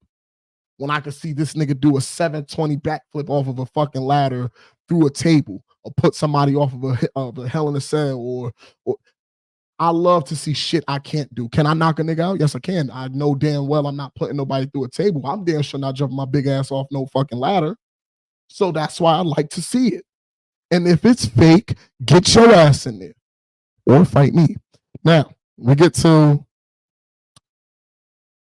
when I could see this nigga do a 720 backflip off of a fucking ladder through a table, or put somebody off of a Hell in a Cell, or I love to see shit I can't do. Can I knock a nigga out? Yes, I can. I know damn well I'm not putting nobody through a table. I'm damn sure not jumping my big ass off no fucking ladder. So that's why I like to see it. And if it's fake, get your ass in there or fight me. Now,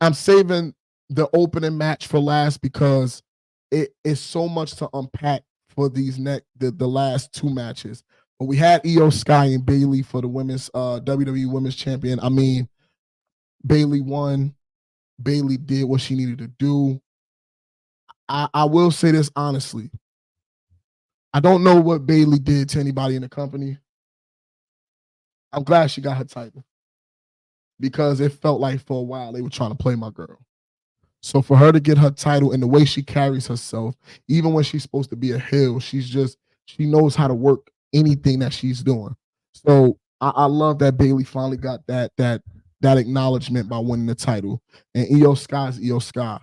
I'm saving the opening match for last, because it is so much to unpack for the last 2 matches. But we had Io Sky and Bayley for the women's WWE Women's Champion. I mean, Bayley won. Bayley did what she needed to do. I will say this honestly. I don't know what Bayley did to anybody in the company. I'm glad she got her title, because it felt like for a while they were trying to play my girl. So for her to get her title, and the way she carries herself, even when she's supposed to be a heel, she knows how to work anything that she's doing. So I love that Bayley finally got that acknowledgement by winning the title. And Io Sky's Io Sky,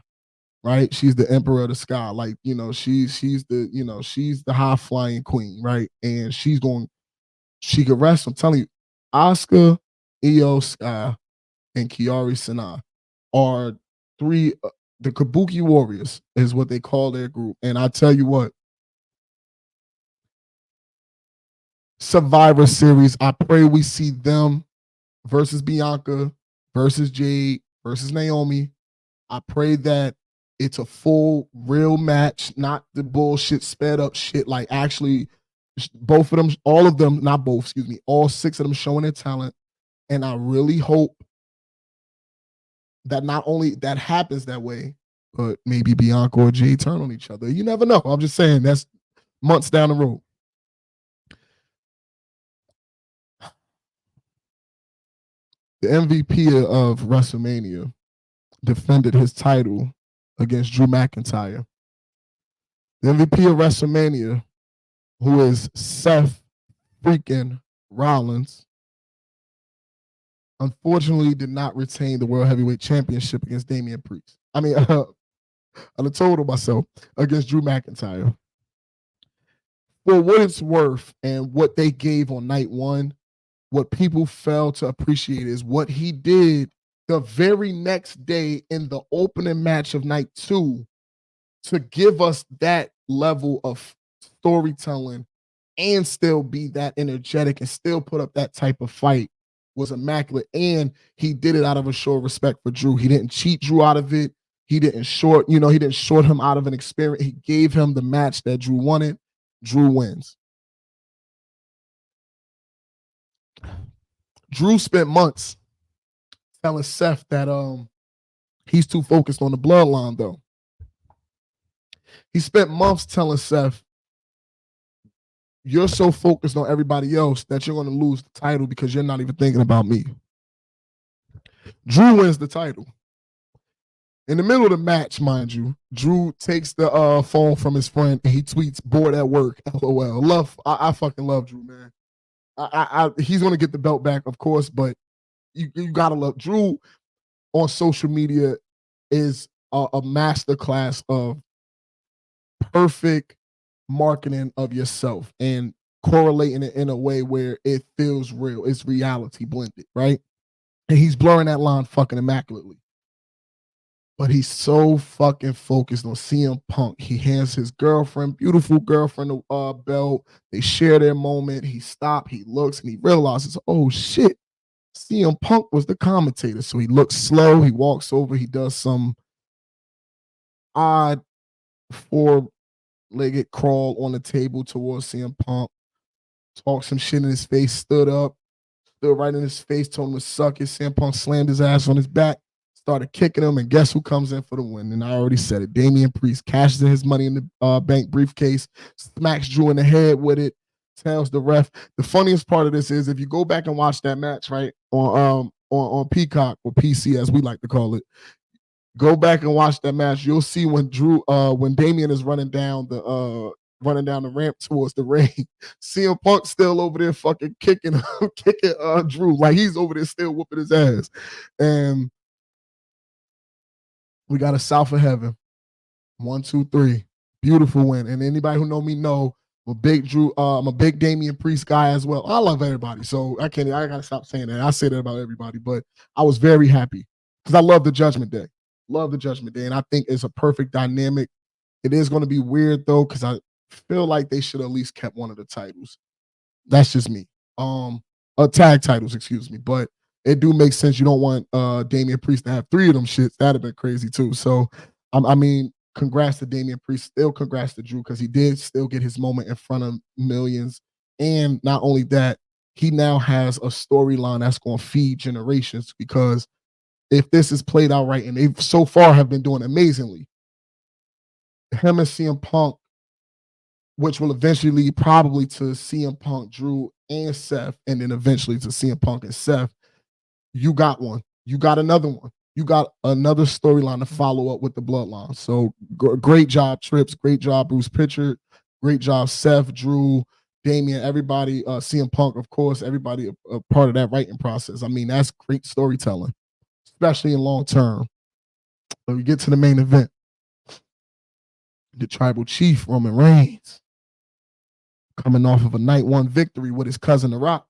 right? She's the emperor of the sky. Like, she's the high flying queen, right? And she could wrestle. I'm telling you, Asuka, Io Sky, and Kiari Sanai are 3, the Kabuki Warriors is what they call their group. And I tell you what, Survivor Series, I pray we see them versus Bianca, versus Jade, versus Naomi. I pray that it's a full, real match, not the bullshit, sped up shit. Like, actually, both of them, all of them, not both, excuse me, all 6 of them showing their talent. And I really hope that not only that happens that way, but maybe Bianca or Jay turn on each other. You never know. I'm just saying, that's months down the road. The MVP of WrestleMania defended his title against Drew McIntyre. The MVP of WrestleMania, who is Seth freaking Rollins, unfortunately did not retain the World Heavyweight Championship against Damian Priest. I mean, I told myself, against Drew McIntyre. For what it's worth and what they gave on night 1, what people fail to appreciate is what he did the very next day in the opening match of night 2 to give us that level of storytelling and still be that energetic and still put up that type of fight was immaculate. And he did it out of a show of respect for Drew. He didn't cheat Drew out of it. He didn't short him out of an experience. He gave him the match that Drew wanted. Drew wins. Drew spent months telling Seth that he's too focused on the bloodline, though. He spent months telling Seth, you're so focused on everybody else that you're going to lose the title because you're not even thinking about me. Drew wins the title. In the middle of the match, mind you, Drew takes the phone from his friend and he tweets, bored at work, LOL. I fucking love Drew, man. He's going to get the belt back, of course, but you got to love Drew on social media is a masterclass of perfect marketing of yourself. And correlating it in a way where it feels real. It's reality blended, right? And he's blurring that line fucking immaculately. But he's so fucking focused on CM Punk. He hands his girlfriend, beautiful girlfriend, the belt. They share their moment. He stopped, he looks, and he realizes, oh shit, CM Punk was the commentator. So he looks slow, he walks over, he does some odd four-legged crawl on the table towards CM Punk, talks some shit in his face, stood up, stood right in his face, told him to suck it. CM Punk slammed his ass on his back, started kicking him, and guess who comes in for the win? And I already said it. Damian Priest cashes in his money in the bank briefcase, smacks Drew in the head with it, tells the ref. The funniest part of this is if you go back and watch that match, right, on Peacock or PC as we like to call it, go back and watch that match. You'll see when when Damian is running down the ramp towards the ring, CM Punk still over there fucking kicking Drew, like he's over there still whooping his ass. And we got a South of Heaven. 1, 2, 3. Beautiful win. And anybody who know me know I'm a big Damian Priest guy as well. I love everybody. So I gotta stop saying that. I say that about everybody, but I was very happy because I love the Judgment Day. Love the Judgment Day. And I think it's a perfect dynamic. It is going to be weird though, because I feel like they should at least kept one of the titles. That's just me. Tag titles, excuse me. But it do make sense. You don't want Damian Priest to have 3 of them shits. That'd have been crazy too. So I mean, congrats to Damian Priest. Still congrats to Drew because he did still get his moment in front of millions. And not only that, he now has a storyline that's going to feed generations because if this is played out right, and they so far have been doing amazingly, him and CM Punk, which will eventually lead probably to CM Punk, Drew, and Seth, and then eventually to CM Punk and Seth, you got one. You got another one. You got another storyline to follow up with the bloodline. So great job, Trips. Great job, Bruce Pritchard. Great job, Seth, Drew, Damian, everybody, CM Punk, of course, everybody a part of that writing process. I mean, that's great storytelling, especially in long term. So we get to the main event. The tribal chief, Roman Reigns, coming off of a night 1 victory with his cousin, The Rock.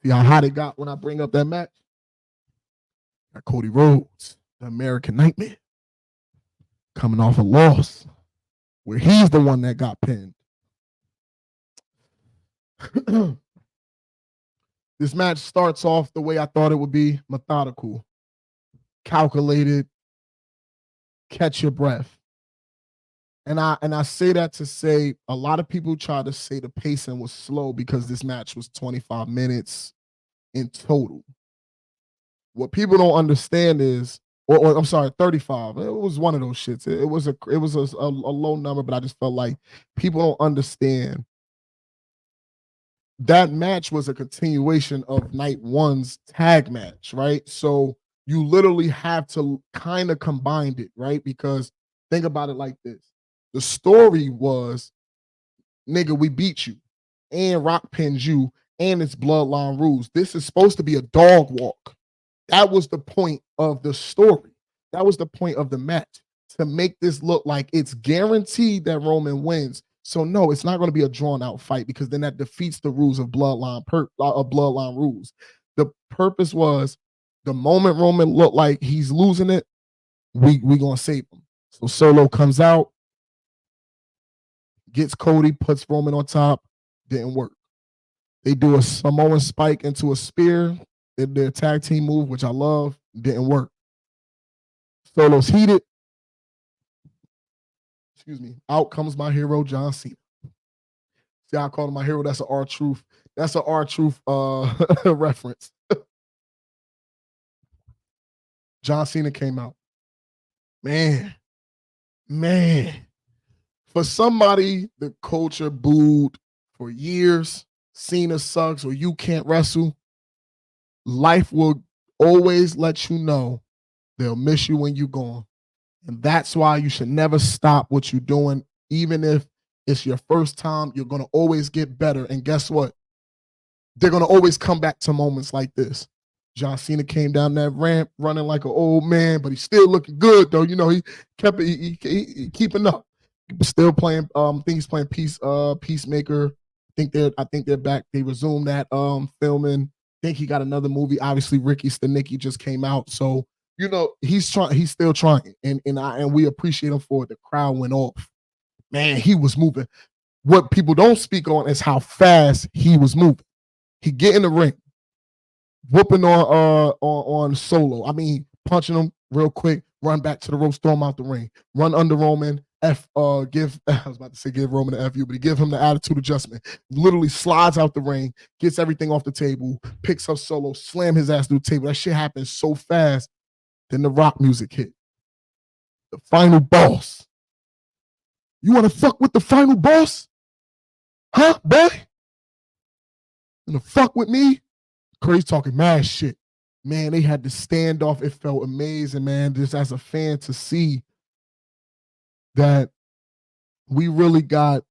See how hot it got when I bring up that match? Got Cody Rhodes, the American Nightmare, coming off a loss where he's the one that got pinned. This match starts off the way I thought it would be, methodical, calculated, catch your breath. And I say that to say a lot of people try to say the pacing was slow because this match was 25 minutes in total. What people don't understand is, or I'm sorry, 35. It was one of those shits. It was a low number, but I just felt like people don't understand that match was a continuation of night 1's tag match, right? So you literally have to kind of combine it, right? Because think about it like this. The story was, nigga, we beat you, and Rock pins you, and it's bloodline rules. This is supposed to be a dog walk. That was the point of the story. That was the point of the match, to make this look like it's guaranteed that Roman wins. So no, it's not going to be a drawn out fight because then that defeats the rules of bloodline rules. The purpose was the moment Roman looked like he's losing it, we gonna save him. So Solo comes out, gets Cody, puts Roman on top, didn't work. They do a Samoan spike into a spear, their tag team move, which I love, didn't work. Solo's heated. Excuse me. Out comes my hero, John Cena. See, I call him my hero. That's an R-Truth. That's an R-Truth reference. John Cena came out. Man. For somebody the culture booed for years, Cena sucks or you can't wrestle, life will always let you know they'll miss you when you're gone. And that's why you should never stop what you're doing. Even if it's your first time, you're going to always get better. And guess what? They're going to always come back to moments like this. John Cena came down that ramp running like an old man, but he's still looking good, though. You know, he kept it, he keeping up. Still playing. I think he's playing Peacemaker. I think they're back. They resumed that filming. I think he got another movie. Obviously, Ricky Stenicki just came out, so you know he's trying. He's still trying, and we appreciate him for it. The crowd went off. Man, he was moving. What people don't speak on is how fast he was moving. He get in the ring, whooping on Solo. I mean, punching him real quick, run back to the rope, storm out the ring, run under Roman. Give I was about to say give Roman the FU, but he give him the attitude adjustment. Literally slides out the ring, gets everything off the table, picks up Solo, slam his ass through the table. That shit happened so fast. Then the rock music hit. The final boss. You want to fuck with the final boss? Huh, boy? You want to fuck with me? Crazy talking mad shit. Man, they had to stand off. It felt amazing, man, just as a fan to see that we really got,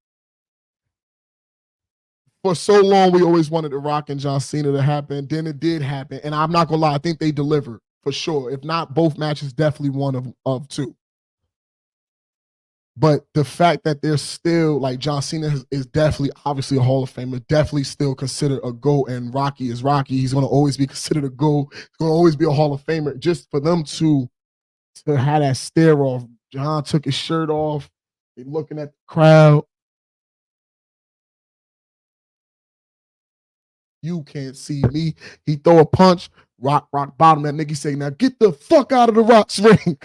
for so long, we always wanted The Rock and John Cena to happen. Then it did happen. And I'm not going to lie, I think they delivered for sure. If not both matches, definitely one of two. But the fact that they're still, like, John Cena is definitely, obviously, a Hall of Famer, definitely still considered a GOAT, and Rocky is Rocky. He's going to always be considered a GOAT. He's going to always be a Hall of Famer. Just for them to have that stare off. John took his shirt off. They looking at the crowd. You can't see me. He throw a punch, rock bottom. That nigga say, now get the fuck out of the Rock's ring.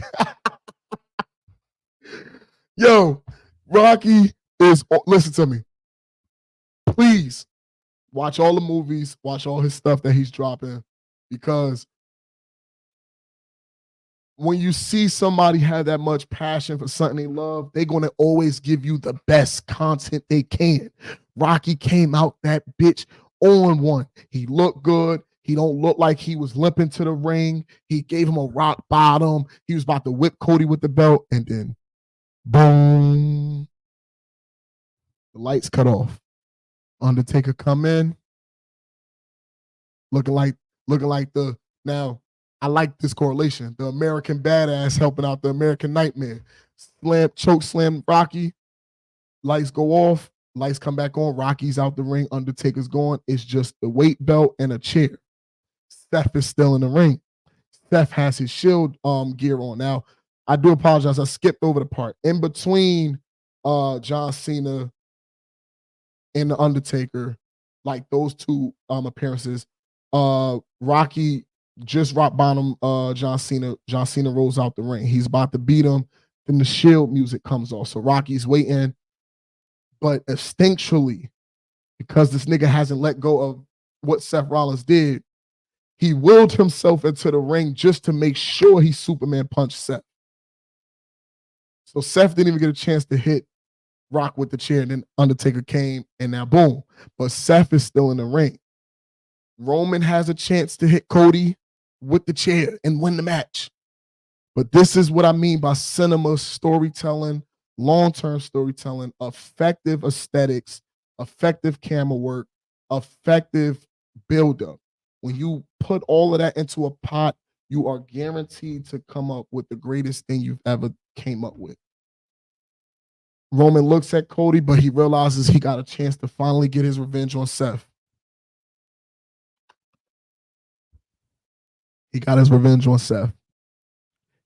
Yo, Rocky is, listen to me. Please watch all the movies, watch all his stuff that he's dropping, because when you see somebody have that much passion for something they love, they're going to always give you the best content they can. Rocky came out that bitch on one. He looked good. He don't look like he was limping to the ring. He gave him a rock bottom. He was about to whip Cody with the belt, and then boom, the lights cut off. Undertaker come in, looking like the, now I like this correlation. The American badass helping out the American nightmare. Choke slam Rocky. Lights go off. Lights come back on. Rocky's out the ring. Undertaker's gone. It's just the weight belt and a chair. Seth is still in the ring. Seth has his shield gear on. Now, I do apologize. I skipped over the part. In between John Cena and the Undertaker, like those two appearances, Rocky just rock bottom John Cena. John Cena rolls out the ring. He's about to beat him. Then the shield music comes off. So Rocky's waiting. But instinctually, because this nigga hasn't let go of what Seth Rollins did, he willed himself into the ring just to make sure he Superman punched Seth. So Seth didn't even get a chance to hit Rock with the chair. And then Undertaker came, and now boom. But Seth is still in the ring. Roman has a chance to hit Cody with the chair and win the match. But this is what I mean by cinema storytelling, long-term storytelling, effective aesthetics, effective camera work, effective buildup. When you put all of that into a pot, you are guaranteed to come up with the greatest thing you've ever came up with. Roman looks at Cody, but he realizes he got a chance to finally get his revenge on Seth. He got his revenge on Seth.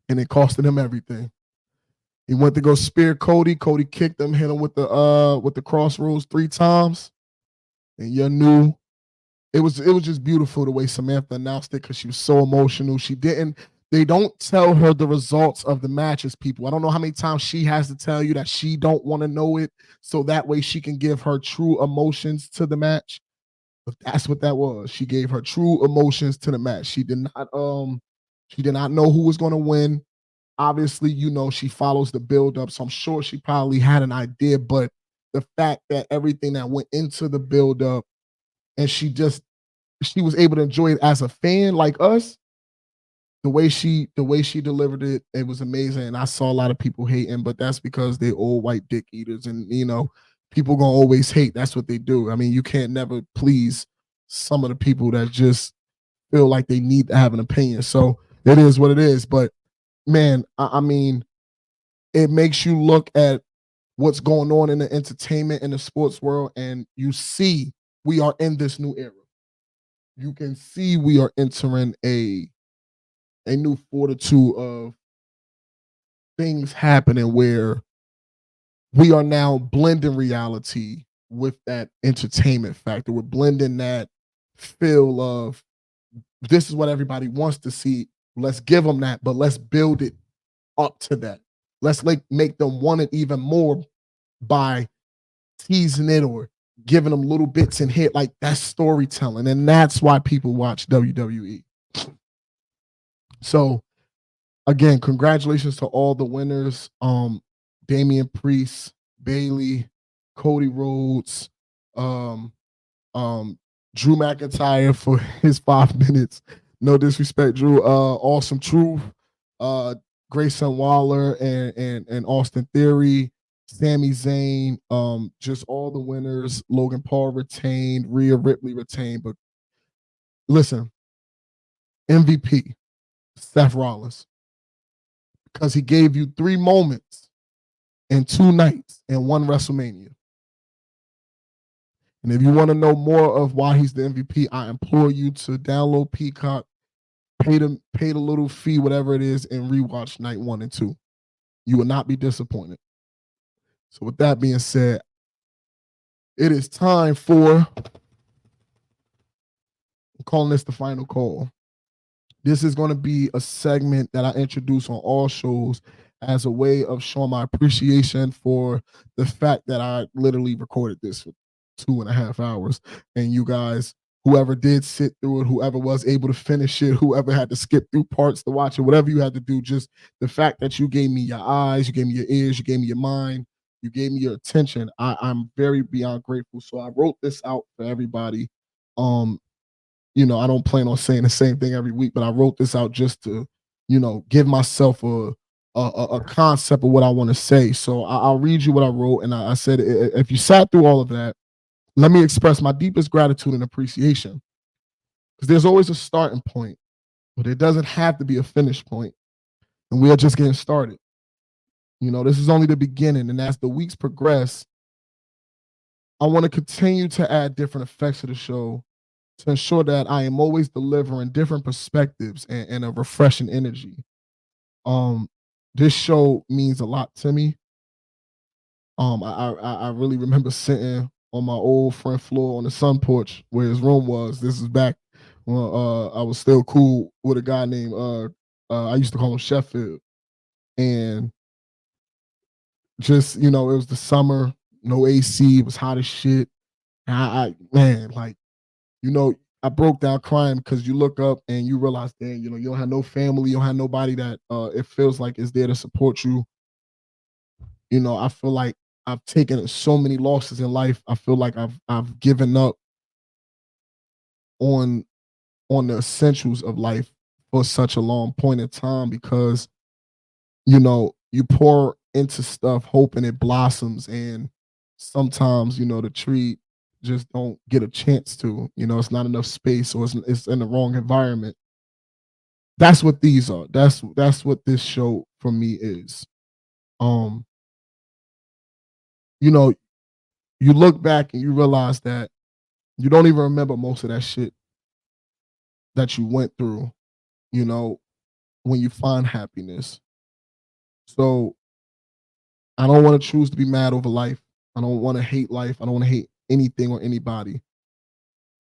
And it costed him everything. He went to go spear Cody. Cody kicked him, hit him with the crossroads 3 times. And you knew it was just beautiful the way Samantha announced it, because she was so emotional. They don't tell her the results of the matches, people. I don't know how many times she has to tell you that she don't want to know it, so that way she can give her true emotions to the match. But that's what that was. She gave her true emotions to the match. She did not know who was going to win. Obviously, you know, she follows the build-up, so I'm sure she probably had an idea, but the fact that everything that went into the build-up, and she was able to enjoy it as a fan like us, the way she delivered it, it was amazing. And I saw a lot of people hating, but that's because they're old white dick eaters, and you know, people gonna always hate. That's what they do. I mean, you can't never please some of the people that just feel like they need to have an opinion. So it is what it is. But man, I mean, it makes you look at what's going on in the entertainment and the sports world, and you see we are in this new era. You can see we are entering a new fortitude of things happening where we are now blending reality with that entertainment factor. We're blending that feel of this is what everybody wants to see. Let's give them that, but let's build it up to that. Let's make them want it even more by teasing it or giving them little bits and hit. Like that's storytelling. And that's why people watch WWE. So again, congratulations to all the winners. Damian Priest, Bailey, Cody Rhodes, um, Drew McIntyre for his 5 minutes. No disrespect, Drew. Awesome Truth, Grayson Waller, and Austin Theory, Sami Zayn, just all the winners. Logan Paul retained, Rhea Ripley retained. But listen, MVP, Seth Rollins, because he gave you 3 moments in 2 nights and 1 WrestleMania. And if you want to know more of why he's the MVP, I implore you to download Peacock, pay the little fee, whatever it is, and rewatch night 1 and 2. You will not be disappointed. So with that being said, it is time for, I'm calling this the final call. This is going to be a segment that I introduce on all shows as a way of showing my appreciation for the fact that I literally recorded this for 2.5 hours. And you guys, whoever did sit through it, whoever was able to finish it, whoever had to skip through parts to watch it, whatever you had to do, just the fact that you gave me your eyes, you gave me your ears, you gave me your mind, you gave me your attention. I'm very beyond grateful. So I wrote this out for everybody. I don't plan on saying the same thing every week, but I wrote this out just to, give myself a concept of what I want to say. So I'll read you what I wrote. And I said, if you sat through all of that, let me express my deepest gratitude and appreciation. Because there's always a starting point, but it doesn't have to be a finish point. And we are just getting started. This is only the beginning. And as the weeks progress, I want to continue to add different effects to the show to ensure that I am always delivering different perspectives and a refreshing energy. This show means a lot to me. I really remember sitting on my old friend floor on the sun porch where his room was. This is back when I was still cool with a guy named I used to call him Sheffield, and just it was the summer, no AC, it was hot as shit. And man, like I broke down crying because you look up and you realize that you don't have no family, you don't have nobody that it feels like is there to support you. I feel like I've taken so many losses in life. I feel like I've given up on the essentials of life for such a long point in time because you pour into stuff hoping it blossoms, and sometimes the tree just don't get a chance to. It's not enough space, or it's in the wrong environment. That's what these are. That's what this show for me is. Um, you know, you look back and you realize that you don't even remember most of that shit that you went through, you know, when you find happiness. So I don't want to choose to be mad over life. I don't want to hate life. I don't want to hate anything or anybody.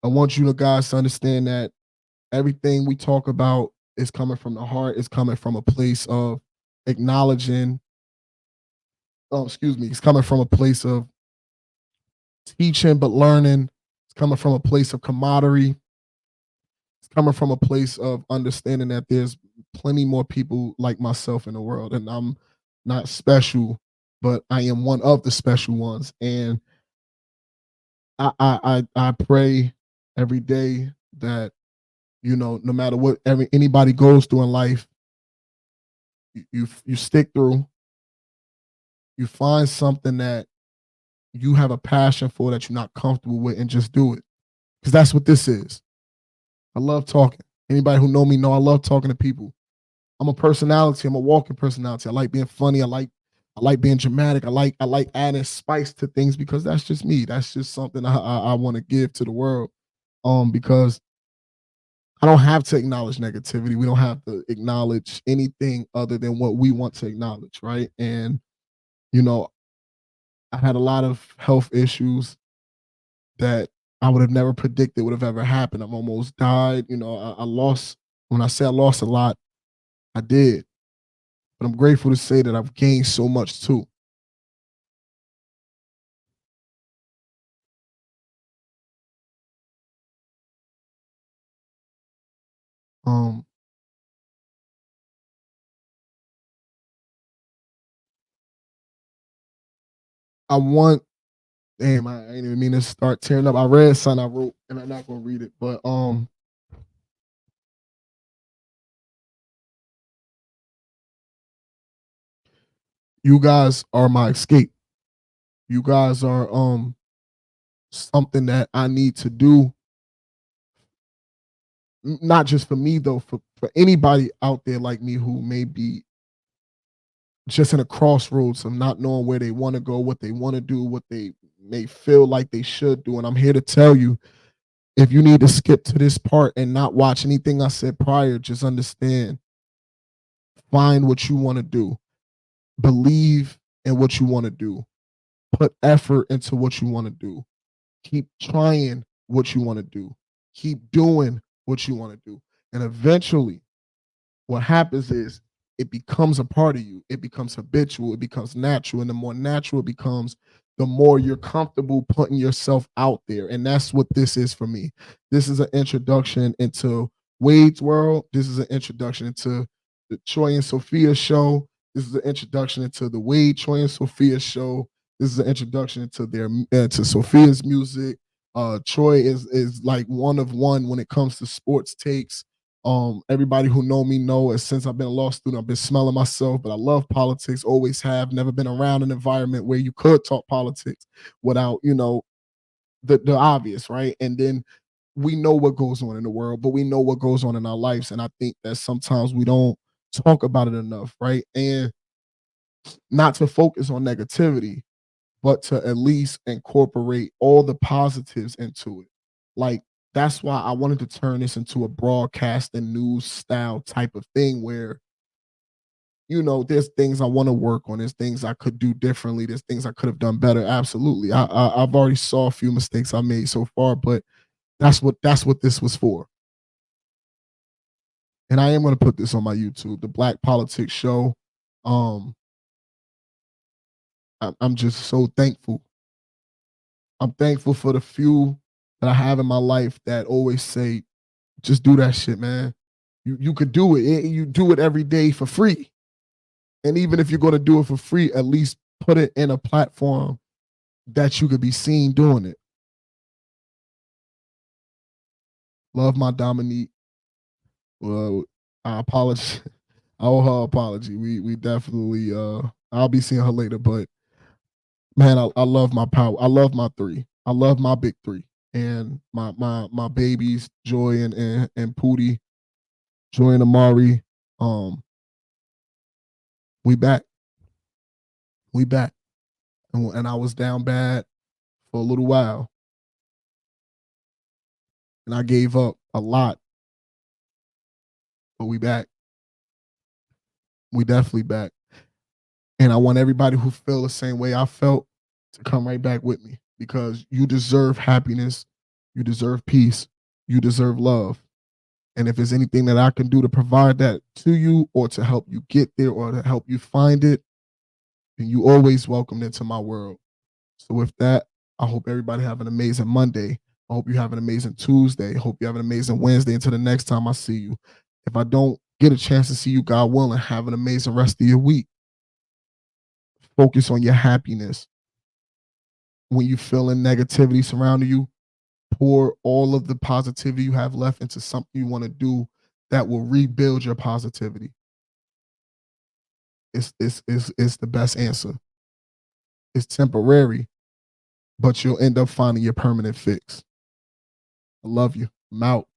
I want you guys to understand that everything we talk about is coming from the heart. It's coming from a place of acknowledging. Oh, excuse me. It's coming from a place of teaching but learning. It's coming from a place of camaraderie. It's coming from a place of understanding that there's plenty more people like myself in the world, and I'm not special, but I am one of the special ones. And I pray every day that no matter what anybody goes through in life, you stick through. You find something that you have a passion for that you're not comfortable with, and just do it, because that's what this is. I love talking. Anybody who know I love talking to people. I'm a personality. I'm a walking personality. I like being funny. I like I like being dramatic. I like adding spice to things because that's just me. That's just something I want to give to the world. Because I don't have to acknowledge negativity. We don't have to acknowledge anything other than what we want to acknowledge, right? And you know, I had a lot of health issues that I would have never predicted would have ever happened. I've almost died. I lost. When I say I lost a lot, I did. But I'm grateful to say that I've gained so much too. Um, I want. Damn, I ain't even mean to start tearing up. I read something I wrote, and I'm not gonna read it. But you guys are my escape. You guys are something that I need to do, not just for me though, for anybody out there like me who may be just in a crossroads of not knowing where they want to go, what they want to do, what they may feel like they should do. And I'm here to tell you, if you need to skip to this part and not watch anything I said prior, just understand, find what you want to do, believe in what you want to do, put effort into what you want to do, keep trying what you want to do, keep doing what you want to do. And eventually, what happens is it becomes a part of you. It becomes habitual. It becomes natural. And the more natural it becomes, the more you're comfortable putting yourself out there. And that's what this is for me. This is an introduction into Wade's world. This is an introduction into the Troy and Sophia show. This is an introduction into the Wade, Troy, and Sophia show. This is an introduction into their to Sophia's music. Troy is like one of one when it comes to sports takes. Everybody who know me know it since I've been a law student, I've been smelling myself, but I love politics, always have, never been around an environment where you could talk politics without, the obvious, right? And then we know what goes on in the world, but we know what goes on in our lives. And I think that sometimes we don't talk about it enough, right? And not to focus on negativity, but to at least incorporate all the positives into it. Like, that's why I wanted to turn this into a broadcast and news style type of thing where, there's things I want to work on, there's things I could do differently, there's things I could have done better. Absolutely. I've already saw a few mistakes I made so far, but that's what this was for. And I am going to put this on my YouTube, the Black Politics Show. Um, I'm just so thankful. I'm thankful for the few that I have in my life that always say, just do that shit, man. You could do it. You do it every day for free. And even if you're going to do it for free, at least put it in a platform that you could be seen doing it. Love my Dominique. Well, I apologize. I owe her apology. We definitely I'll be seeing her later, but man, I love my power. I love my three. I love my big three. And my babies, Joy and Pootie, Joy and Amari. Um, we back. We back. And I was down bad for a little while. And I gave up a lot, but we back. We definitely back. And I want everybody who feel the same way I felt to come right back with me because you deserve happiness, you deserve peace, you deserve love. And if there's anything that I can do to provide that to you or to help you get there or to help you find it, then you always welcomed into my world. So with that, I hope everybody have an amazing Monday. I hope you have an amazing Tuesday. I hope you have an amazing Wednesday until the next time I see you. If I don't get a chance to see you, God willing, have an amazing rest of your week. Focus on your happiness. When you feel in negativity surrounding you, pour all of the positivity you have left into something you want to do that will rebuild your positivity. It's the best answer. It's temporary, but you'll end up finding your permanent fix. I love you. I'm out.